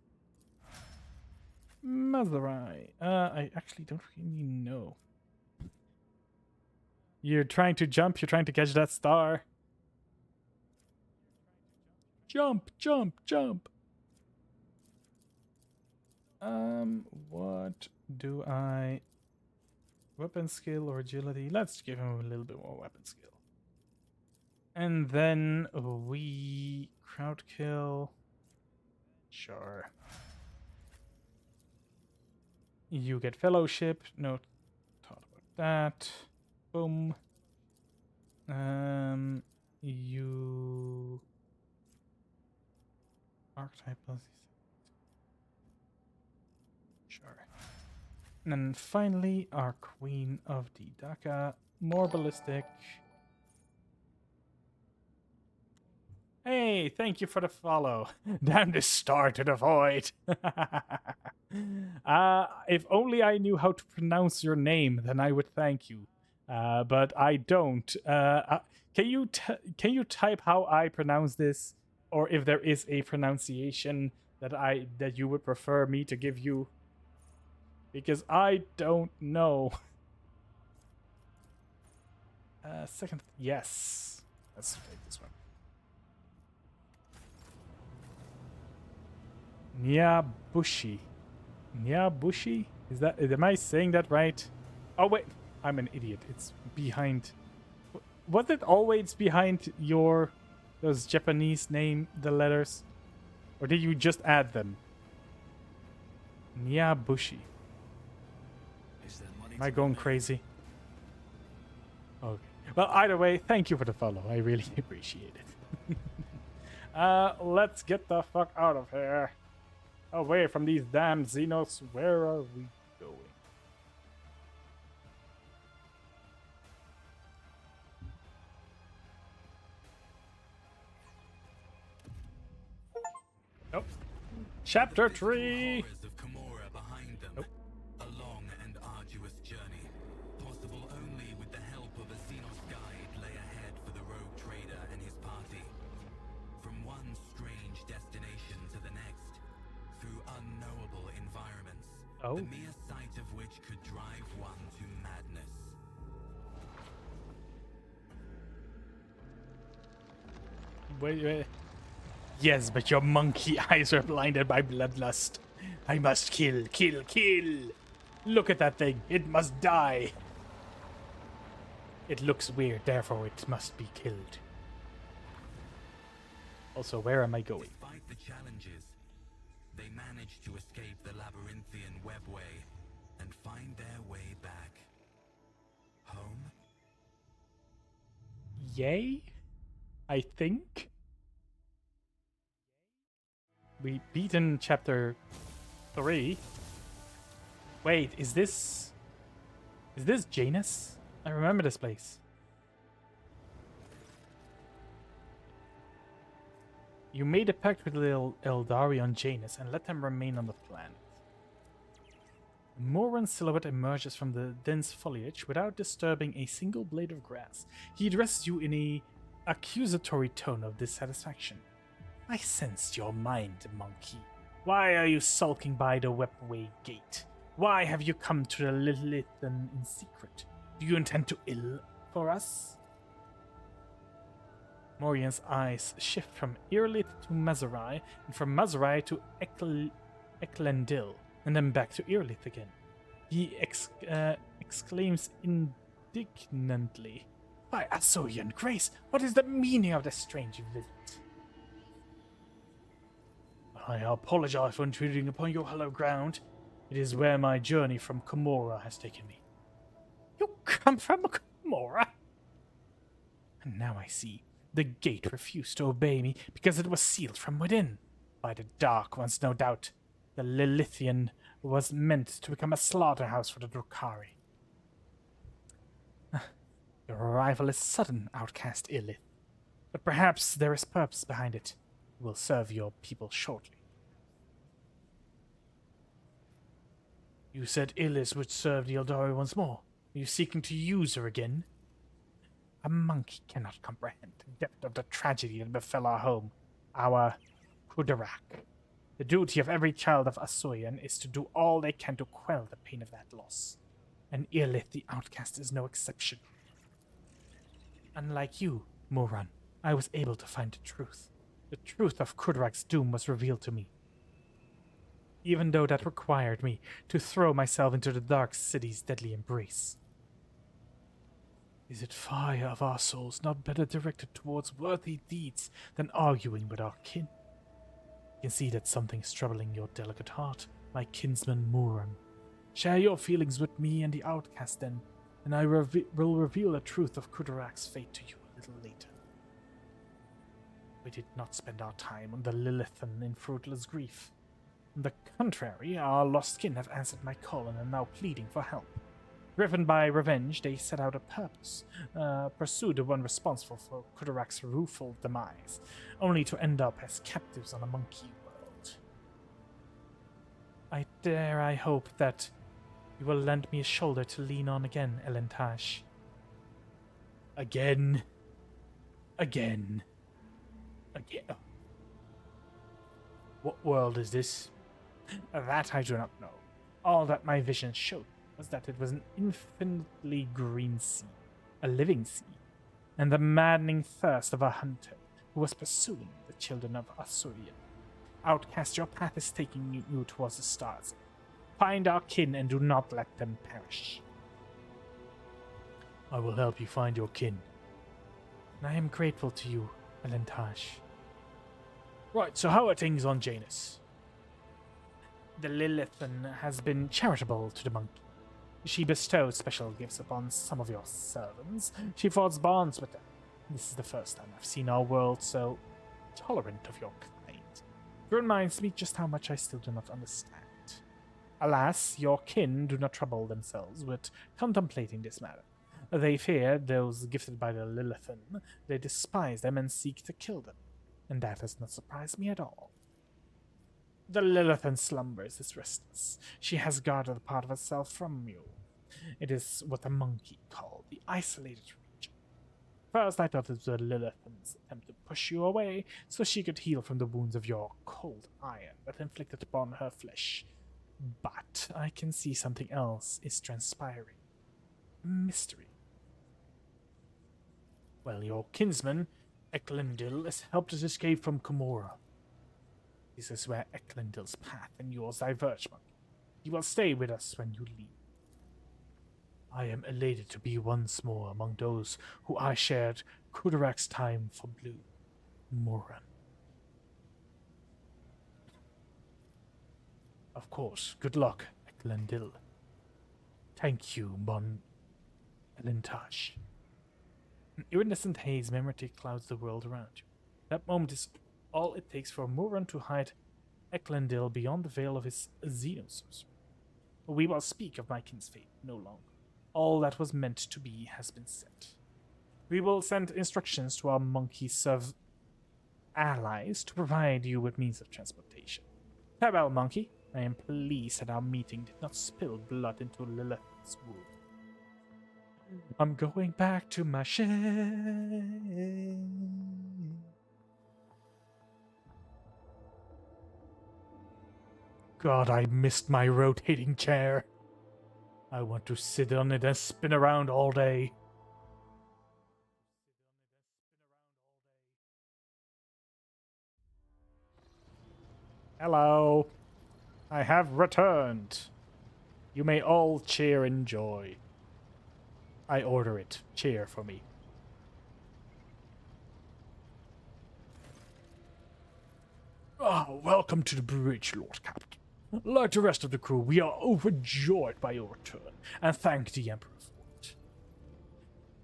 Mazerai. I actually don't really know. You're trying to jump. You're trying to catch that star. Jump, jump, jump. What do I... Weapon skill or agility? Let's give him a little bit more weapon skill. And then we crowd kill. Sure. You get fellowship. No thought about that. Boom. You archetype plus. Sure. And then finally, our Queen of the Daka, more ballistic. Hey, thank you for the follow. Damn this star to the void. If only I knew how to pronounce your name, then I would thank you. But I don't. Can you type how I pronounce this, or if there is a pronunciation that you would prefer me to give you? Because I don't know. Second, yes. Let's take this one. Nyabushi. Nyabushi? Am I saying that right? Oh wait, I'm an idiot. It's behind. Was it always behind those Japanese name, the letters? Or did you just add them? Nyabushi. Am I going crazy? Okay. Well, either way, thank you for the follow. I really appreciate it. Let's get the fuck out of here. Away from these damn Xenos. Where are we going? Nope. Chapter 3. Nope. A long and arduous journey, possible only with the help of a Xenos guide, lay ahead for the rogue trader and his party. From one strange destination to the next, through unknowable environments, the mere sight of which could drive one to madness. Wait. Yes, but your monkey eyes are blinded by bloodlust. I must kill. Look at that thing. It must die. It looks weird, therefore it must be killed. Also, where am I going? Despite the challenges, they managed to escape the labyrinthian webway and find their way back home. Yay? I think. We beaten chapter 3. Wait, is this Janus? I remember this place. You made a pact with little Eldari on Janus and let them remain on the planet. A Moran silhouette emerges from the dense foliage without disturbing a single blade of grass. He addresses you in a accusatory tone of dissatisfaction. I sensed your mind, monkey. Why are you sulking by the webway gate? Why have you come to the Lilithan in secret? Do you intend to ill for us? Morian's eyes shift from Irlith to Mazurai, and from Mazurai to Eklendil, and then back to Irlith again. He exclaims indignantly, "By Asoyan Grace, what is the meaning of this strange visit?" I apologize for intruding upon your hallowed ground. It is where my journey from Komora has taken me. You come from Komora? And now I see. The gate refused to obey me because it was sealed from within. By the Dark Ones, no doubt. The Lilithian was meant to become a slaughterhouse for the Drukhari. Your arrival is sudden, outcast Illith. But perhaps there is purpose behind it. It will serve your people shortly. You said Illith would serve the Eldari once more. Are you seeking to use her again? A monkey cannot comprehend the depth of the tragedy that befell our home, our Kudarak. The duty of every child of Asoyan is to do all they can to quell the pain of that loss. And Irlith the Outcast is no exception. Unlike you, Moran, I was able to find the truth. The truth of Kudarak's doom was revealed to me. even though that required me to throw myself into the dark city's deadly embrace. Is it fire of our souls not better directed towards worthy deeds than arguing with our kin? I can see that something's troubling your delicate heart, my kinsman Muran. Share your feelings with me and the outcast then, and I will reveal the truth of Kudarak's fate to you a little later. We did not spend our time on the Lilithan in fruitless grief. On the contrary, our lost kin have answered my call and are now pleading for help. Driven by revenge, they set out a purpose, pursue the one responsible for Kudarak's rueful demise, only to end up as captives on a monkey world. I hope that you will lend me a shoulder to lean on again, Elentage. Again. What world is this? That I do not know. All that my vision showed was that it was an infinitely green sea, a living sea, and the maddening thirst of a hunter who was pursuing the children of Asurian. Outcast, your path is taking you towards the stars. Find our kin and do not let them perish. I will help you find your kin. And I am grateful to you, Elentage. Right, so how are things on Janus? The Lilithan has been charitable to the monkey. She bestows special gifts upon some of your servants. She forges bonds with them. This is the first time I've seen our world so tolerant of your kind. It reminds me just how much I still do not understand. Alas, your kin do not trouble themselves with contemplating this matter. They fear those gifted by the Lilithan, they despise them and seek to kill them, and that does not surprise me at all. The Lilithan slumbers is restless. She has guarded a part of herself from you. It is what the monkey call the isolated region. First I thought it was the Lilithan's attempt to push you away so she could heal from the wounds of your cold iron that inflicted upon her flesh. But I can see something else is transpiring. Mystery. Well, your kinsman, Eklendil, has helped us escape from Komora. This is where Eklendil's path and yours diverge, monkey. He will stay with us when you leave. I am elated to be once more among those who I shared Kudarak's time for blue, Moran. Of course, good luck, Eklendil. Thank you, Mon Elentage. An iridescent haze memory clouds the world around you. That moment is all it takes for Moran to hide Eklendil beyond the veil of his xenosorcery. We will speak of my kin's fate no longer. All that was meant to be has been said. We will send instructions to our monkey allies to provide you with means of transportation. Farewell, monkey. I am pleased that our meeting did not spill blood into Lilith's wound. I'm going back to my shed. God, I missed my rotating chair. I want to sit on it and spin around all day. Hello. I have returned. You may all cheer in joy. I order it. Cheer for me. Welcome to the bridge, Lord Captain. Like the rest of the crew, we are overjoyed by your return, and thank the Emperor for it.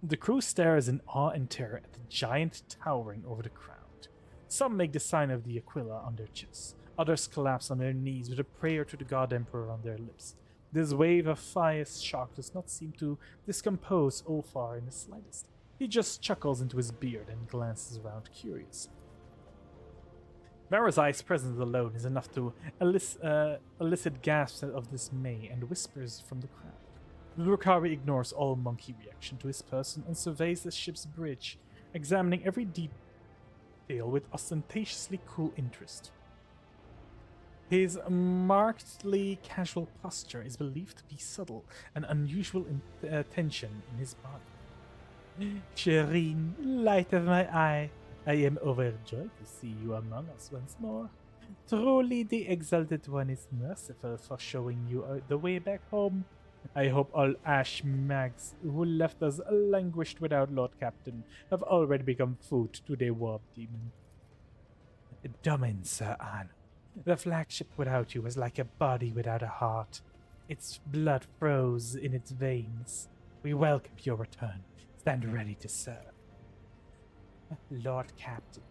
The crew stares in awe and terror at the giant towering over the crowd. Some make the sign of the Aquila on their chests. Others collapse on their knees with a prayer to the God Emperor on their lips. This wave of fire's shock does not seem to discompose Ulfar in the slightest. He just chuckles into his beard and glances around curiously. Marazai's presence alone is enough to elicit gasps of dismay and whispers from the crowd. Lurkari ignores all monkey reaction to his person and surveys the ship's bridge, examining every detail with ostentatiously cool interest. His markedly casual posture is believed to be subtle and unusual tension in his body. Shireen, light of my eye, I am overjoyed to see you among us once more. Truly, the Exalted One is merciful for showing you the way back home. I hope all ash mags who left us languished without Lord Captain have already become food to their warp demon. Domin, Sir Anno. The flagship without you was like a body without a heart. Its blood froze in its veins. We welcome your return. Stand ready to serve. Lord Captain,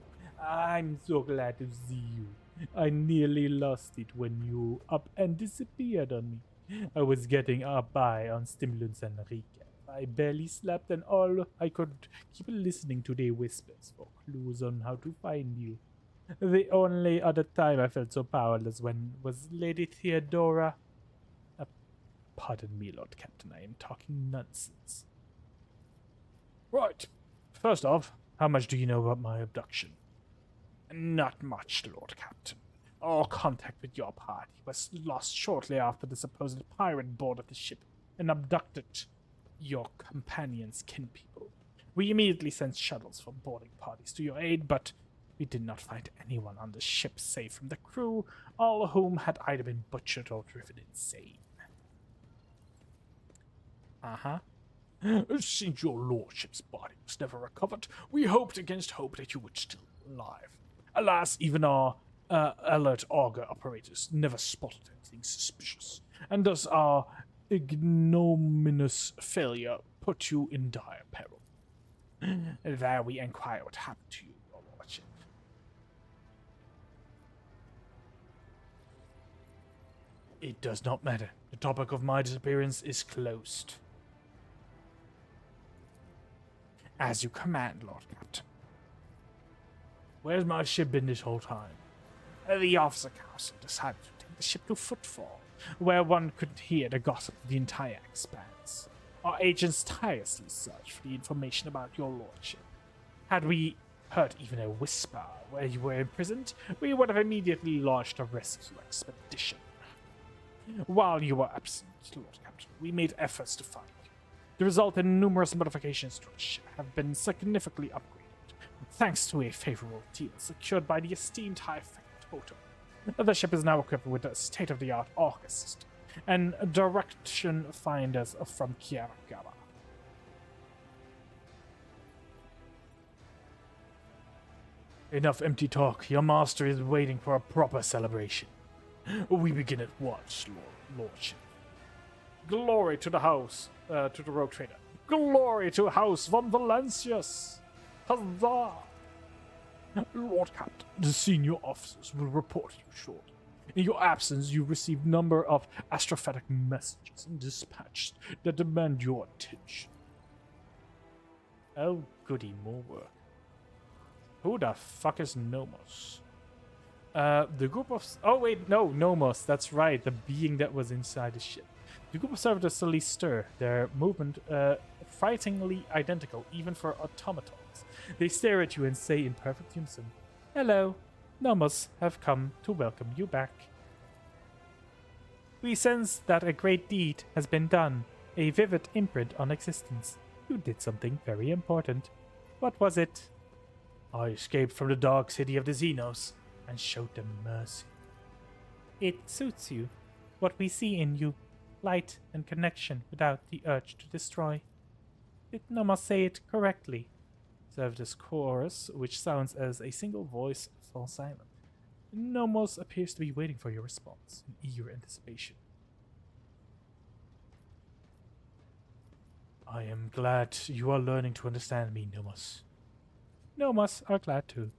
I'm so glad to see you. I nearly lost it when you up and disappeared on me. I was getting up by on stimulants and recap. I barely slept and all I could keep listening to their whispers for clues on how to find you. The only other time I felt so powerless was Lady Theodora. Pardon me, Lord Captain, I am talking nonsense. Right. First off, how much do you know about my abduction? Not much, Lord Captain. All contact with your party was lost shortly after the supposed pirate boarded the ship and abducted your companions' kinpeople. We immediately sent shuttles for boarding parties to your aid, but we did not find anyone on the ship save from the crew, all of whom had either been butchered or driven insane. Since your lordship's body was never recovered, we hoped against hope that you would still be alive. Alas, even our alert auger operators never spotted anything suspicious, and thus our ignominious failure put you in dire peril. There we inquire what happened to you, your lordship. It does not matter. The topic of my disappearance is closed. As you command, Lord Captain. Where's my ship been this whole time? The officer council decided to take the ship to Footfall, where one could hear the gossip of the entire expanse. Our agents tirelessly searched for the information about your lordship. Had we heard even a whisper where you were imprisoned, we would have immediately launched a rescue expedition. While you were absent, Lord Captain, we made efforts to find you. The result in numerous modifications to which have been significantly upgraded, thanks to a favorable deal secured by the esteemed High Factotum. The ship is now equipped with a state-of-the-art auger system and direction finders from Kiaragaba. Enough empty talk. Your master is waiting for a proper celebration. We begin at once, lordship. Glory to the house, to the rogue trader. Glory to House von Valancius! Huzzah! Lord Captain, the senior officers will report you shortly. In your absence, you received a number of astrophatic messages and dispatched that demand your attention. Oh, goody, more work. Who the fuck is Nomos? The group of... Oh, wait, no, Nomos, that's right, the being that was inside the ship. The group of servitors slowly stir, their movement frighteningly identical, even for automatons. They stare at you and say in perfect unison, "Hello, Nomos have come to welcome you back. We sense that a great deed has been done, a vivid imprint on existence. You did something very important. What was it?" "I escaped from the dark city of the Xenos and showed them mercy." "It suits you, what we see in you, light and connection without the urge to destroy. Did Nomos say it correctly?" Servitors chorus, which sounds as a single voice, falls silent. Nomos appears to be waiting for your response in eager anticipation. "I am glad you are learning to understand me, Nomos." "Nomos are glad too.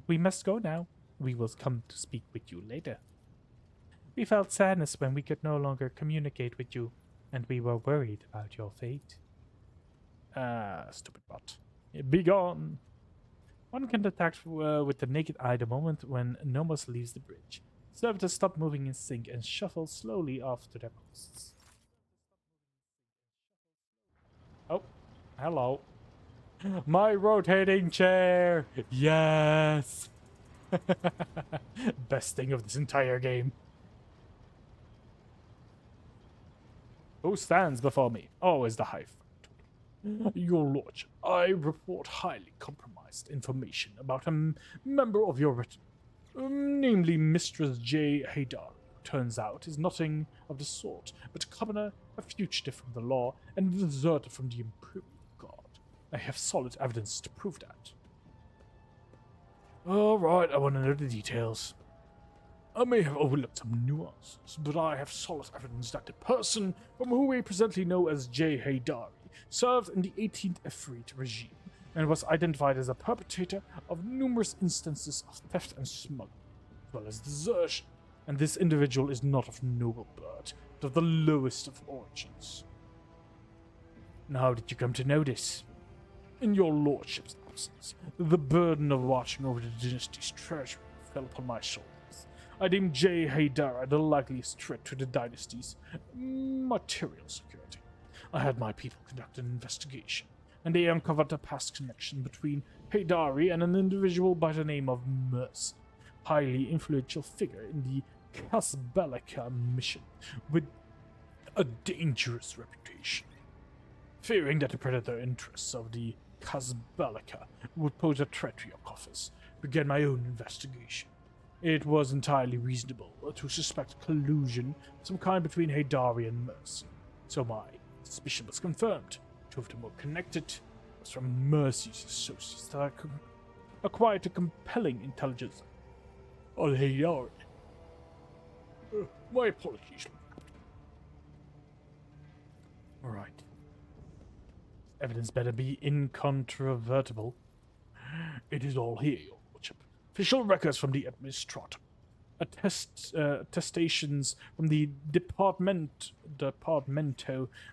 We must go now. We will come to speak with you later. We felt sadness when we could no longer communicate with you, and we were worried about your fate." Stupid bot. Be gone! One can detect with the naked eye the moment when Nomos leaves the bridge. Servitors stop moving in sync and shuffle slowly off to their posts. Oh, hello. My rotating chair! Yes! Best thing of this entire game. Who stands before me? Oh, is the High Factotum. Your lordship, I report highly compromised information about a member of your retinue. namely Mistress J. Haydar, turns out is nothing of the sort, but a commoner, a fugitive from the law, and a deserter from the Imperial Guard. I have solid evidence to prove that. Alright, I want to know the details. I may have overlooked some nuances, but I have solid evidence that the person from whom we presently know as J. Haydari served in the 18th Efreet regime and was identified as a perpetrator of numerous instances of theft and smuggling, as well as desertion, and this individual is not of noble birth, but of the lowest of origins. Now, how did you come to know this? In your lordship's absence, the burden of watching over the dynasty's treasury fell upon my shoulders. I deemed J. Haydara the likeliest threat to the dynasty's material security. I had my people conduct an investigation, and they uncovered a past connection between Haydari and an individual by the name of Mercy, highly influential figure in the Casbalica mission, with a dangerous reputation. Fearing that the predator interests of the Casbalica would pose a threat to your coffers, began my own investigation. It was entirely reasonable to suspect collusion of some kind between Haydari and Mercy, so my suspicion was confirmed. Two of them were connected. It was from Mercy's associates that I acquired a compelling intelligence on Haydari. My apologies. Alright. Evidence better be incontrovertible. It is all here, your lordship. Official records from the Administrator. Attestations from the Departamento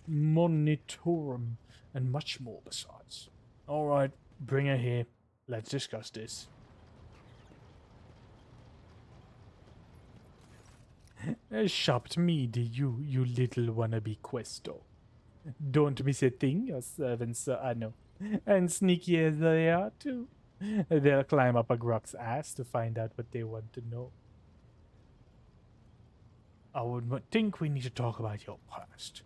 Monitorum, and much more besides. Alright, bring her here. Let's discuss this. Shopped me, did you, you little wannabe questo? Don't miss a thing, your servants are Anno. And sneaky as they are, too. They'll climb up a grok's ass to find out what they want to know. I would think we need to talk about your past.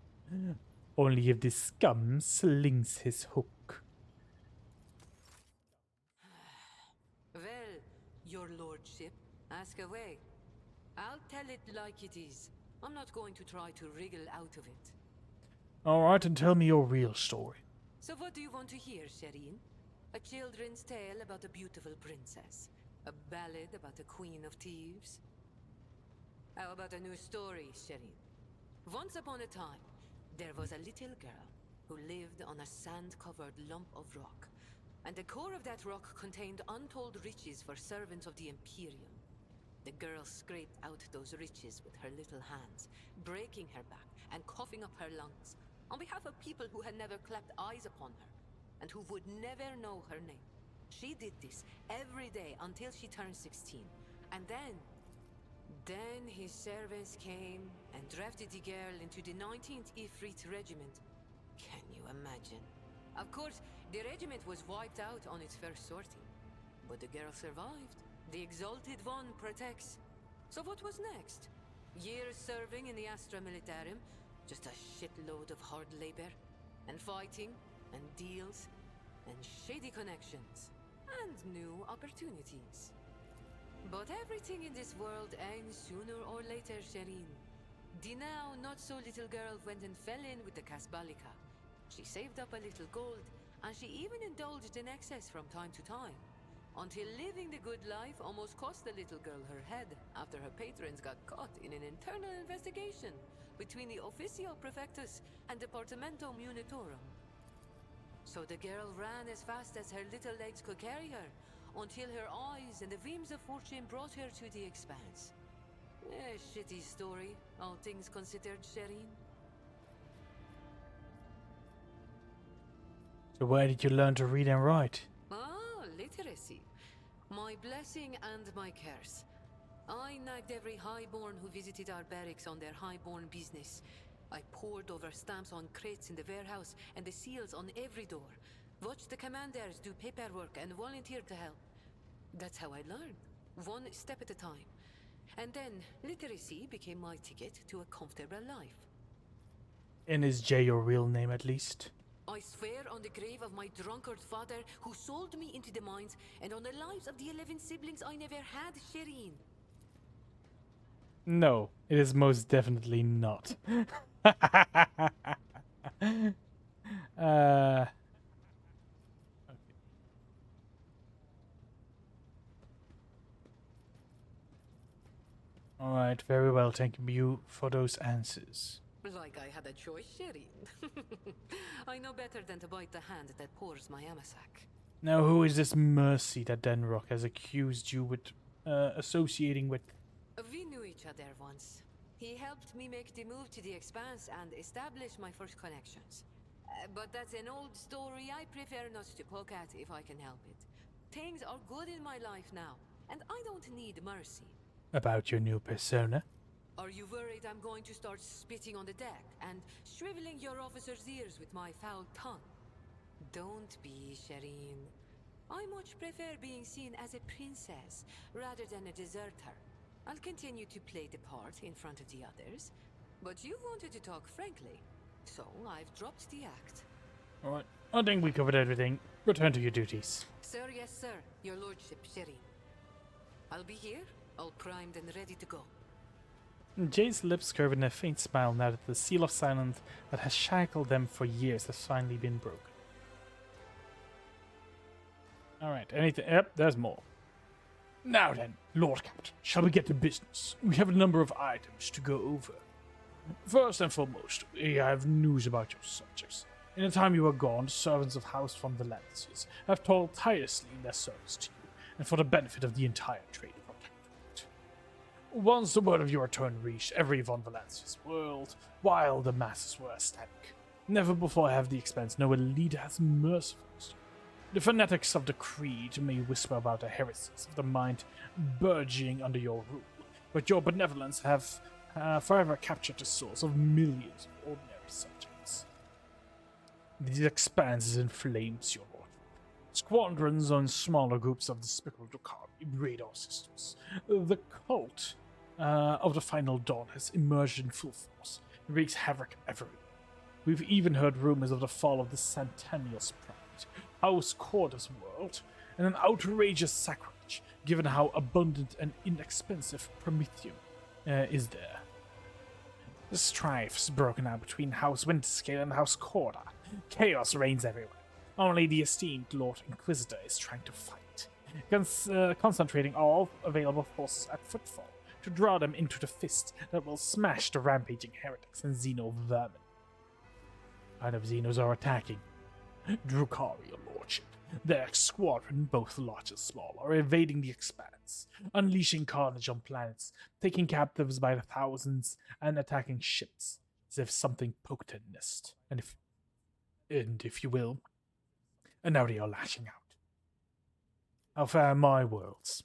Only if this scum slings his hook. Well, your lordship, ask away. I'll tell it like it is. I'm not going to try to wriggle out of it. Alright, and tell me your real story. So what do you want to hear, Shireen? A children's tale about a beautiful princess? A ballad about a queen of thieves? How about a new story, Shireen? Once upon a time, there was a little girl who lived on a sand-covered lump of rock. And the core of that rock contained untold riches for servants of the Imperium. The girl scraped out those riches with her little hands, breaking her back and coughing up her lungs, on behalf of people who had never clapped eyes upon her, and who would never know her name. She did this every day until she turned 16. And then his servants came and drafted the girl into the 19th Ifrit Regiment. Can you imagine? Of course, the regiment was wiped out on its first sortie. But the girl survived. The Exalted One protects. So what was next? Years serving in the Astra Militarum, just a shitload of hard labor, and fighting, and deals, and shady connections, and new opportunities. But everything in this world ends sooner or later, Shireen. The now not-so-little girl went and fell in with the Casbalica. She saved up a little gold, and she even indulged in excess from time to time, until living the good life almost cost the little girl her head after her patrons got caught in an internal investigation between the Officio Prefectus and Departamento Munitorum. So the girl ran as fast as her little legs could carry her, until her eyes and the beams of fortune brought her to the expanse. A shitty story, all things considered, Shireen. So where did you learn to read and write? Ah, literacy. My blessing and my curse. I nagged every highborn who visited our barracks on their highborn business. I pored over stamps on crates in the warehouse and the seals on every door. Watched the commanders do paperwork and volunteered to help. That's how I learned, one step at a time. And then literacy became my ticket to a comfortable life. And is J your real name at least? I swear on the grave of my drunkard father who sold me into the mines, and on the lives of the 11 siblings I never had, Shireen. No, it is most definitely not. uh, Alright, very well. Thank you for those answers. Like I had a choice, Shireen. I know better than to bite the hand that pours my amasak. Now, who is this Mercy that Denrock has accused you with associating with? We knew each other once. He helped me make the move to the Expanse and establish my first connections. But that's an old story I prefer not to poke at if I can help it. Things are good in my life now, and I don't need mercy. About your new persona? Are you worried I'm going to start spitting on the deck and shriveling your officers' ears with my foul tongue? Don't be, Shireen. I much prefer being seen as a princess rather than a deserter. I'll continue to play the part in front of the others, but you wanted to talk frankly, so I've dropped the act. Alright, I think we covered everything. Return to your duties. Sir, yes, sir. Your lordship, Shireen. I'll be here, all primed and ready to go. Jay's lips curve in a faint smile now that the seal of silence that has shackled them for years has finally been broken. Alright, anything? Yep, there's more. Now then, Lord Captain, shall we get to business? We have a number of items to go over. First and foremost, we have news about your subjects. In the time you were gone, the servants of House von Valancius have toiled tirelessly in their service to you, and for the benefit of the entire trade of our territory. Once the word of your return reached every von Valancius world, while the masses were ecstatic. Never before have the Expanse known a leader as merciful as you. The fanatics of the Creed may whisper about the heresies of the mind burgeoning under your rule, but your benevolence have forever captured the souls of millions of ordinary subjects. The Expanse is in flames, your lord. Squadrons and smaller groups of despicable Drukhari raid our systems. The cult of the Final Dawn has emerged in full force and wreaks havoc everywhere. We've even heard rumors of the fall of the Centennial's Pride, House Quarter's world, and an outrageous sacrilege, given how abundant and inexpensive Prometheum is there. The strife's broken out between House Winterscale and House Quarter. Chaos reigns everywhere. Only the esteemed Lord Inquisitor is trying to fight, concentrating all available forces at footfall to draw them into the fist that will smash the rampaging heretics and Xeno vermin. Kind of Xenos are attacking. Drukhari, your lordship. Their squadron, both large and small, are invading the Expanse, unleashing carnage on planets, taking captives by the thousands, and attacking ships, as if something poked their nest. And if you will, and now they are lashing out. How fare my worlds?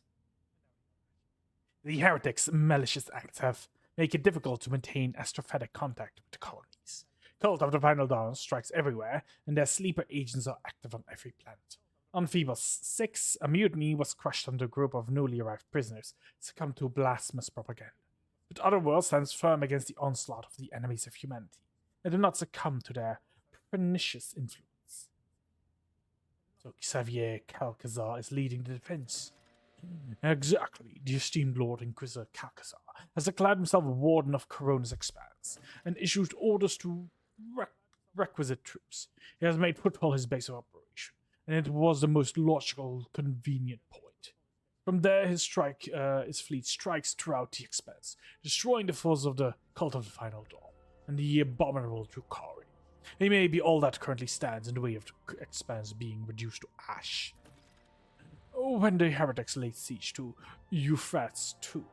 The heretics' malicious acts have made it difficult to maintain astrophatic contact with the colonies. Cult of the Final Dawn strikes everywhere, and their sleeper agents are active on every planet. On Phoebus 6, a mutiny was crushed under a group of newly arrived prisoners succumbed to blasphemous propaganda. But Otherworld stands firm against the onslaught of the enemies of humanity, and do not succumb to their pernicious influence. So Xavier Calcazar is leading the defense. Exactly. The esteemed Lord Inquisitor Calcazar has declared himself Warden of Corona's Expanse, and issued orders to requisite troops. He has made football his base of operation, and it was the most logical, convenient point. From there, his fleet strikes throughout the Expanse, destroying the forces of the Cult of the Final Dawn and the abominable Drukhari. He may be all that currently stands in the way of the Expanse being reduced to ash. When the heretics laid siege to Euphrates II,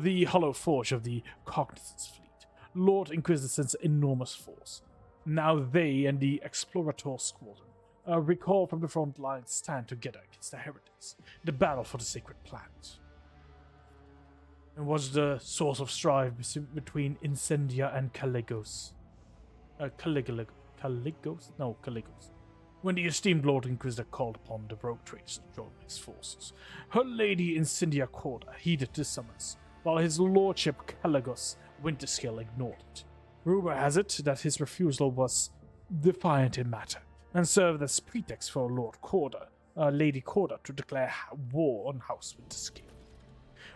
the hollow forge of the Cognizance fleet, Lord Inquisitor sends enormous force. Now they and the Explorator Squadron, recalled from the front lines, stand together against the heretics in the battle for the sacred planet. And what's the source of strife between Incendia and Caligos? Caligos? No, Caligos. When the esteemed Lord Inquisitor called upon the rogue traders to join his forces, her lady Incendia Corda heeded the summons, while his lordship Caligos Winterscale ignored it. Rumor has it that his refusal was defiant in matter, and served as pretext for Lady Corda to declare war on House Winterscale.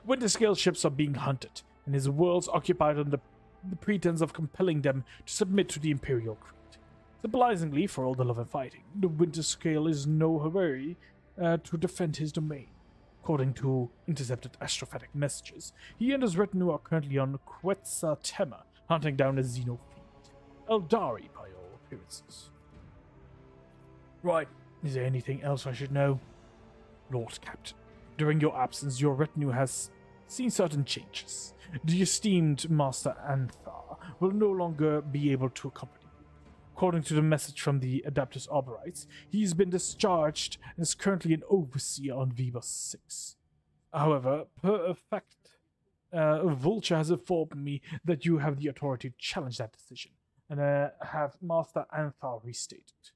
Winterscale ships are being hunted, and his worlds occupied under the pretense of compelling them to submit to the Imperial Creed. Surprisingly, for all the love and fighting, the Winterscale is no hurry to defend his domain. According to intercepted astrophatic messages, he and his retinue are currently on Quetzal Tema, hunting down a Xenophiend. Eldari, by all appearances. Right, is there anything else I should know? Lord Captain, during your absence, your retinue has seen certain changes. The esteemed Master Anthar will no longer be able to accompany you. According to the message from the Adeptus Arborites, he's been discharged and is currently an overseer on Vebus 6. However, per effect, Vulture has informed me that you have the authority to challenge that decision, and have Master Anthar restated.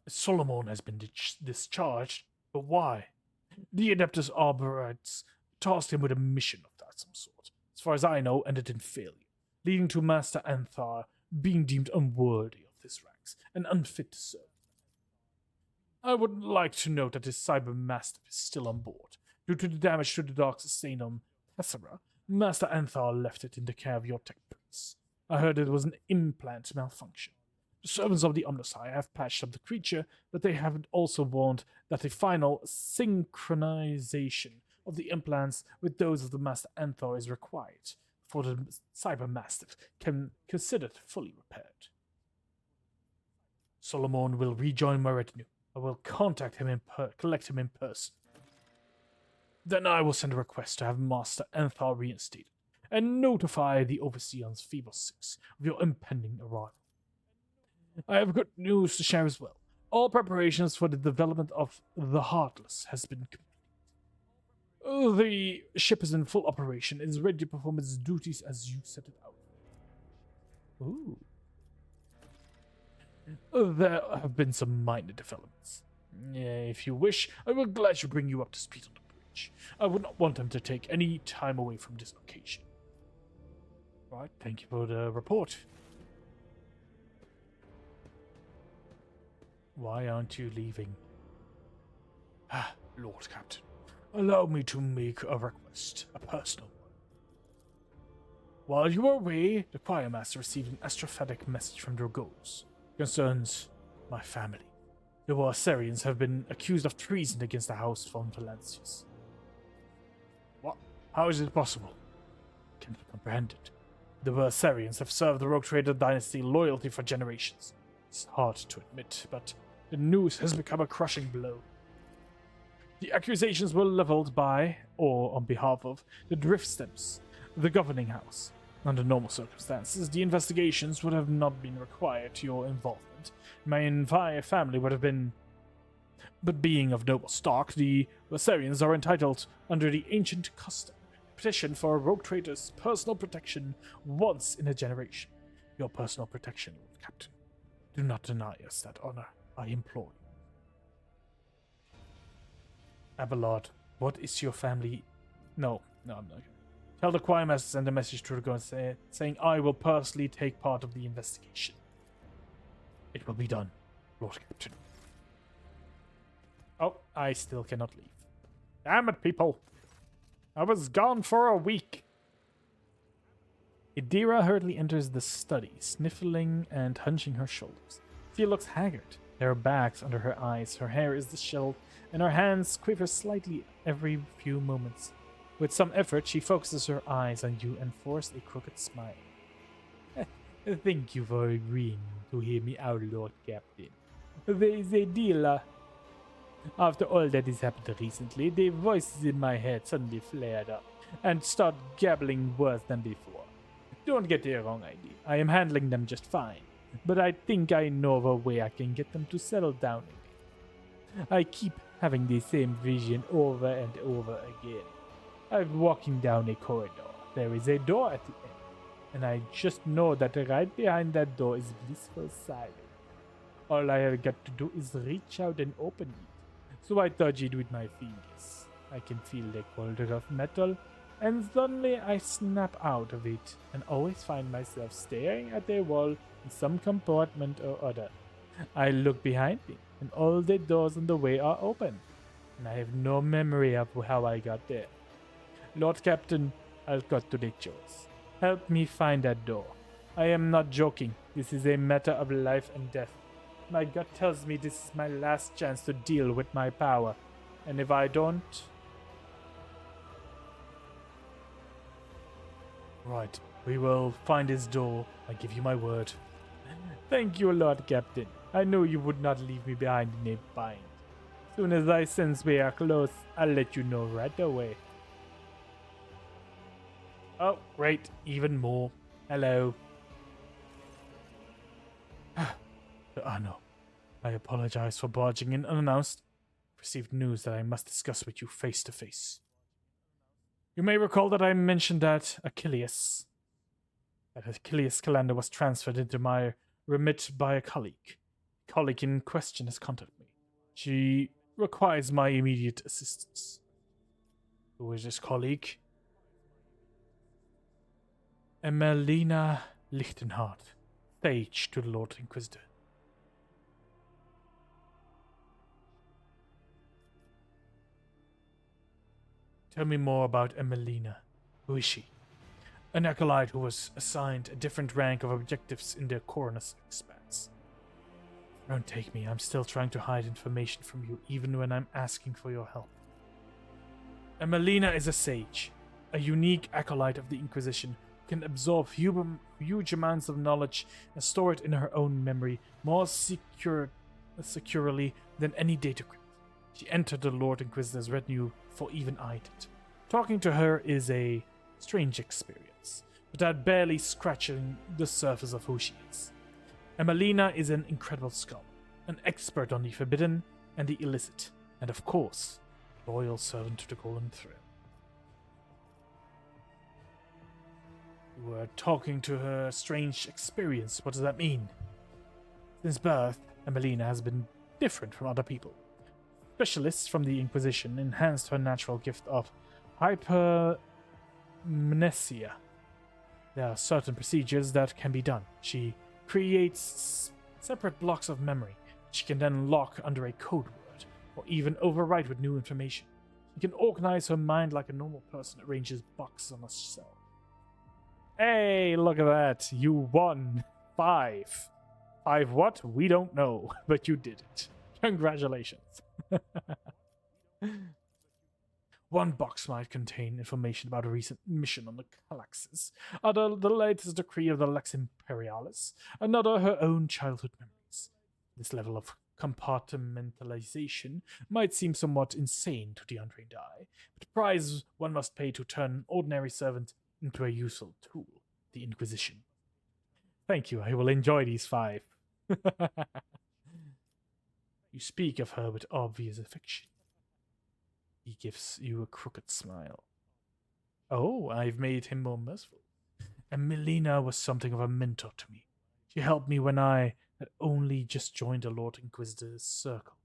Solomon has been discharged, but why? The Adeptus Arborites tasked him with a mission of that some sort. As far as I know, ended in failure, leading to Master Anthar being deemed unworthy of his ranks and unfit to serve. I would like to note that his Cyber Mastiff is still on board. Due to the damage to the Dark sustained on Tessera, Master Anthar left it in the care of your tech priest. I heard it was an implant malfunction. The servants of the Omnissiah have patched up the creature, but they haven't also warned that a final synchronization of the implants with those of the Master Anthar is required for the Cyber Mastiff can be considered fully repaired. Solomon will rejoin my retinue. I will contact him collect him in person. Then I will send a request to have Master Anthar reinstated, and notify the Overseer on Phoebus 6 of your impending arrival. I have good news to share as well. All preparations for the development of the Heartless has been complete. The ship is in full operation and is ready to perform its duties as you set it out. Ooh. There have been some minor developments. If you wish, I will gladly bring you up to speed on the bridge. I would not want them to take any time away from this occasion. Right, thank you for the report. Why aren't you leaving? Lord Captain, allow me to make a request, a personal one. While you were away, the choir master received an astrophatic message from Dragos. Concerns my family. The Warsarians have been accused of treason against the House von Valancius. What? How is it possible? Cannot comprehend it. The Warsarians have served the Rogue Trader dynasty loyalty for generations. It's hard to admit, but the news has become a crushing blow. The accusations were leveled by, or on behalf of, the Driftstems, the governing house. Under normal circumstances, the investigations would have not been required to your involvement. My entire family would have been... But being of noble stock, the Warsarians are entitled, under the ancient custom, petition for a rogue trader's personal protection once in a generation. Your personal protection, Lord Captain. Do not deny us that honor, I implore you. Abelard, what is your family... No, I'm not. Tell the choir master to send a message to Dragon saying I will personally take part of the investigation. It will be done, Lord Captain. Oh, I still cannot leave. Damn it, people! I was gone for a week! Idira hurriedly enters the study, sniffling and hunching her shoulders. She looks haggard. There are bags under her eyes, her hair is disheveled, and her hands quiver slightly every few moments. With some effort, she focuses her eyes on you and forces a crooked smile. Thank you for agreeing to hear me out, Lord Captain. There is a deal. After all that has happened recently, the voices in my head suddenly flared up and start gabbling worse than before. Don't get the wrong idea. I am handling them just fine, but I think I know of a way I can get them to settle down again. I keep having the same vision over and over again. I'm walking down a corridor. There is a door at the end, and I just know that right behind that door is blissful silence. All I have got to do is reach out and open it. So I touch it with my fingers. I can feel the cold of metal and suddenly I snap out of it and always find myself staring at a wall in some compartment or other. I look behind me, and all the doors on the way are open, and I have no memory of how I got there. Lord Captain, I'll cut to the chores. Help me find that door. I am not joking. This is a matter of life and death. My gut tells me this is my last chance to deal with my power, and if I don't... Right, we will find his door. I give you my word. Thank you, Lord Captain. I knew you would not leave me behind in a bind. Soon as I sense we are close, I'll let you know right away. Oh, great. Even more. Hello. Anno, I apologize for barging in unannounced. I've received news that I must discuss with you face to face. You may recall that I mentioned that Achilles calendar was transferred into my remit by a colleague. The colleague in question has contacted me. She requires my immediate assistance. Who is this colleague? Emelina Lichtenhardt, sage to the Lord Inquisitor. Tell me more about Emelina. Who is she? An acolyte who was assigned a different rank of objectives in the Coronus Expanse. Don't take me. I'm still trying to hide information from you, even when I'm asking for your help. Emelina is a sage, a unique acolyte of the Inquisition who can absorb huge amounts of knowledge and store it in her own memory more securely than any data crypt. She entered the Lord Inquisitor's retinue before even I did. Talking to her is a strange experience, but I'm barely scratching the surface of who she is. Emelina is an incredible scholar, an expert on the forbidden and the illicit, and of course, a loyal servant to the Golden Throne. You were talking to her strange experience. What does that mean? Since birth, Emelina has been different from other people. Specialists from the Inquisition enhanced her natural gift of hypermnesia. There are certain procedures that can be done. She creates separate blocks of memory. She can then lock under a code word, or even overwrite with new information. She can organize her mind like a normal person arranges boxes on a shelf. Hey, look at that. You won 5. 5 what? We don't know, but you did it. Congratulations. One box might contain information about a recent mission on the Calaxes, other the latest decree of the Lex Imperialis, another her own childhood memories. This level of compartmentalization might seem somewhat insane to the untrained eye, but the price one must pay to turn an ordinary servant into a useful tool, the Inquisition. Thank you, I will enjoy these 5. You speak of her with obvious affection. He gives you a crooked smile. Oh, I've made him more merciful. And Melina was something of a mentor to me. She helped me when I had only just joined the Lord Inquisitor's circle.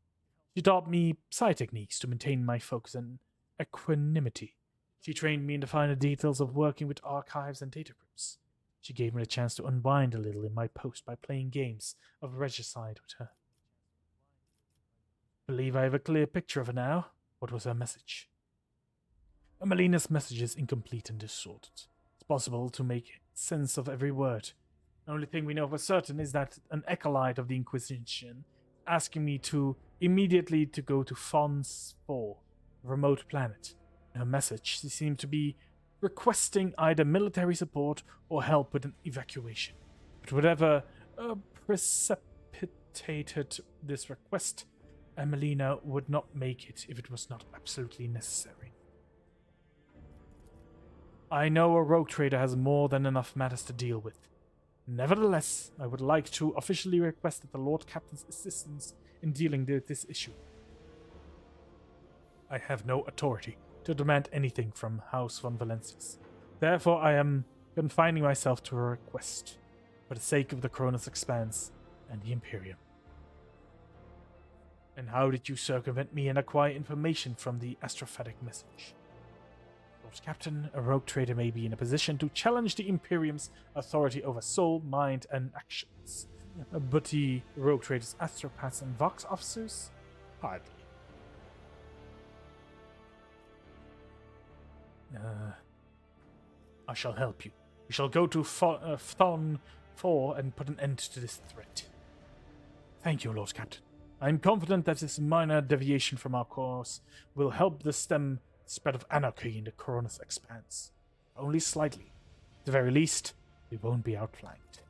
She taught me psi techniques to maintain my focus and equanimity. She trained me in the finer details of working with archives and data crypts. She gave me the chance to unwind a little in my post by playing games of regicide with her. I believe I have a clear picture of her now. What was her message? Emelina's message is incomplete and distorted. It's possible to make sense of every word. The only thing we know for certain is that an acolyte of the Inquisition asking me to immediately to go to Fons 4, a remote planet. In her message, she seemed to be requesting either military support or help with an evacuation. But whatever precipitated this request, Emelina would not make it if it was not absolutely necessary. I know a rogue trader has more than enough matters to deal with. Nevertheless, I would like to officially request that the Lord Captain's assistance in dealing with this issue. I have no authority to demand anything from House von Valencius. Therefore, I am confining myself to a request for the sake of the Cronus Expanse and the Imperium. And how did you circumvent me and acquire information from the astrophatic message? Lord Captain, a rogue trader may be in a position to challenge the Imperium's authority over soul, mind, and actions. But the rogue traders, astropaths, and Vox officers? Hardly. I shall help you. We shall go to Thon 4 and put an end to this threat. Thank you, Lord Captain. I am confident that this minor deviation from our course will help the spread of anarchy in the Coronis expanse. Only slightly. At the very least, we won't be outflanked.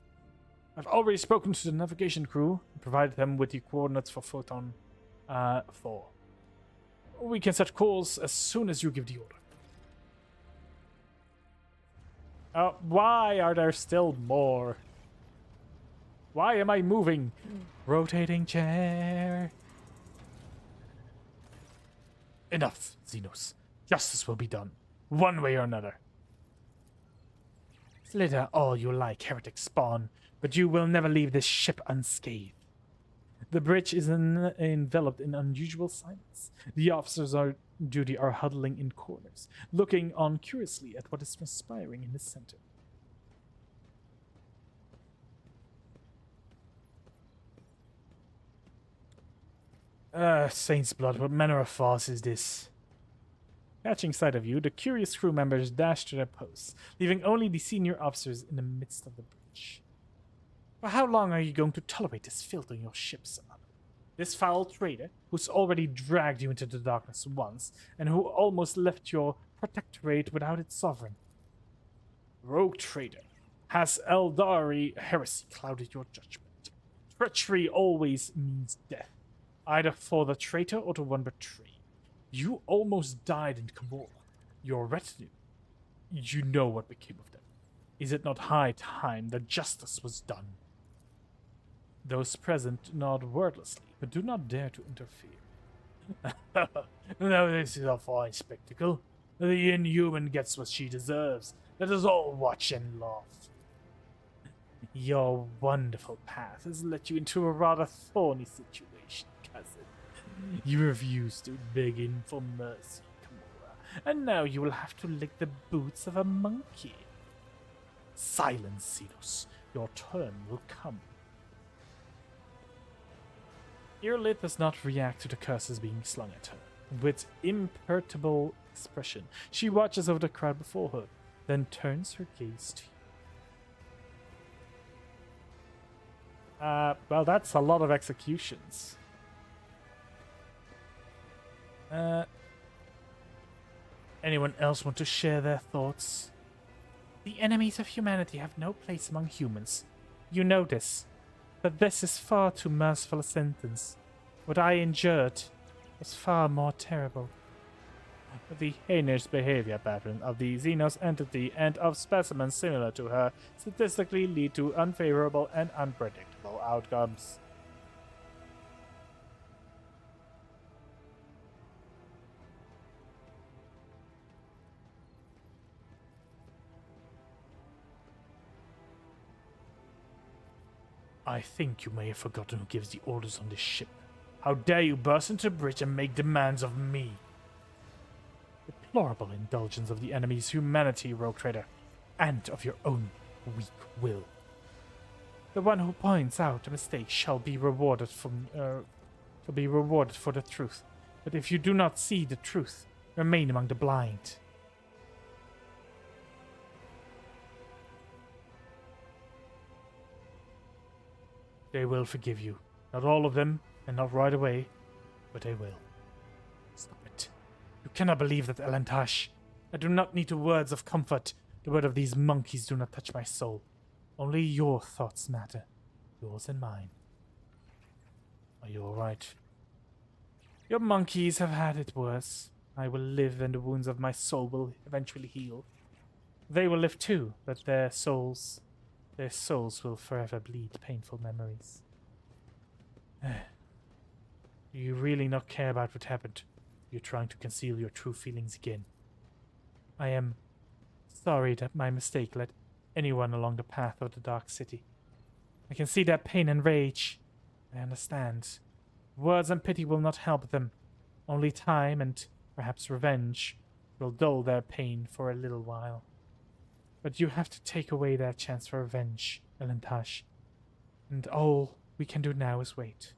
I've already spoken to the navigation crew and provided them with the coordinates for Photon 4. We can set course as soon as you give the order. Why are there still more? Why am I moving? Rotating chair. Enough, Xenos. Justice will be done, one way or another. Slither all you like, heretic spawn, but you will never leave this ship unscathed. The bridge is enveloped in unusual silence. The officers on duty are huddling in corners, looking on curiously at what is transpiring in the center. Saint's blood, what manner of farce is this? Catching sight of you, the curious crew members dash to their posts, leaving only the senior officers in the midst of the bridge. For how long are you going to tolerate this filth on your ship, son? This foul traitor, who's already dragged you into the darkness once, and who almost left your protectorate without its sovereign. Rogue traitor, has Eldari heresy clouded your judgment? Treachery always means death, either for the traitor or the one betrayed. You almost died in Camorra. Your retinue, you know what became of them. Is it not high time that justice was done? Those present nod wordlessly, but do not dare to interfere. Now this is a fine spectacle. The inhuman gets what she deserves. Let us all watch and laugh. Your wonderful path has led you into a rather thorny situation, cousin. You refuse to beg in for mercy, Camorra, and now you will have to lick the boots of a monkey. Silence, Xenos. Your turn will come. Earlit does not react to the curses being slung at her. With imperturbable expression, she watches over the crowd before her, then turns her gaze to you. Well, that's a lot of executions. Anyone else want to share their thoughts? The enemies of humanity have no place among humans. You know this. But this is far too merciful a sentence. What I endured was far more terrible. The heinous behavior pattern of the Xenos entity and of specimens similar to her statistically lead to unfavorable and unpredictable outcomes. I think you may have forgotten who gives the orders on this ship. How dare you burst into the bridge and make demands of me? Deplorable indulgence of the enemy's humanity, rogue trader, and of your own weak will. The one who points out a mistake shall be rewarded for the truth. But if you do not see the truth, remain among the blind. They will forgive you. Not all of them, and not right away, but they will. Stop it. You cannot believe that, Elantash. I do not need the words of comfort. The word of these monkeys do not touch my soul. Only your thoughts matter. Yours and mine. Are you alright? Your monkeys have had it worse. I will live, and the wounds of my soul will eventually heal. They will live too, but their souls will forever bleed painful memories. Do you really not care about what happened? You're trying to conceal your true feelings again. I am sorry that my mistake led anyone along the path of the Dark City. I can see their pain and rage. I understand. Words and pity will not help them. Only time and perhaps revenge will dull their pain for a little while. But you have to take away their chance for revenge, Elantash. And all we can do now is wait.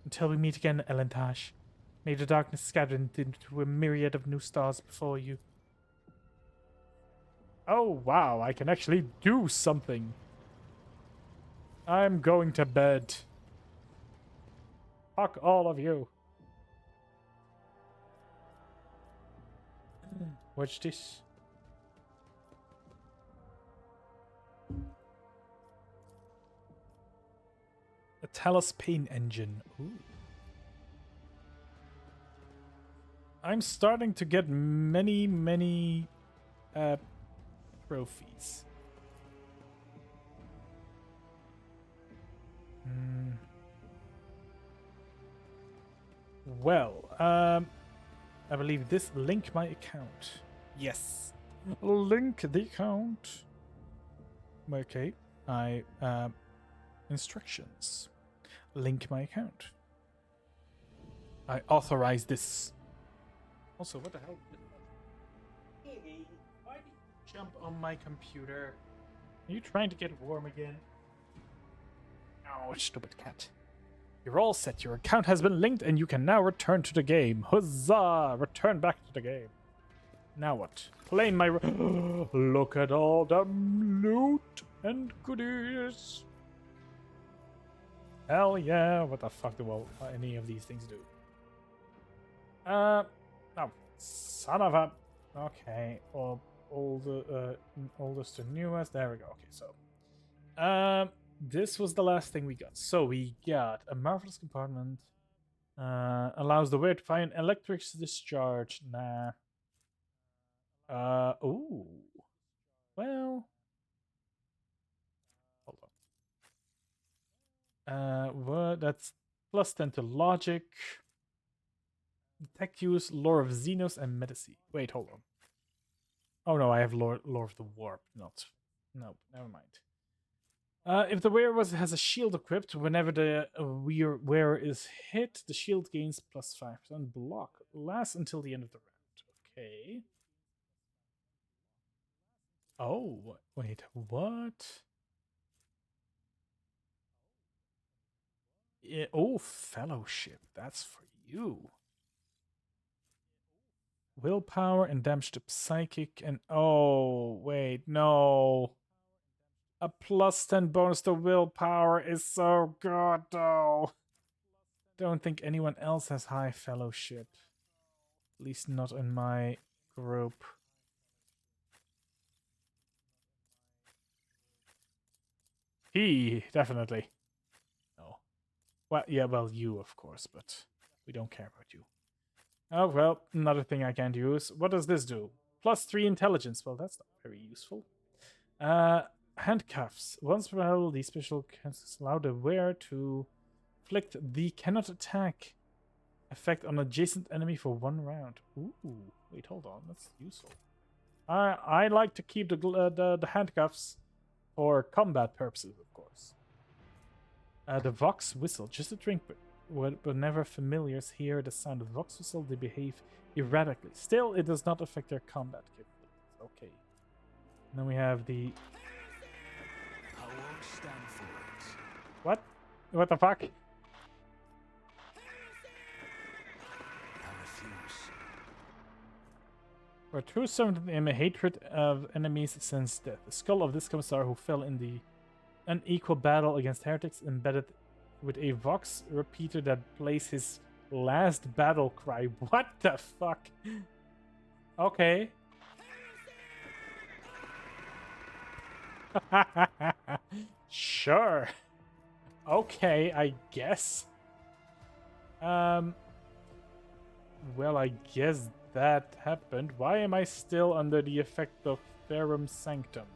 Until we meet again, Elantash, may the darkness scatter into a myriad of new stars before you. Oh, wow, I can actually do something. I'm going to bed. Fuck all of you. Watch this. A Talos Pain Engine. Ooh. I'm starting to get many trophies. Well, I believe this link my account. Yes. Link the account. Okay. Instructions. Link my account. I authorize this. Also, what the hell? Hey, why did you jump on my computer? Are you trying to get warm again? Oh, stupid cat. You're all set. Your account has been linked and you can now return to the game. Huzzah! Return back to the game. Now what? Claim my... Look at all the loot and goodies. Hell yeah. What the fuck do all, any of these things do? Oh, son of a... Okay. Oldest to newest. There we go. Okay, so... this was the last thing we got. So we got a marvelous compartment. Allows the wearer to find electric discharge. Nah. Ooh. Well. Hold on. What? That's plus 10 to logic. Tech use, lore of Xenos, and medici. Wait, hold on. Oh no, I have lore of the warp. Not. No, never mind. If the wearer has a shield equipped, whenever the wearer is hit, the shield gains plus 5% block. Lasts until the end of the round. Okay. Oh, wait, what? Yeah, oh, fellowship. That's for you. Willpower and damage to psychic and... Oh, wait, no. A plus 10 bonus to willpower is so good, though. Don't think anyone else has high fellowship. At least not in my group. He, definitely. No. Well, yeah, well, you, of course, but we don't care about you. Oh, well, another thing I can't use. What does this do? Plus 3 intelligence. Well, that's not very useful. Handcuffs. Once per level, these special casts allow the wearer to inflict the cannot attack effect on adjacent enemy for 1 round. Ooh, wait, hold on. That's useful. I like to keep the handcuffs for combat purposes, of course. The Vox Whistle. Just a drink, but whenever familiars hear the sound of Vox Whistle, they behave erratically. Still, it does not affect their combat capabilities. Okay. And then we have the... I won't stand for it. What? What the fuck? I refuse. For true summoned him a hatred of enemies since death. The skull of this commissar who fell in the unequal battle against heretics embedded with a Vox repeater that plays his last battle cry. What the fuck? Okay. Sure. Okay, I guess. Well, I guess that happened. Why am I still under the effect of Ferrum Sanctum?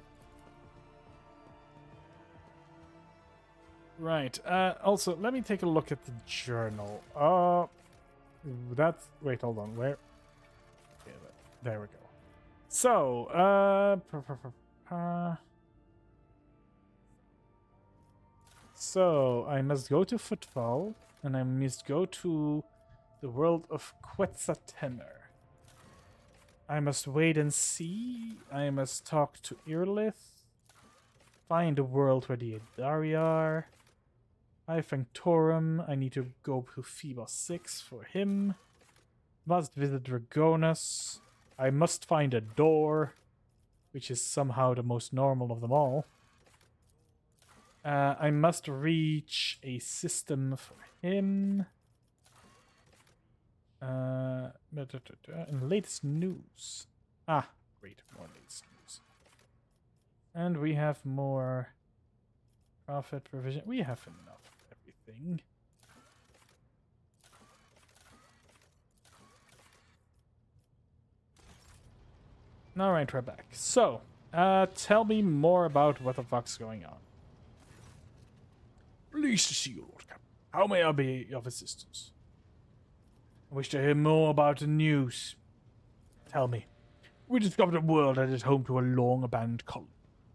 Right. Also, let me take a look at the journal. That's... Wait, hold on. Where? Okay, there we go. So, so, I must go to Footfall, and I must go to the world of Quetzaltenor. I must wait and see. I must talk to Irlith. Find a world where the Eldari are. I Sanctorum. I need to go to Phoebos 6 for him. Must visit Dragonus. I must find a door, which is somehow the most normal of them all. I must reach a system for him. And latest news. Ah, great, more latest news. And we have more profit provision. We have enough of everything. Alright, we're back. So, tell me more about what the fuck's going on. Pleased to see you, Lord Captain. How may I be of assistance? I wish to hear more about the news. Tell me. We discovered a world that is home to a long-abandoned colony,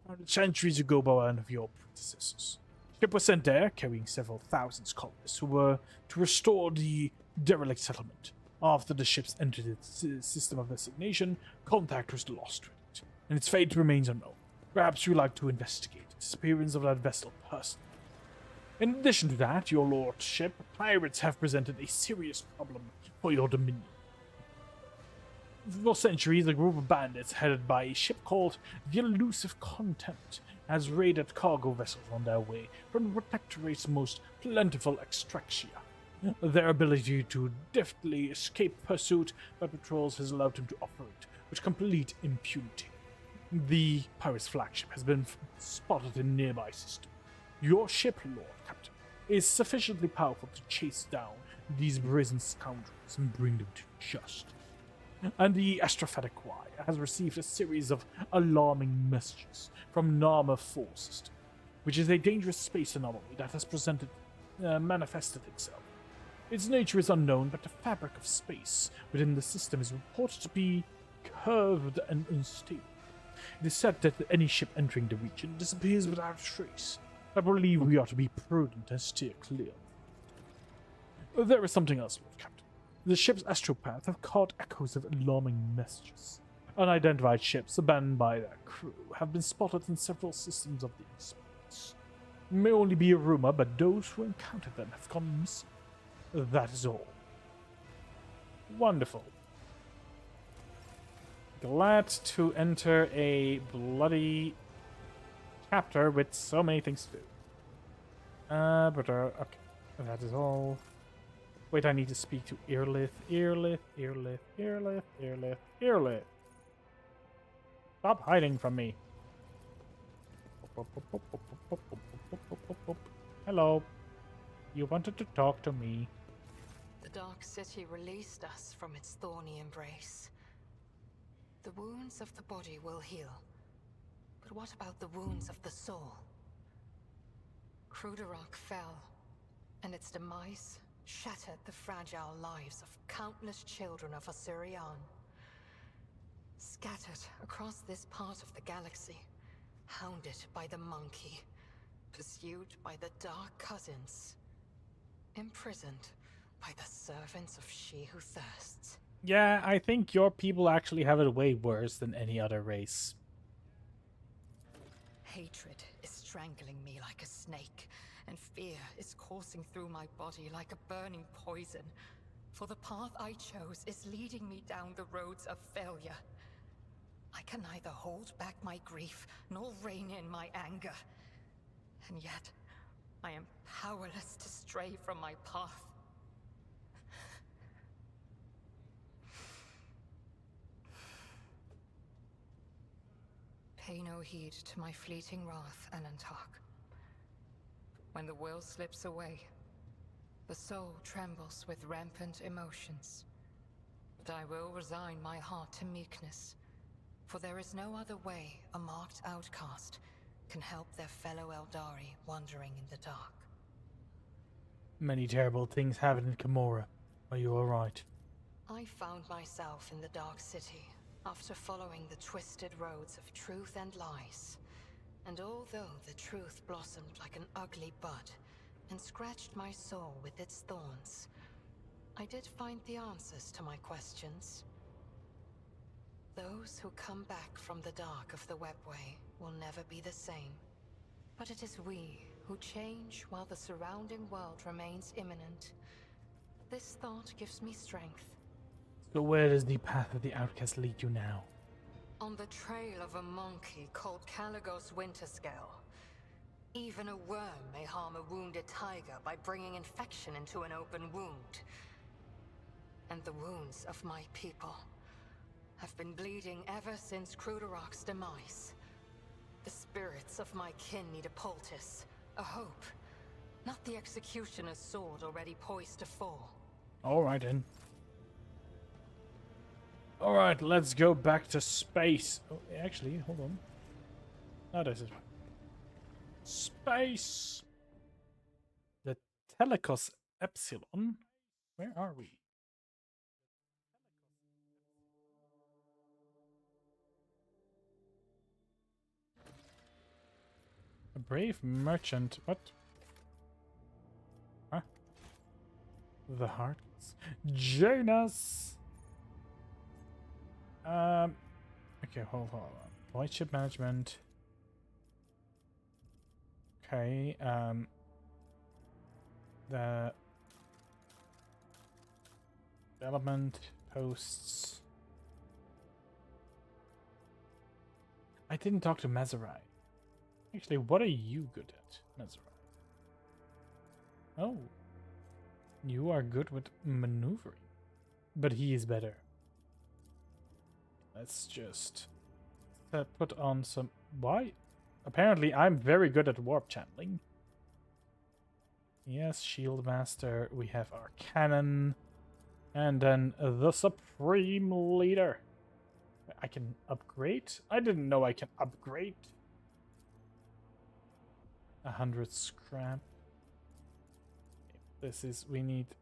founded centuries ago by one of your predecessors. A ship was sent there, carrying several thousand colonists who were to restore the derelict settlement. After the ships entered its system of designation, contact was lost with it, and its fate remains unknown. Perhaps you'd like to investigate the disappearance of that vessel personally. In addition to that, your lordship, pirates have presented a serious problem for your dominion. For centuries, a group of bandits headed by a ship called the Elusive Contempt has raided cargo vessels on their way from the Protectorate's most plentiful extraction. Their ability to deftly escape pursuit by patrols has allowed them to operate with complete impunity. The pirate's flagship has been spotted in a nearby system. Your ship, Lord Captain, is sufficiently powerful to chase down these brazen scoundrels and bring them to justice. And the Astrophatic Choir has received a series of alarming messages from Narmer 4 system, which is a dangerous space anomaly that has manifested itself. Its nature is unknown, but the fabric of space within the system is reported to be curved and unstable. It is said that any ship entering the region disappears without a trace. I believe we ought to be prudent and steer clear. There is something else, Lord Captain. The ship's astropath have caught echoes of alarming messages. Unidentified ships abandoned by their crew have been spotted in several systems of the space. It may only be a rumor, but those who encountered them have gone missing. That is all. Wonderful. Glad to enter a bloody chapter with so many things to do. Okay. That is all. Wait, I need to speak to Irlith. Irlith. Stop hiding from me. Hello. You wanted to talk to me. The Dark City released us from its thorny embrace. The wounds of the body will heal. But what about the wounds of the soul? Cruderach fell, and its demise shattered the fragile lives of countless children of Osirian. Scattered across this part of the galaxy, hounded by the monkey, pursued by the Dark Cousins, imprisoned by the servants of She Who Thirsts. Yeah, I think your people actually have it way worse than any other race. Hatred is strangling me like a snake, and fear is coursing through my body like a burning poison. For the path I chose is leading me down the roads of failure. I can neither hold back my grief nor rein in my anger. And yet, I am powerless to stray from my path. Pay no heed to my fleeting wrath, Anantark. When the will slips away, the soul trembles with rampant emotions. But I will resign my heart to meekness, for there is no other way a marked outcast can help their fellow Eldari wandering in the dark. Many terrible things happened in Camorra. Are you alright? I found myself in the Dark City after following the twisted roads of truth and lies. And although the truth blossomed like an ugly bud and scratched my soul with its thorns, I did find the answers to my questions. Those who come back from the dark of the webway will never be the same. But it is we who change while the surrounding world remains imminent. This thought gives me strength. So where does the path of the outcast lead you now? On the trail of a monkey called Caligos Winterscale. Even a worm may harm a wounded tiger by bringing infection into an open wound. And the wounds of my people have been bleeding ever since Cruderach's demise. The spirits of my kin need a poultice, a hope, not the executioner's sword already poised to fall. Alright then. Alright, let's go back to space. Oh, actually, hold on. Oh, this is space. The Telecos Epsilon. Where are we? A brave merchant. What? Huh? The Hearts. Janus. Okay, hold on. Void ship management. Okay, the development posts. I didn't talk to Mazerai. Actually, what are you good at, Mazerai? Oh. You are good with maneuvering. But he is better. Let's just put on some... Why? Apparently, I'm very good at warp channeling. Yes, Shield Master. We have our cannon. And then the Supreme Leader. I can upgrade? I didn't know I can upgrade. 100 scrap. This is... We need...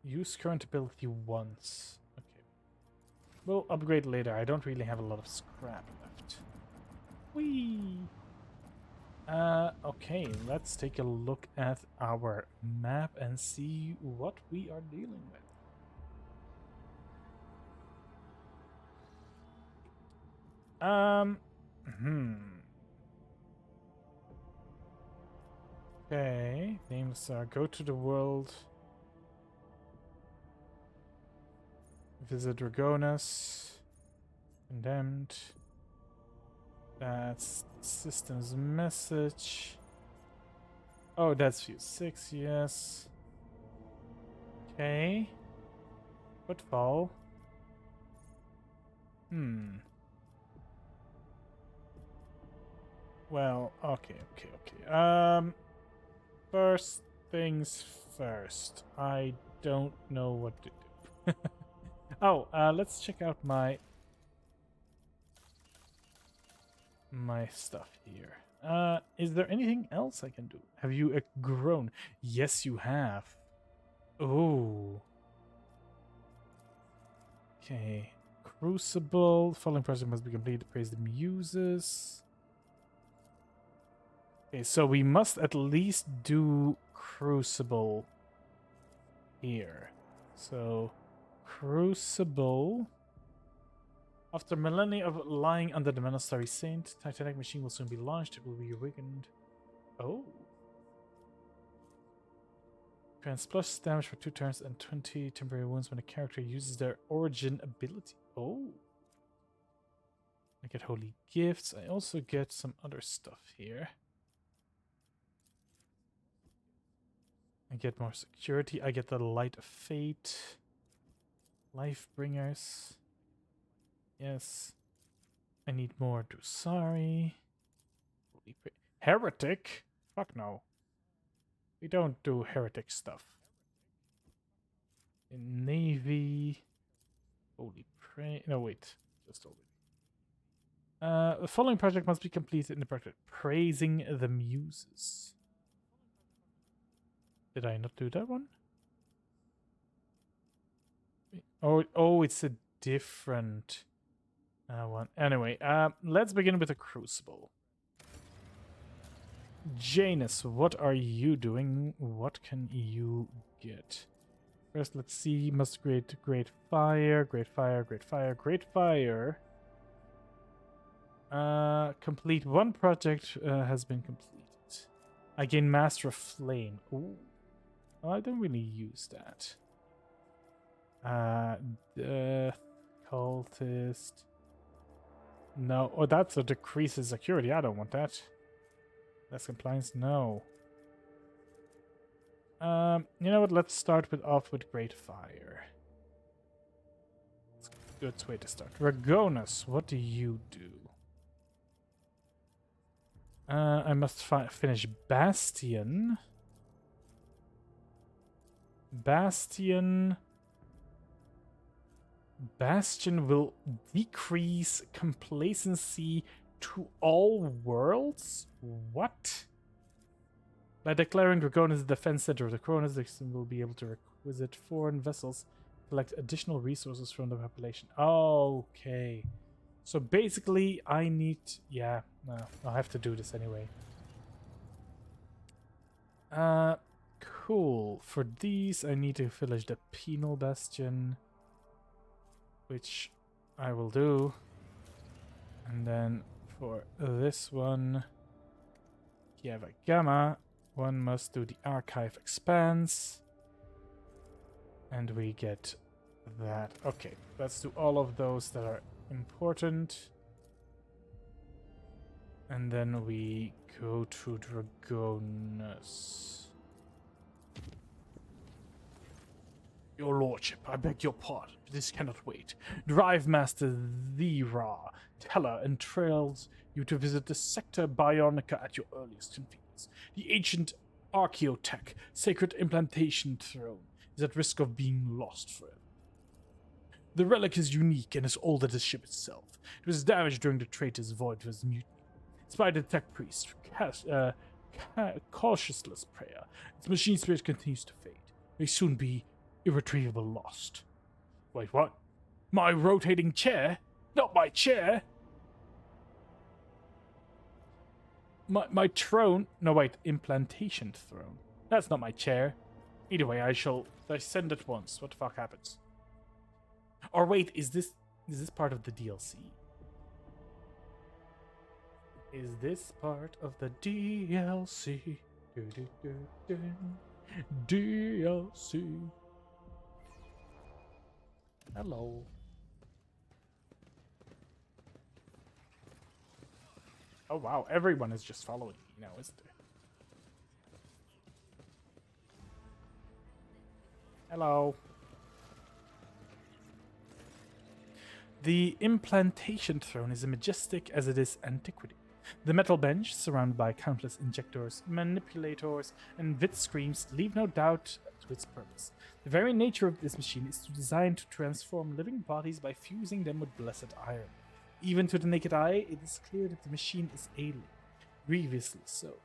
Use current ability once. Okay. We'll upgrade later. I don't really have a lot of scrap left. Whee! Okay, let's take a look at our map and see what we are dealing with. Okay, names are go to the world. Visit Dragonus. Condemned. That's system's message. Oh, that's view 6, yes. Okay. Footfall. Well, okay. First things first. I don't know what to do. Oh, let's check out my stuff here. Is there anything else I can do? Have you grown? Yes, you have. Oh. Okay. Crucible. Following project must be completed to praise the muses. Okay, so we must at least do Crucible here. So, Crucible. After millennia of lying under the Monastery Saint, Titanic machine will soon be launched. It will be awakened. Oh. Grants plus damage for 2 turns and 20 temporary wounds when a character uses their origin ability. Oh. I get holy gifts. I also get some other stuff here. I get more security. I get the Light of Fate. Life Bringers. Yes. I need more Dusari. Heretic? Fuck no. We don't do heretic stuff. In Navy. Holy pray. No, wait. Just hold it. The following project must be completed in the project. Praising the Muses. Did I not do that one? Oh, it's a different one. Anyway, let's begin with a Crucible. Janus, what are you doing? What can you get? First, let's see. Must create great fire, great fire, great fire, great fire. Complete one project has been completed. I gain Master of Flame. Ooh. Oh, I don't really use that. Death, Cultist. No. Oh, that's a decreases security. I don't want that. Less compliance. No. You know what? Let's start off with Great Fire. It's a good way to start. Ragonus, what do you do? I must finish Bastion. Bastion will decrease complacency to all worlds? What? By declaring Dragon as the defense center of the Cronus, the system will be able to requisite foreign vessels, collect additional resources from the population. Okay. So basically, I need... Yeah, no, I'll have to do this anyway. Cool. For these, I need to finish the Penal Bastion, which I will do. And then for this one, Kieva Gamma, one must do the Archive Expanse. And we get that. Okay, let's do all of those that are important. And then we go to Dragonus. Your Lordship, I beg your pardon. This cannot wait. Drive Master Zera Teller entrails you to visit the Sector Bionica at your earliest convenience. The ancient Archaeotech Sacred Implantation Throne is at risk of being lost forever. The relic is unique and as old as the ship itself. It was damaged during the traitor's voyage with mutiny. Despite the tech priest cautiousless prayer, its machine spirit continues to fade. May soon be irretrievable lost. Wait, what? My rotating chair? Not my chair! My throne? No, wait, implantation throne. That's not my chair. Either way, I shall descend at once. What the fuck happens? Or wait, is this part of the DLC? Is this part of the DLC? DLC. Hello. Oh wow, everyone is just following me now, isn't it? Hello. The implantation throne is as majestic as it is antiquity. The metal bench, surrounded by countless injectors, manipulators, and vid screens, leave no doubt to its purpose. The very nature of this machine is designed to transform living bodies by fusing them with blessed iron. Even to the naked eye, it is clear that the machine is alien, grievously so.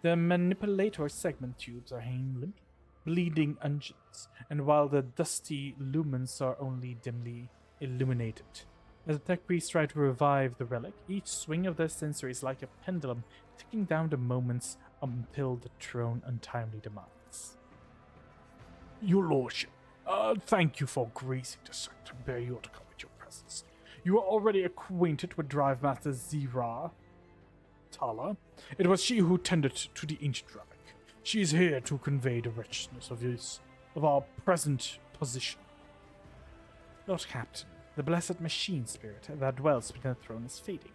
The manipulator segment tubes are hanging limp, bleeding engines, and while the dusty lumens are only dimly illuminated. As the tech priests try to revive the relic, each swing of their sensor is like a pendulum ticking down the moments until the throne untimely demise. Your Lordship, thank you for gracing the Sector Biotica with your presence. You are already acquainted with Drive Master Zera Teller. It was she who tended to the ancient relic. She is here to convey the wretchedness of our present position. Lord Captain, the blessed machine spirit that dwells within the throne is fading.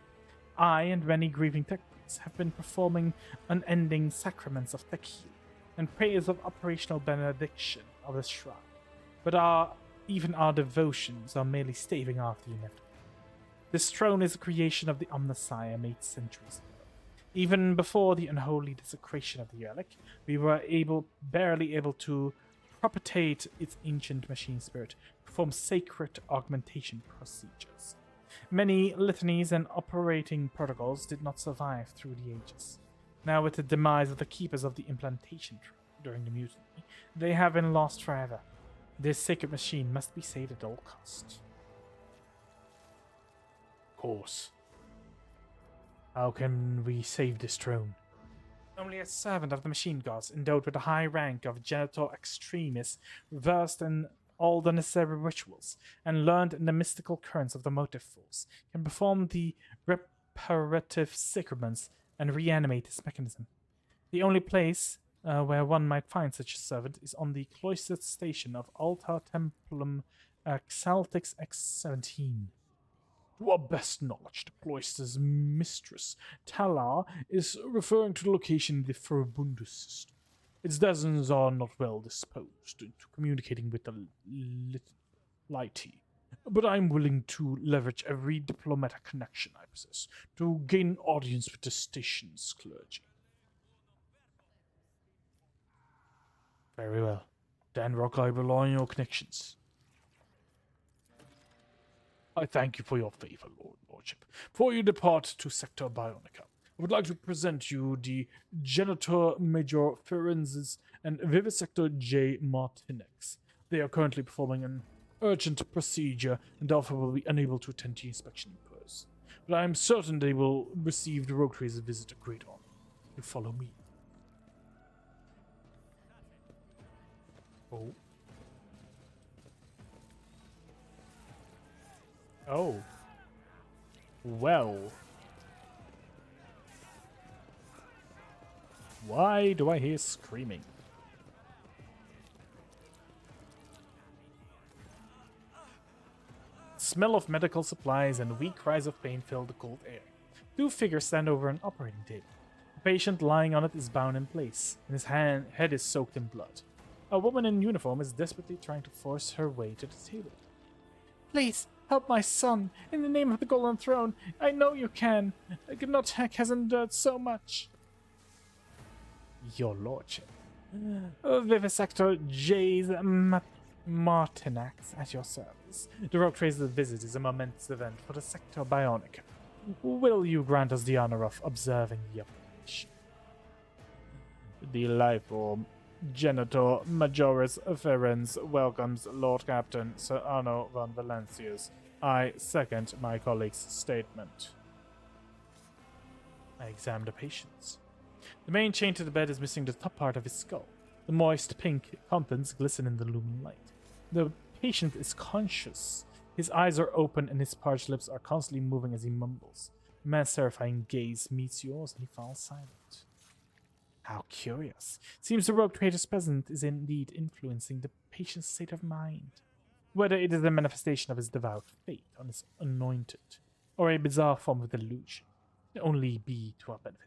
I and many grieving tech priests have been performing unending sacraments of tech healing and prayers of operational benediction of the shrine. But even our devotions are merely staving off the inevitable. This throne is a creation of the Omnissiah made centuries ago. Even before the unholy desecration of the relic, we were barely able to propitiate its ancient machine spirit, perform sacred augmentation procedures. Many litanies and operating protocols did not survive through the ages. Now, with the demise of the keepers of the implantation during the mutiny, they have been lost forever. This sacred machine must be saved at all costs. Of course. How can we save this throne? Only a servant of the machine gods, endowed with the high rank of genitor extremis, versed in all the necessary rituals, and learned in the mystical currents of the motive force, can perform the reparative sacraments and reanimate this mechanism. The only place where one might find such a servant is on the cloistered station of Altar Templum Xaltix X17. To our best knowledge, the cloister's mistress, Talar, is referring to the location in the Furibundus system. Its denizens are not well disposed to communicating with the laity, but I'm willing to leverage every diplomatic connection I possess to gain an audience with the station's clergy. Very well. Danrock, I rely on your connections. I thank you for your favor, Lordship. Before you depart to Sector Bionica, I would like to present you the Genitor Major Ferensis and Vivisector J. Martinex. They are currently performing an urgent procedure and therefore will be unable to attend the inspection in person. But I am certain they will receive the Rogue Trader's visit a great honor. You follow me. Oh. Oh. Well. Why do I hear screaming? Smell of medical supplies and weak cries of pain fill the cold air. Two figures stand over an operating table. The patient lying on it is bound in place, and his head is soaked in blood. A woman in uniform is desperately trying to force her way to the table. Please, help my son. In the name of the Golden Throne, I know you can. Gnotek has endured so much. Your Lordship. Vivisector J's Martinax at your service. The Rogue Trader's visit is a momentous event for the Sector Bionica. Will you grant us the honor of observing the operation? The life form Genitor Majoris Ferens welcomes Lord Captain Sir Anno von Valencius. I second my colleague's statement. I examine the patients. The main chain to the bed is missing the top part of his skull. The moist pink contents glisten in the lumen light. The patient is conscious. His eyes are open and his parched lips are constantly moving as he mumbles. The man's terrifying gaze meets yours and he falls silent. How curious. Seems the Rogue Trader's presence is indeed influencing the patient's state of mind. Whether it is a manifestation of his devout faith on his anointed, or a bizarre form of delusion, can only be to our benefit.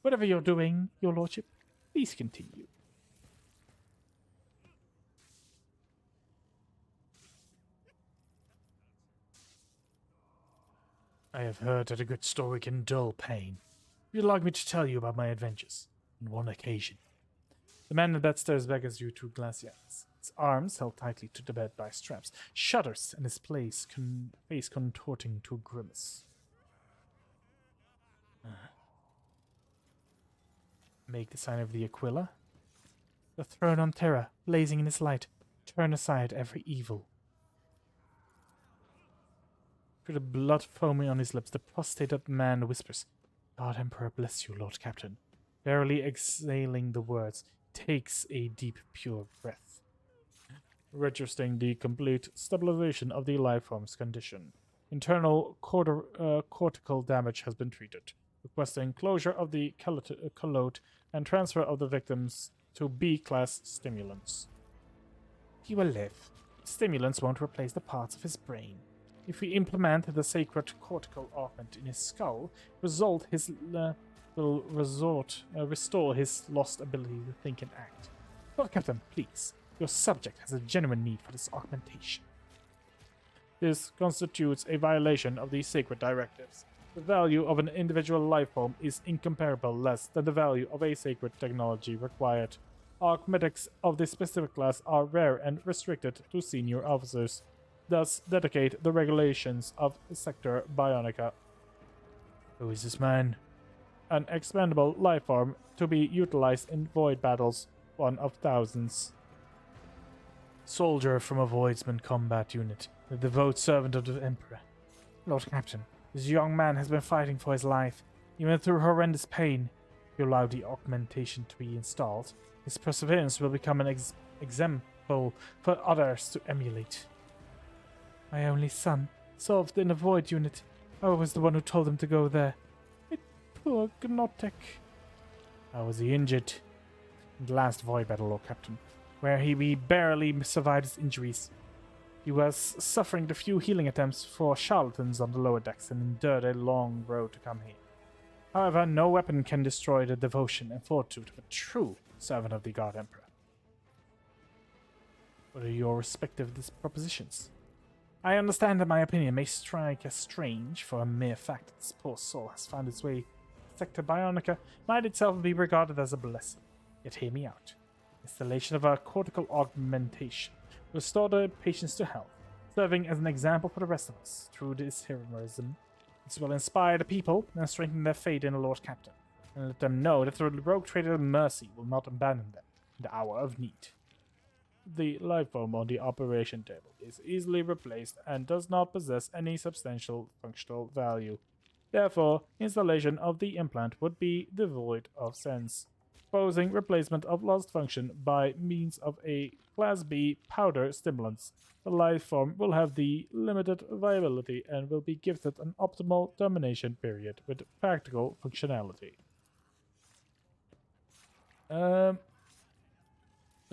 Whatever you're doing, your lordship, please continue. I have heard that a good story can dull pain. Would you like me to tell you about my adventures? On one occasion. The man in the bed stares back at you through glassy eyes. His arms, held tightly to the bed by straps, shudders in his face contorting to a grimace. Make the sign of the Aquila. The throne on Terra, blazing in its light. Turn aside every evil. Through the blood foaming on his lips, the prostrated man whispers, God Emperor bless you, Lord Captain. Barely exhaling the words, takes a deep, pure breath. Registering the complete stabilization of the lifeform's condition. Internal cortical damage has been treated. Requesting closure of the collote and transfer of the victims to B-class stimulants. He will live. Stimulants won't replace the parts of his brain. If we implement the sacred cortical augment in his skull, will restore his lost ability to think and act. Lord Captain, please. Your subject has a genuine need for this augmentation. This constitutes a violation of the sacred directives. The value of an individual lifeform is incomparable less than the value of a sacred technology required. Augmetics of this specific class are rare and restricted to senior officers. Thus, dedicate the regulations of Sector Bionica. Who is this man? An expendable lifeform to be utilized in void battles, one of thousands. Soldier from a Voidsman combat unit, the devout servant of the Emperor. Lord Captain, this young man has been fighting for his life, even through horrendous pain. you allow the augmentation to be installed, his perseverance will become an example for others to emulate. My only son served in a void unit. I was the one who told him to go there. Poor Gnotek. How was he injured? In the last void battle, Lord Captain, where he barely survived his injuries. He was suffering the few healing attempts for charlatans on the lower decks and endured a long road to come here. However, no weapon can destroy the devotion and fortitude of a true servant of the God Emperor. What are your respective propositions? I understand that my opinion may strike as strange, for a mere fact that this poor soul has found its way to Sector Bionica might itself be regarded as a blessing. Yet hear me out. Installation of a cortical augmentation will restore the patients to health, serving as an example for the rest of us. Through this heroism, this will inspire the people and strengthen their faith in the Lord Captain, and let them know that the rogue trader Mercy will not abandon them in the hour of need. The lifeform on the operation table is easily replaced and does not possess any substantial functional value. Therefore, installation of the implant would be devoid of sense. Proposing replacement of lost function by means of a Class B powder stimulants. The lifeform will have the limited viability and will be gifted an optimal termination period with practical functionality.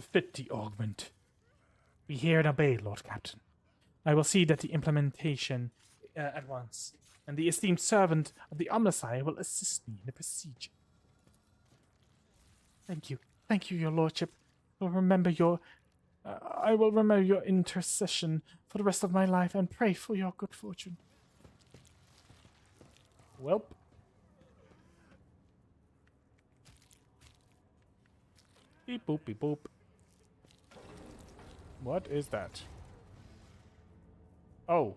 50 augment. We hear and obey, Lord Captain. I will see that the implementation at once, and the esteemed servant of the Omnissiah will assist me in the procedure. Thank you, your lordship. I will remember your intercession for the rest of my life and pray for your good fortune. Welp. Beep boop beep boop. What is that? Oh.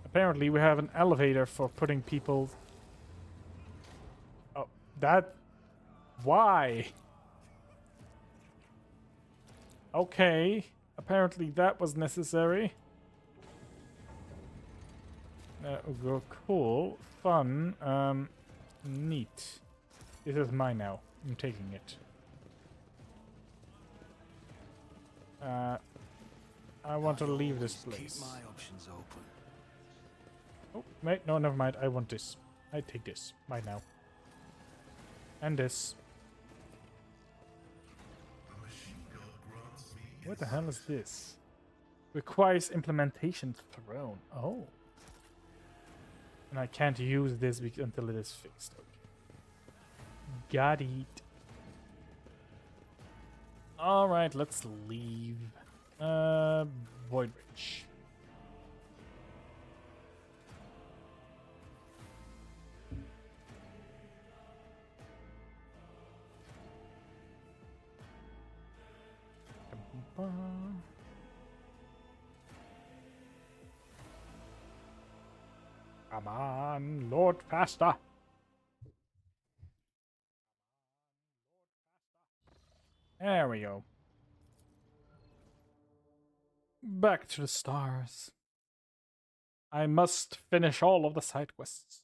Apparently we have an elevator for putting people... Oh, that... Why? Okay. Apparently that was necessary. Cool. Fun. Neat. This is mine now. I'm taking it. I want to leave this place. Keep my options open. Oh, wait, no, never mind. I want this. I take this. Right now. And this. What the hell is this? Requires implementation thrown. Oh. And I can't use this until it is fixed. Okay. Got it. Alright, let's leave. Void Ridge. Come on, Lord Faster. There we go. Back to the stars. I must finish all of the side quests.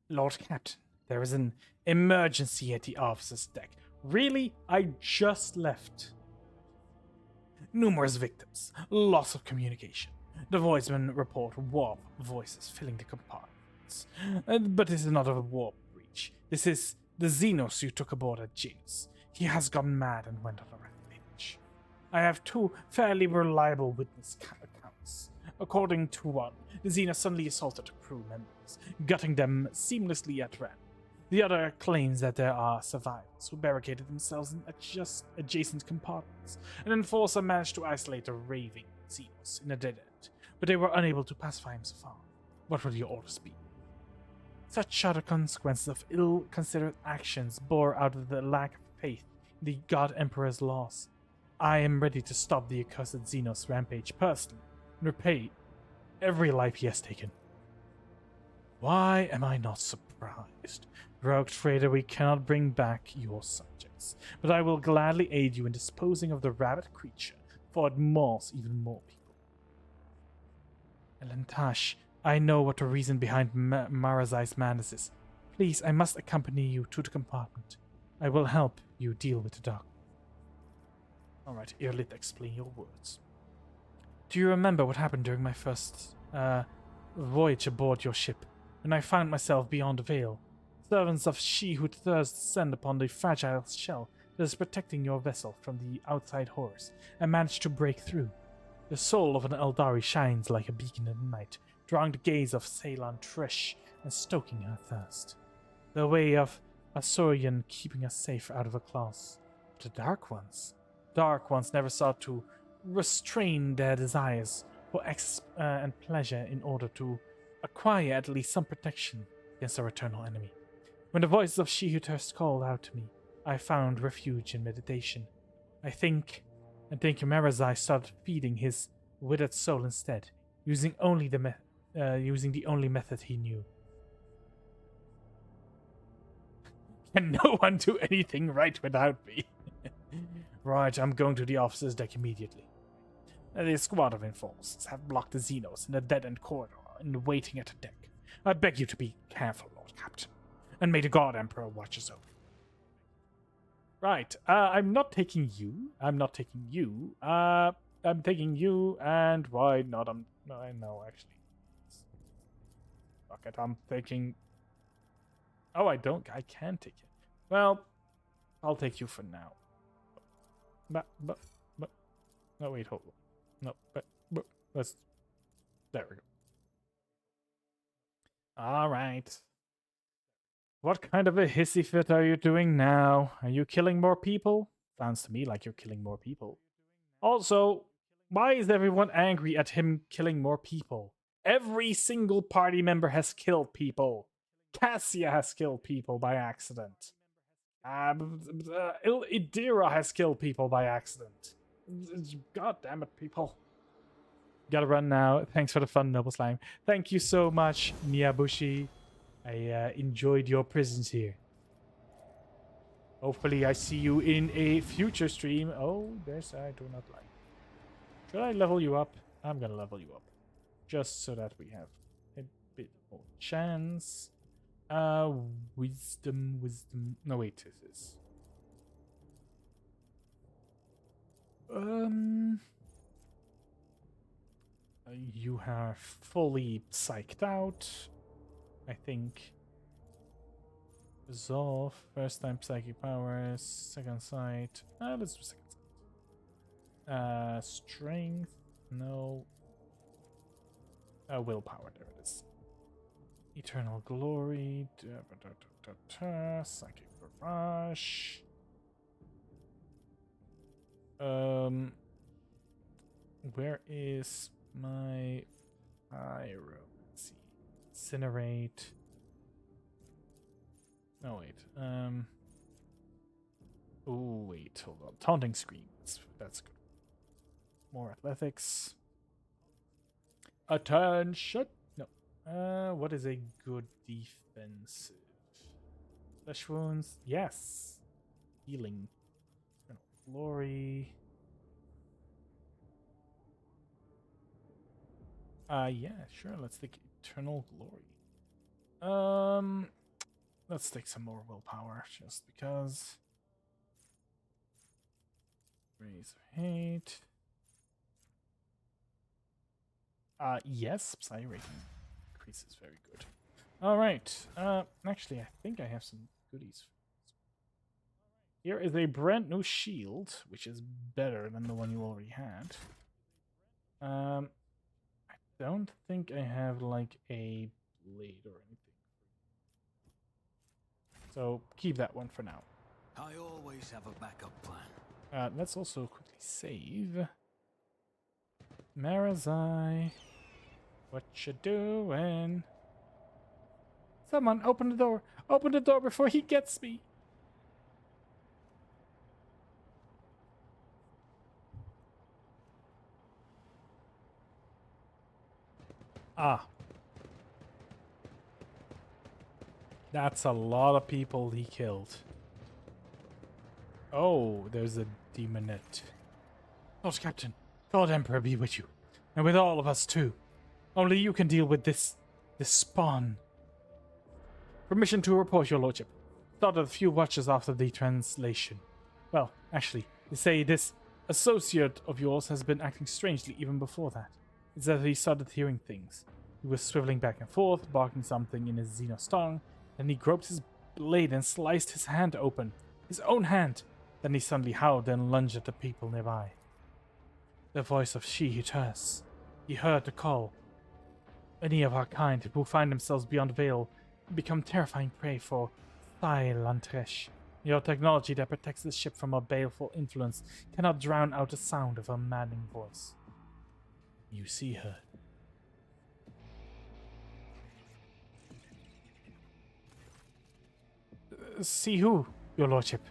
Lord Captain, there is an emergency at the officer's deck. Really? I just left. Numerous victims. Loss of communication. The voicemen report warp voices filling the compartments. But this is not a warp breach. This is the Xenos you took aboard at James. He has gone mad and went on a rampage. I have two fairly reliable witness accounts. According to one, the Xenos suddenly assaulted crew members, gutting them seamlessly at random. The other claims that there are survivors who barricaded themselves in adjacent compartments. An enforcer managed to isolate the raving Xenos in a dead end, but they were unable to pacify him so far. What would your orders be? Such are the consequences of ill-considered actions born out of the lack of faith in the God Emperor's laws. I am ready to stop the accursed Xenos rampage personally and repay every life he has taken. Why am I not surprised? Rogue trader, we cannot bring back your subjects, but I will gladly aid you in disposing of the rabbit creature, for it mauls even more people. Elantash, I know what the reason behind Marazai's madness is. Please, I must accompany you to the compartment. I will help you deal with the dark. Alright, Irlit, explain your words. Do you remember what happened during my first voyage aboard your ship, when I found myself beyond the veil? Servants of she who thirsts descend upon the fragile shell that is protecting your vessel from the outside horrors, and managed to break through. The soul of an Eldari shines like a beacon in the night, drawing the gaze of Ceylon Trish and stoking her thirst. The way of Azorian keeping us safe out of her claws. But the Dark Ones never sought to restrain their desires for and pleasure in order to acquire at least some protection against our eternal enemy. When the voices of she who thirsts called out to me, I found refuge in meditation. I think Marazai started feeding his withered soul instead, using the only method he knew. Can no one do anything right without me? Right, I'm going to the officer's deck immediately. The squad of enforcers have blocked the Xenos in the dead-end corridor and waiting at the deck. I beg you to be careful, Lord Captain, and may the God Emperor watch us over. Right, I'm not taking you. I'm taking you, and why not? No, actually. Fuck it, I'm taking... Oh, I can take it. Well, I'll take you for now. But, no, wait, hold on. No, but, let's, there we go. Alright. What kind of a hissy fit are you doing now? Are you killing more people? Sounds to me like you're killing more people. Also, why is everyone angry at him killing more people? Every single party member has killed people. Cassia has killed people by accident. Idira has killed people by accident. God damn it, people. Gotta run now. Thanks for the fun, Noble Slime. Thank you so much, Niyabushi. I enjoyed your presence here. Hopefully I see you in a future stream. Oh, this I do not like. Should I level you up? I'm gonna level you up. Just so that we have a bit more chance. Wisdom. No, wait, this is... You are fully psyched out, I think. Resolve, first time psychic powers, second sight. Let's do second sight. Strength, no. Willpower, there it is. Eternal glory, psychic barrage. Where is my pyro? Let's see. Incinerate. Oh wait. Oh wait, hold on. Taunting scream. That's good. More athletics. Attention. No. What is a good defensive? Flesh wounds. Yes. Healing. Glory. Yeah, sure. Let's take Eternal Glory. Let's take some more willpower, just because. Raise hate. Yes, Psy rating increases. Very good. Alright. Actually, I think I have some goodies. Here is a brand new shield, which is better than the one you already had. I don't think I have like a blade or anything. So keep that one for now. I always have a backup plan. Let's also quickly save. Marazai, what you doing? Someone open the door. Open the door before he gets me. Ah. That's a lot of people he killed. Oh, there's a demonette. Lord Captain, God Emperor be with you. And with all of us too. Only you can deal with this spawn. Permission to report, your lordship. Started a few watches after the translation. Well, actually, they say this associate of yours has been acting strangely even before that. It's that he started hearing things. He was swiveling back and forth, barking something in his Xenos tongue. Then he groped his blade and sliced his hand open. His own hand. Then he suddenly howled and lunged at the people nearby. The voice of she he trusts. He heard the call. Any of our kind who find themselves beyond veil become terrifying prey for Thylantresh. Your technology that protects the ship from a baleful influence cannot drown out the sound of her maddening voice. You see her. See who, your lordship?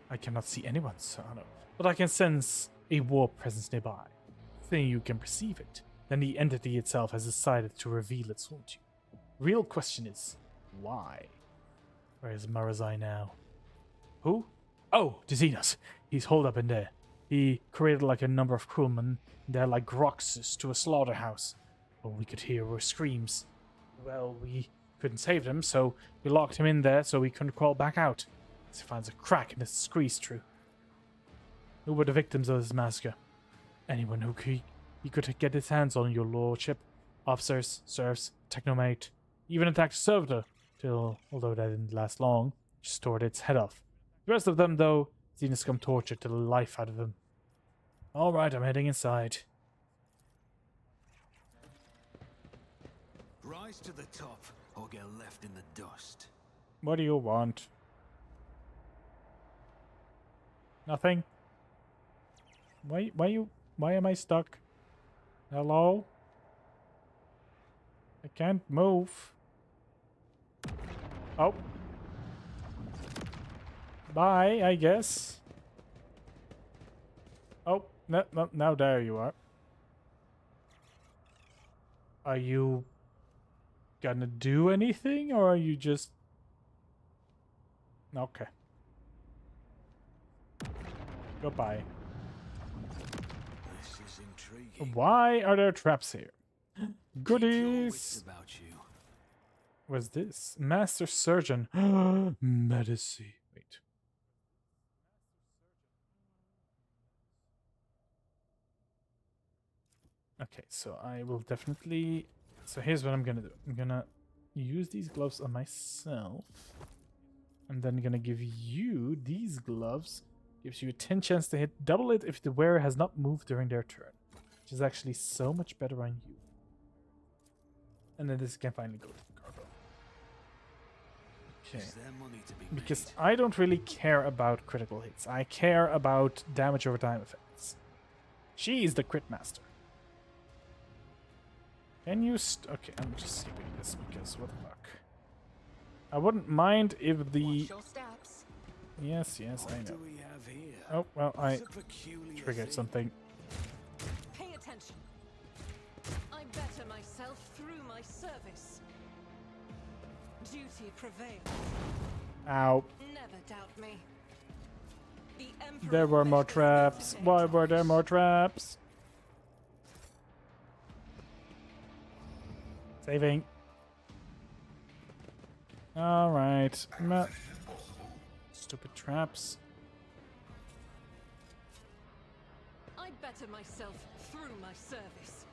I cannot see anyone, Sir Anno, but I can sense a warp presence nearby. Then you can perceive it. Then the entity itself has decided to reveal its form to you. Real question is, why? Where is Marazai now? Who? Oh, the Xenos. He's holed up in there. He created like a number of crewmen. They're like Roxas to a slaughterhouse. All we could hear were screams. Well, we couldn't save them, so we locked him in there so he couldn't crawl back out. He finds a crack and it squeezes through. Who were the victims of this massacre? Anyone who he could get his hands on, your lordship. Officers, serfs, technomate. Even attacked a servitor, although that didn't last long, just tore its head off. The rest of them, though, Xenos come tortured to the life out of them. Alright, I'm heading inside. Rise to the top, or get left in the dust. What do you want? Nothing? Why am I stuck? Hello? I can't move. Oh. Bye, I guess. Oh, no, now there you are. Are you gonna do anything, or are you just... Okay. Goodbye. This is intriguing. Why are there traps here? Keep your Goodies! wits about you. What's this? Master Surgeon. Medicine. Wait. Okay, so I will definitely... So here's what I'm gonna do. I'm gonna use these gloves on myself. I'm then gonna give you these gloves. Gives you a 10 chance to hit. Double it if the wearer has not moved during their turn. Which is actually so much better on you. And then this can finally go to the cargo. Okay. Is there money to be Because made? I don't really care about critical hits. I care about damage over time effects. She is the crit master. Can you okay, I'm just skipping this because what the fuck. I wouldn't mind if the... Watch your steps. Yes, I What know. do we have here? Oh, well, I It's a peculiar triggered thing. something. Pay attention. I better myself through my service. Duty prevails. Ow. Never doubt me. The Emperor There were more wishes me to traps. take Why were there charge. more traps? Saving. Alright. Stupid traps. I better myself through my service.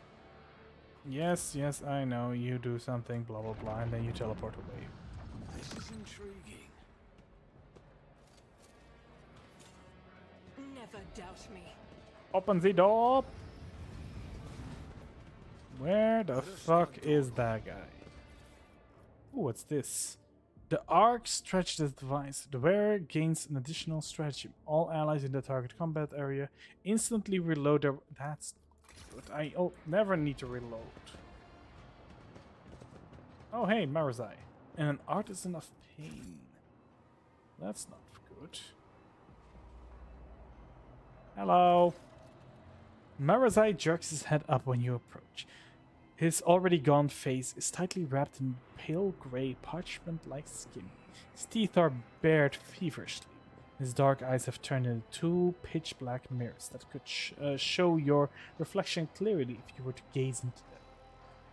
Yes, I know. You do something, blah blah blah, and then you teleport away. This is intriguing. Never doubt me. Open the door! Where the fuck is that guy? Ooh, what's this? The arc stretches device. The wearer gains an additional stratagem. All allies in the target combat area instantly reload their... That's good. I never need to reload. Oh, hey, Marazai. And an artisan of pain. That's not good. Hello. Marazai jerks his head up when you approach. His already gaunt face is tightly wrapped in pale gray parchment-like skin. His teeth are bared feverishly. His dark eyes have turned into two pitch-black mirrors that could show your reflection clearly if you were to gaze into them.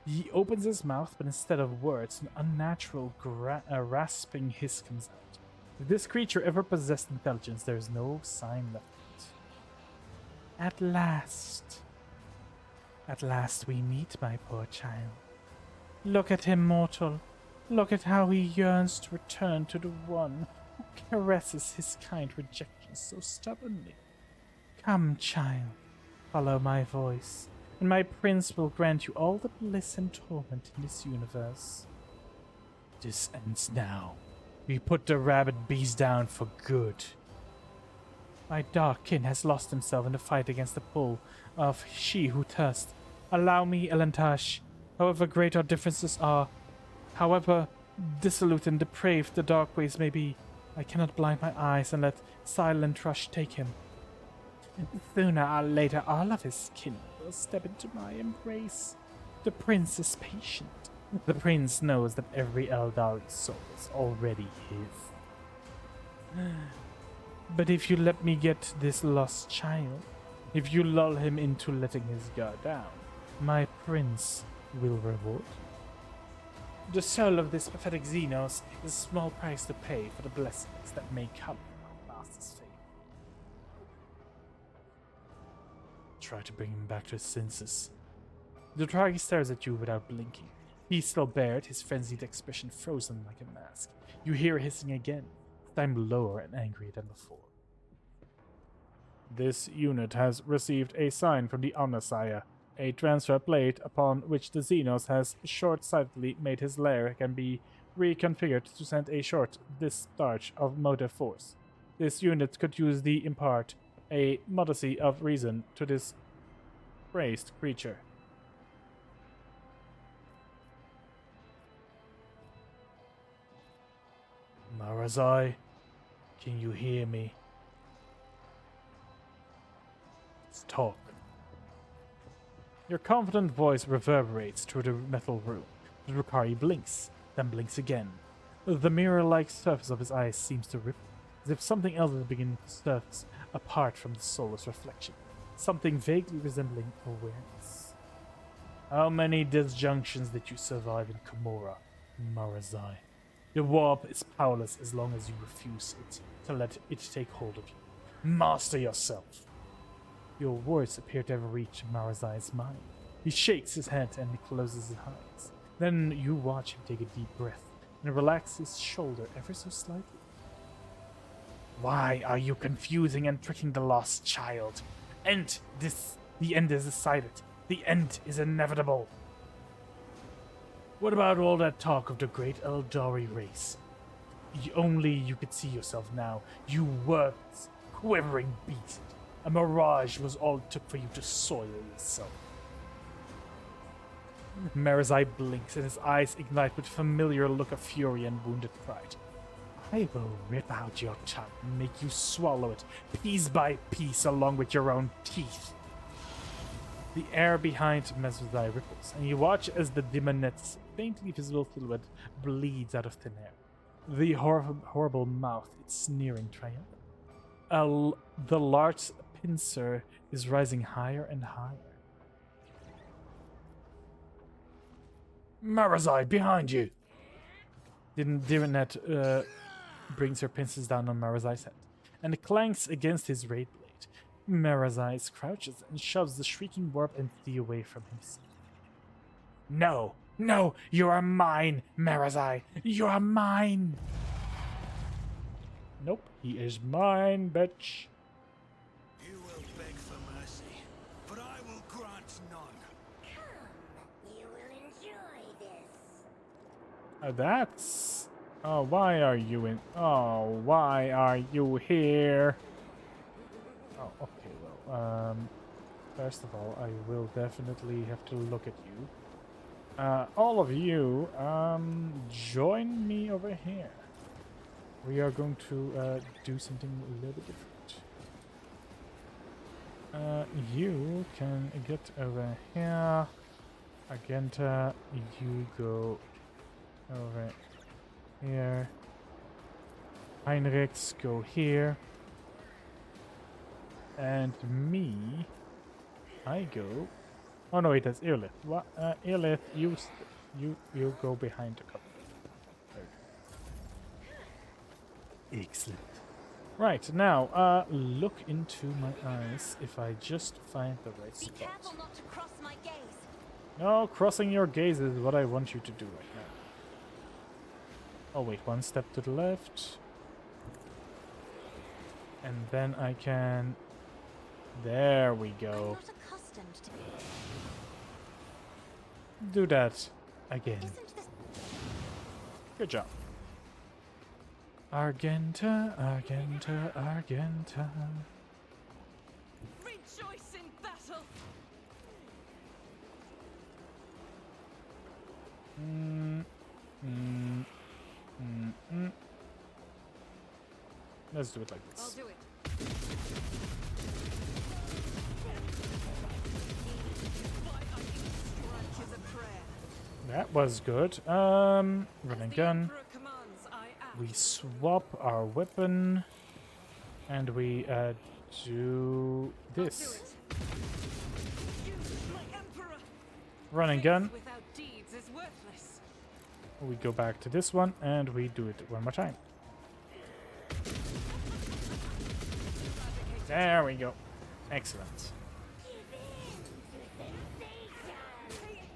He opens his mouth, but instead of words, an unnatural rasping hiss comes out. If this creature ever possessed intelligence, there is no sign left of it. At last we meet, my poor child. Look at him, mortal. Look at how he yearns to return to the one who caresses his kind rejection so stubbornly. Come, child, follow my voice, and my prince will grant you all the bliss and torment in this universe. This ends now. We put the rabid beast down for good. My dark kin has lost himself in the fight against the pull of she who thirsts. Allow me, Elantash, however great our differences are, however dissolute and depraved the dark ways may be, I cannot blind my eyes and let silent rush take him. Sooner or later, all of his kin will step into my embrace. The prince is patient. The prince knows that every Eldari soul is already his. But if you let me get this lost child, if you lull him into letting his guard down, my prince will reward. The soul of this pathetic Xenos is a small price to pay for the blessings that may come from my master's fate. Try to bring him back to his senses. The Dragi stares at you without blinking. He's still bared, his frenzied expression frozen like a mask. You hear hissing again, this time lower and angrier than before. This unit has received a sign from the Omnisire. A transfer plate upon which the Xenos has short-sightedly made his lair can be reconfigured to send a short discharge of motive force. This unit could use the impart a modesty of reason to this praised creature. Marazai, can you hear me? Let's talk. Your confident voice reverberates through the metal room. The Rukari blinks, then blinks again. The mirror-like surface of his eyes seems to ripple, as if something else is beginning to surface apart from the soulless reflection, something vaguely resembling awareness. How many disjunctions did you survive in Komora, Marazai? The warp is powerless as long as you refuse it to let it take hold of you. Master yourself. Your words appear to have reached Marazai's mind. He shakes his head and he closes his eyes. Then you watch him take a deep breath and relax his shoulder ever so slightly. Why are you confusing and tricking the lost child? The end is decided. The end is inevitable. What about all that talk of the great Eldari race? Only you could see yourself now. You worthless, quivering beast. A mirage was all it took for you to soil yourself. Marazai blinks and his eyes ignite with a familiar look of fury and wounded pride. I will rip out your tongue and make you swallow it, piece by piece, along with your own teeth. The air behind Marazai ripples, and you watch as the demonette's faintly visible silhouette bleeds out of thin air. The horrible mouth, its sneering triumph. The large pincer is rising higher and higher. Marazai, behind you! Divinette brings her pincers down on Marazai's head, and clanks against his raid blade. Marazai crouches and shoves the shrieking warp entity away from him. No! No! You are mine, Marazai! You are mine! Nope, he is mine, bitch. You will beg for mercy, but I will grant none. Come, you will enjoy this. That's... Oh, why are you in... Oh, why are you here? Oh, okay, well, first of all, I will definitely have to look at you. All of you, join me over here. We are going to, do something a little bit different. You can get over here. Agenta, you go over here. Heinrichs, go here. And me, I go Oh no, it has Earlith. What? Earlith, you go behind the couple. Excellent. Right, now, look into my eyes if I just find the right Be spot. careful not to cross my gaze. No, crossing your gaze is what I want you to do right now. Oh wait, one step to the left. And then I can... There we I'm go. not accustomed to Do that again. Isn't this Good job. Argenta, Argenta, Argenta. Rejoice in battle. Let's do it like I'll this. do it. Strike is a prayer. That was good. Run and gun. Emperor commands, I act. We swap our weapon. And we do this. You, my emperor. Run and gun. Faith without deeds is worthless. We go back to this one and we do it one more time. There we go. Excellent.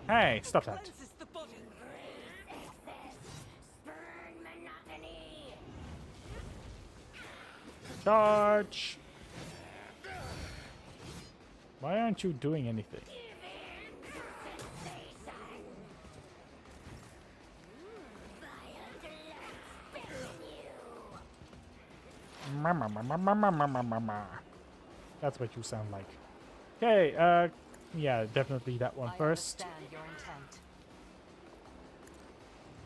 Hey, stop that. Cleanses the body. Burn monotony. Charge! Why aren't you doing anything? Ma, ma, ma, ma, ma, ma, ma, ma, ma, ma. That's what you sound like. Okay, yeah, definitely that one I first. understand your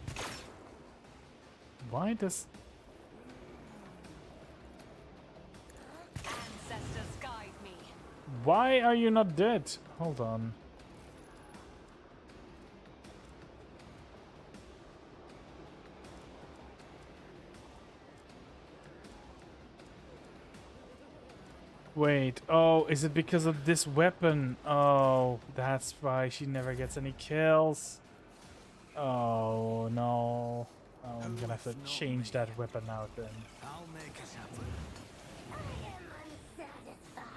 intent. Why does... Ancestors guide me. Why are you not dead? Hold on. Wait, oh, is it because of this weapon? Oh, that's why she never gets any kills. Oh, no. Oh, I'm gonna have to change that weapon out then. I'll make it happen. I am unsatisfied.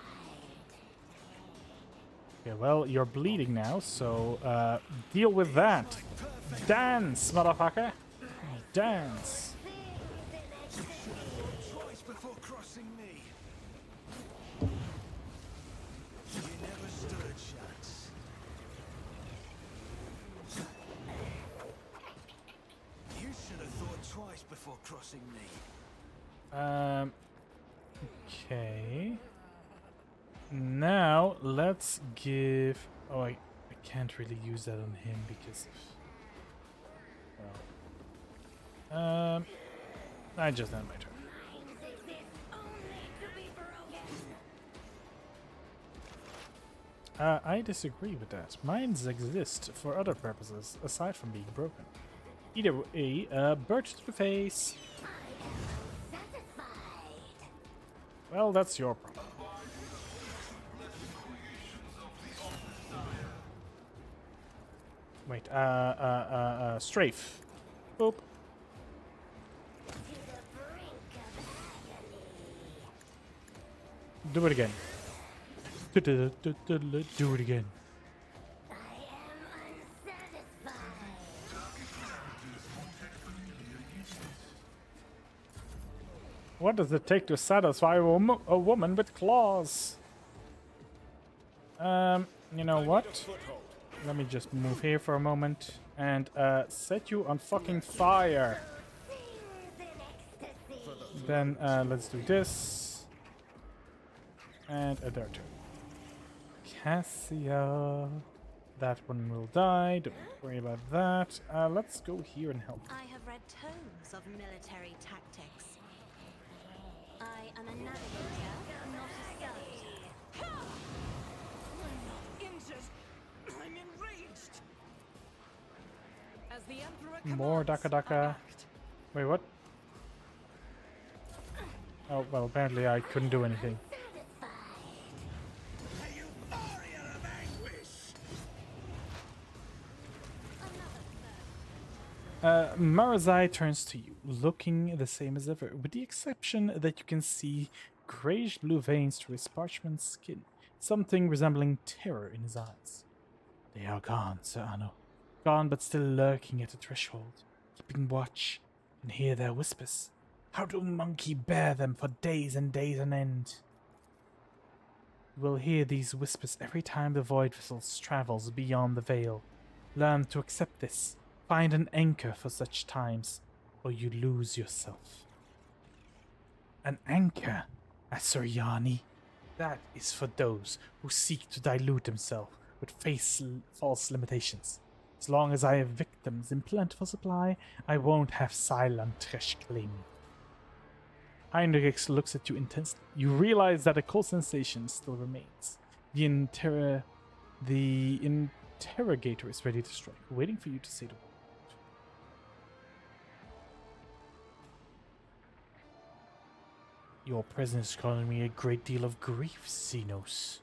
Okay, well, you're bleeding now, so deal with that. Dance, motherfucker. Dance. Twice before crossing me. You never stood a chance. You should have thought twice before crossing me. Okay. Now, let's give... Oh, I can't really use that on him because of... Well... I just end my turn. Minds exist only to be broken. I disagree with that. Minds exist for other purposes, aside from being broken. Either way, bird to the face. I am unsatisfied. Well, that's your problem. Wait, strafe. Boop. To the brink of agony. Do it again. Do it again. I am unsatisfied. What does it take to satisfy a woman with claws? You know what? Let me just move here for a moment and set you on fucking fire. Sings in ecstasy. Then let's do this. And a dirt. Cassia. That one will die. Don't worry about that. Let's go here and help. I have read tomes of military tactics. I am a navigator, not a scout. Injured. I'm enraged. As the emperor More commands, Daka Daka. I act. Wait, what? Oh, well, apparently I couldn't do anything. A euphoria of anguish. Marazai turns to you, looking the same as ever, with the exception that you can see grayish-blue veins through his parchment skin, something resembling terror in his eyes. They are gone, Sir Anno. Gone, but still lurking at the threshold, keeping watch, and hear their whispers. How do monkey bear them for days and days on end? You will hear these whispers every time the void vessels travels beyond the veil. Learn to accept this. Find an anchor for such times, or you lose yourself. An anchor, Asuryani. That is for those who seek to dilute themselves with false limitations. As long as I have victims in plentiful supply, I won't have silent trash claiming. Heinrich looks at you intensely. You realize that a cold sensation still remains. The interrogator is ready to strike, waiting for you to say the word. Your presence is causing me a great deal of grief, Xenos.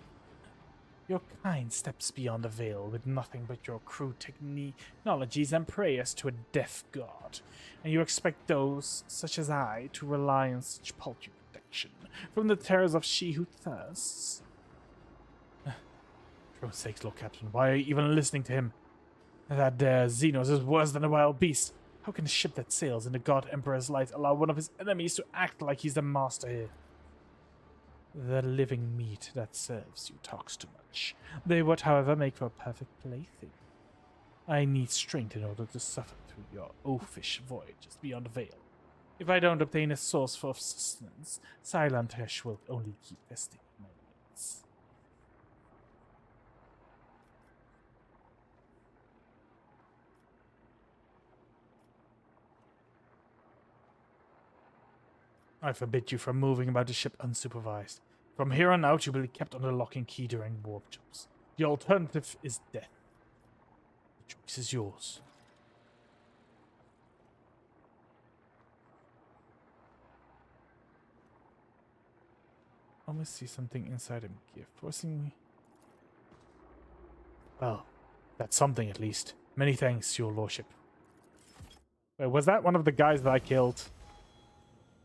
Your kind steps beyond the veil with nothing but your crude technologies and prayers to a death god, and you expect those, such as I, to rely on such paltry protection from the terrors of she who thirsts? For God's sakes, Lord Captain, why are you even listening to him? That there Xenos is worse than a wild beast. How can a ship that sails in the God Emperor's light allow one of his enemies to act like he's the master here? The living meat that serves you talks too much. They would, however, make for a perfect plaything. I need strength in order to suffer through your oafish voyages beyond the veil. If I don't obtain a source for sustenance, Silent Hesh will only keep testing my limits. I forbid you from moving about the ship unsupervised. From here on out, you will be kept under lock and key during warp jumps. The alternative is death. The choice is yours. I almost see something inside him here, forcing me. Well, that's something at least. Many thanks, your lordship. Wait, was that one of the guys that I killed?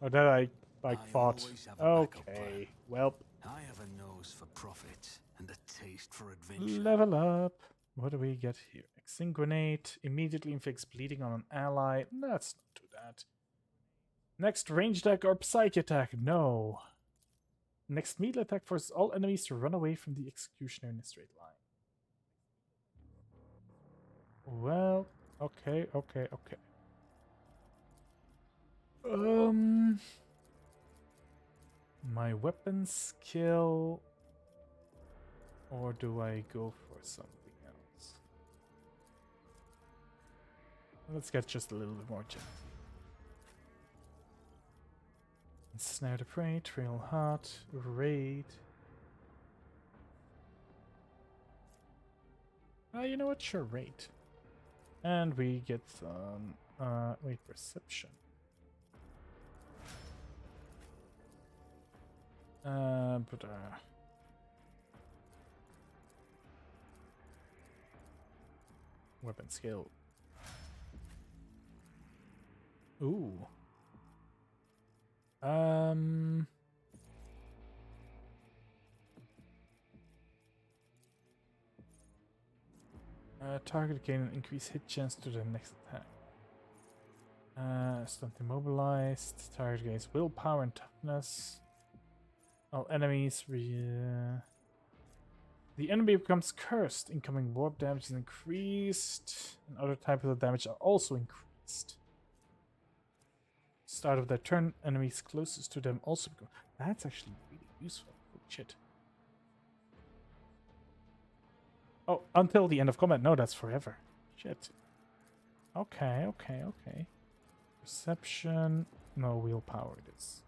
Or that I fought? Okay, well. I have a nose for profit and a taste for adventure. Level up. What do we get here? Extinct grenade. Immediately inflicts bleeding on an ally. Let's not do that. Next range attack or psych attack? No. Next melee attack forces all enemies to run away from the executioner in a straight line. Well, okay. My weapon skill, or do I go for something else? Let's get just a little bit more gentle. Snare the prey, trail hot, raid. You know what? Sure, raid. And we get some perception. Weapon skill. Ooh. Target gain an increased hit chance to the next attack. Stunt immobilized. Target gains willpower and toughness. All enemies the enemy becomes cursed. Incoming warp damage is increased, and other types of damage are also increased. Start of their turn, enemies closest to them also become. That's actually really useful. Holy shit. Oh, until the end of combat. No, that's forever. Shit. Okay. Perception. No, willpower it is.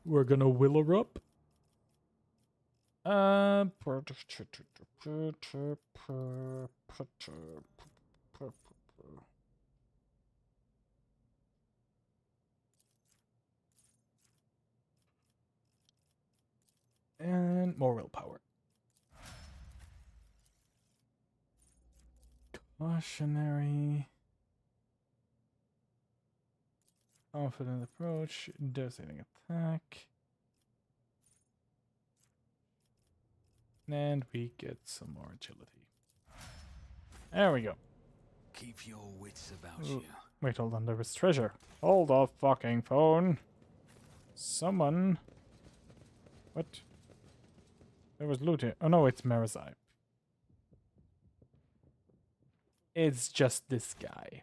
We're gonna will her up. And more willpower. Cautionary. Confident approach. Devastating attack. And we get some more agility. There we go. Keep your wits about you. Wait, hold on. There was treasure. Hold the fucking phone. Someone. What? There was loot here. Oh no, it's Marazipe. It's just this guy.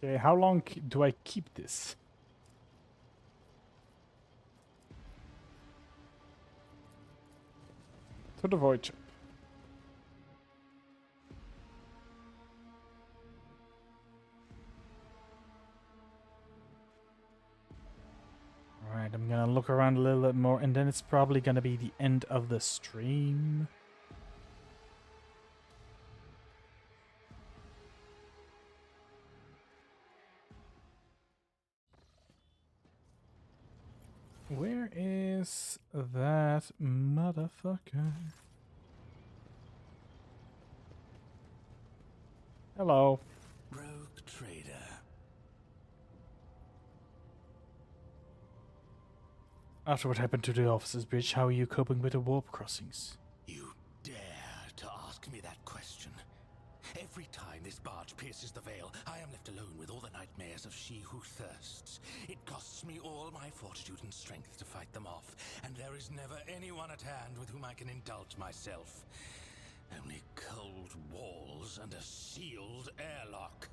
Okay, how long do I keep this? To the void ship. Alright, I'm gonna look around a little bit more, and then it's probably gonna be the end of the stream. Where is that motherfucker? Hello. Rogue trader. After what happened to the officer's bridge, how are you coping with the warp crossings? You dare to ask me that question? Every time this barge pierces the veil, I am left alone with all the nightmares of she who thirsts. It costs me all my fortitude and strength to fight them off, and there is never anyone at hand with whom I can indulge myself. Only cold walls and a sealed airlock.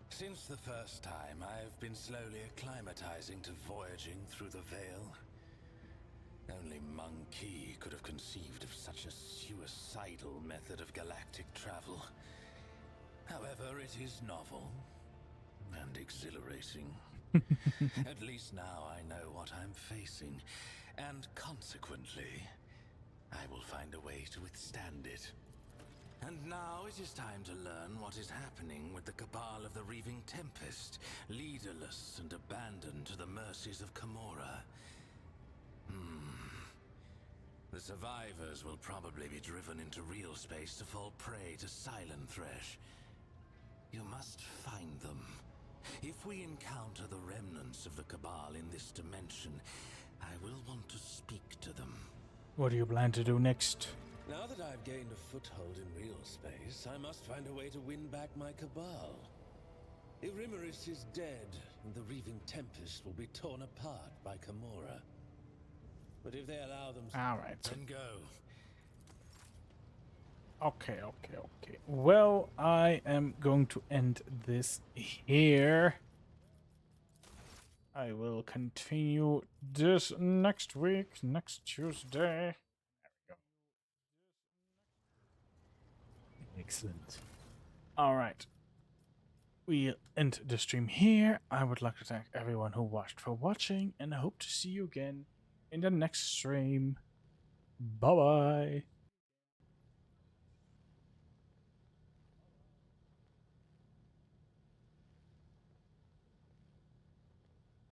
Since the first time, I've been slowly acclimatizing to voyaging through the veil. Only Monkey could have conceived of such a suicidal method of galactic travel. However, it is novel and exhilarating. At least now I know what I'm facing, and consequently, I will find a way to withstand it. And now it is time to learn what is happening with the Cabal of the Reaving Tempest, leaderless and abandoned to the mercies of Camorra. The survivors will probably be driven into real space to fall prey to Silent Thresh. You must find them. If we encounter the remnants of the Cabal in this dimension, I will want to speak to them. What do you plan to do next? Now that I've gained a foothold in real space, I must find a way to win back my Cabal. Irimaris is dead, and the Reaving Tempest will be torn apart by Camorra. But if they allow them, Alright. Then go. Okay. Well, I am going to end this here. I will continue this next week, next Tuesday. There we go. Excellent. Alright. We'll end the stream here. I would like to thank everyone who watched for watching, and I hope to see you again in the next stream. Bye-bye.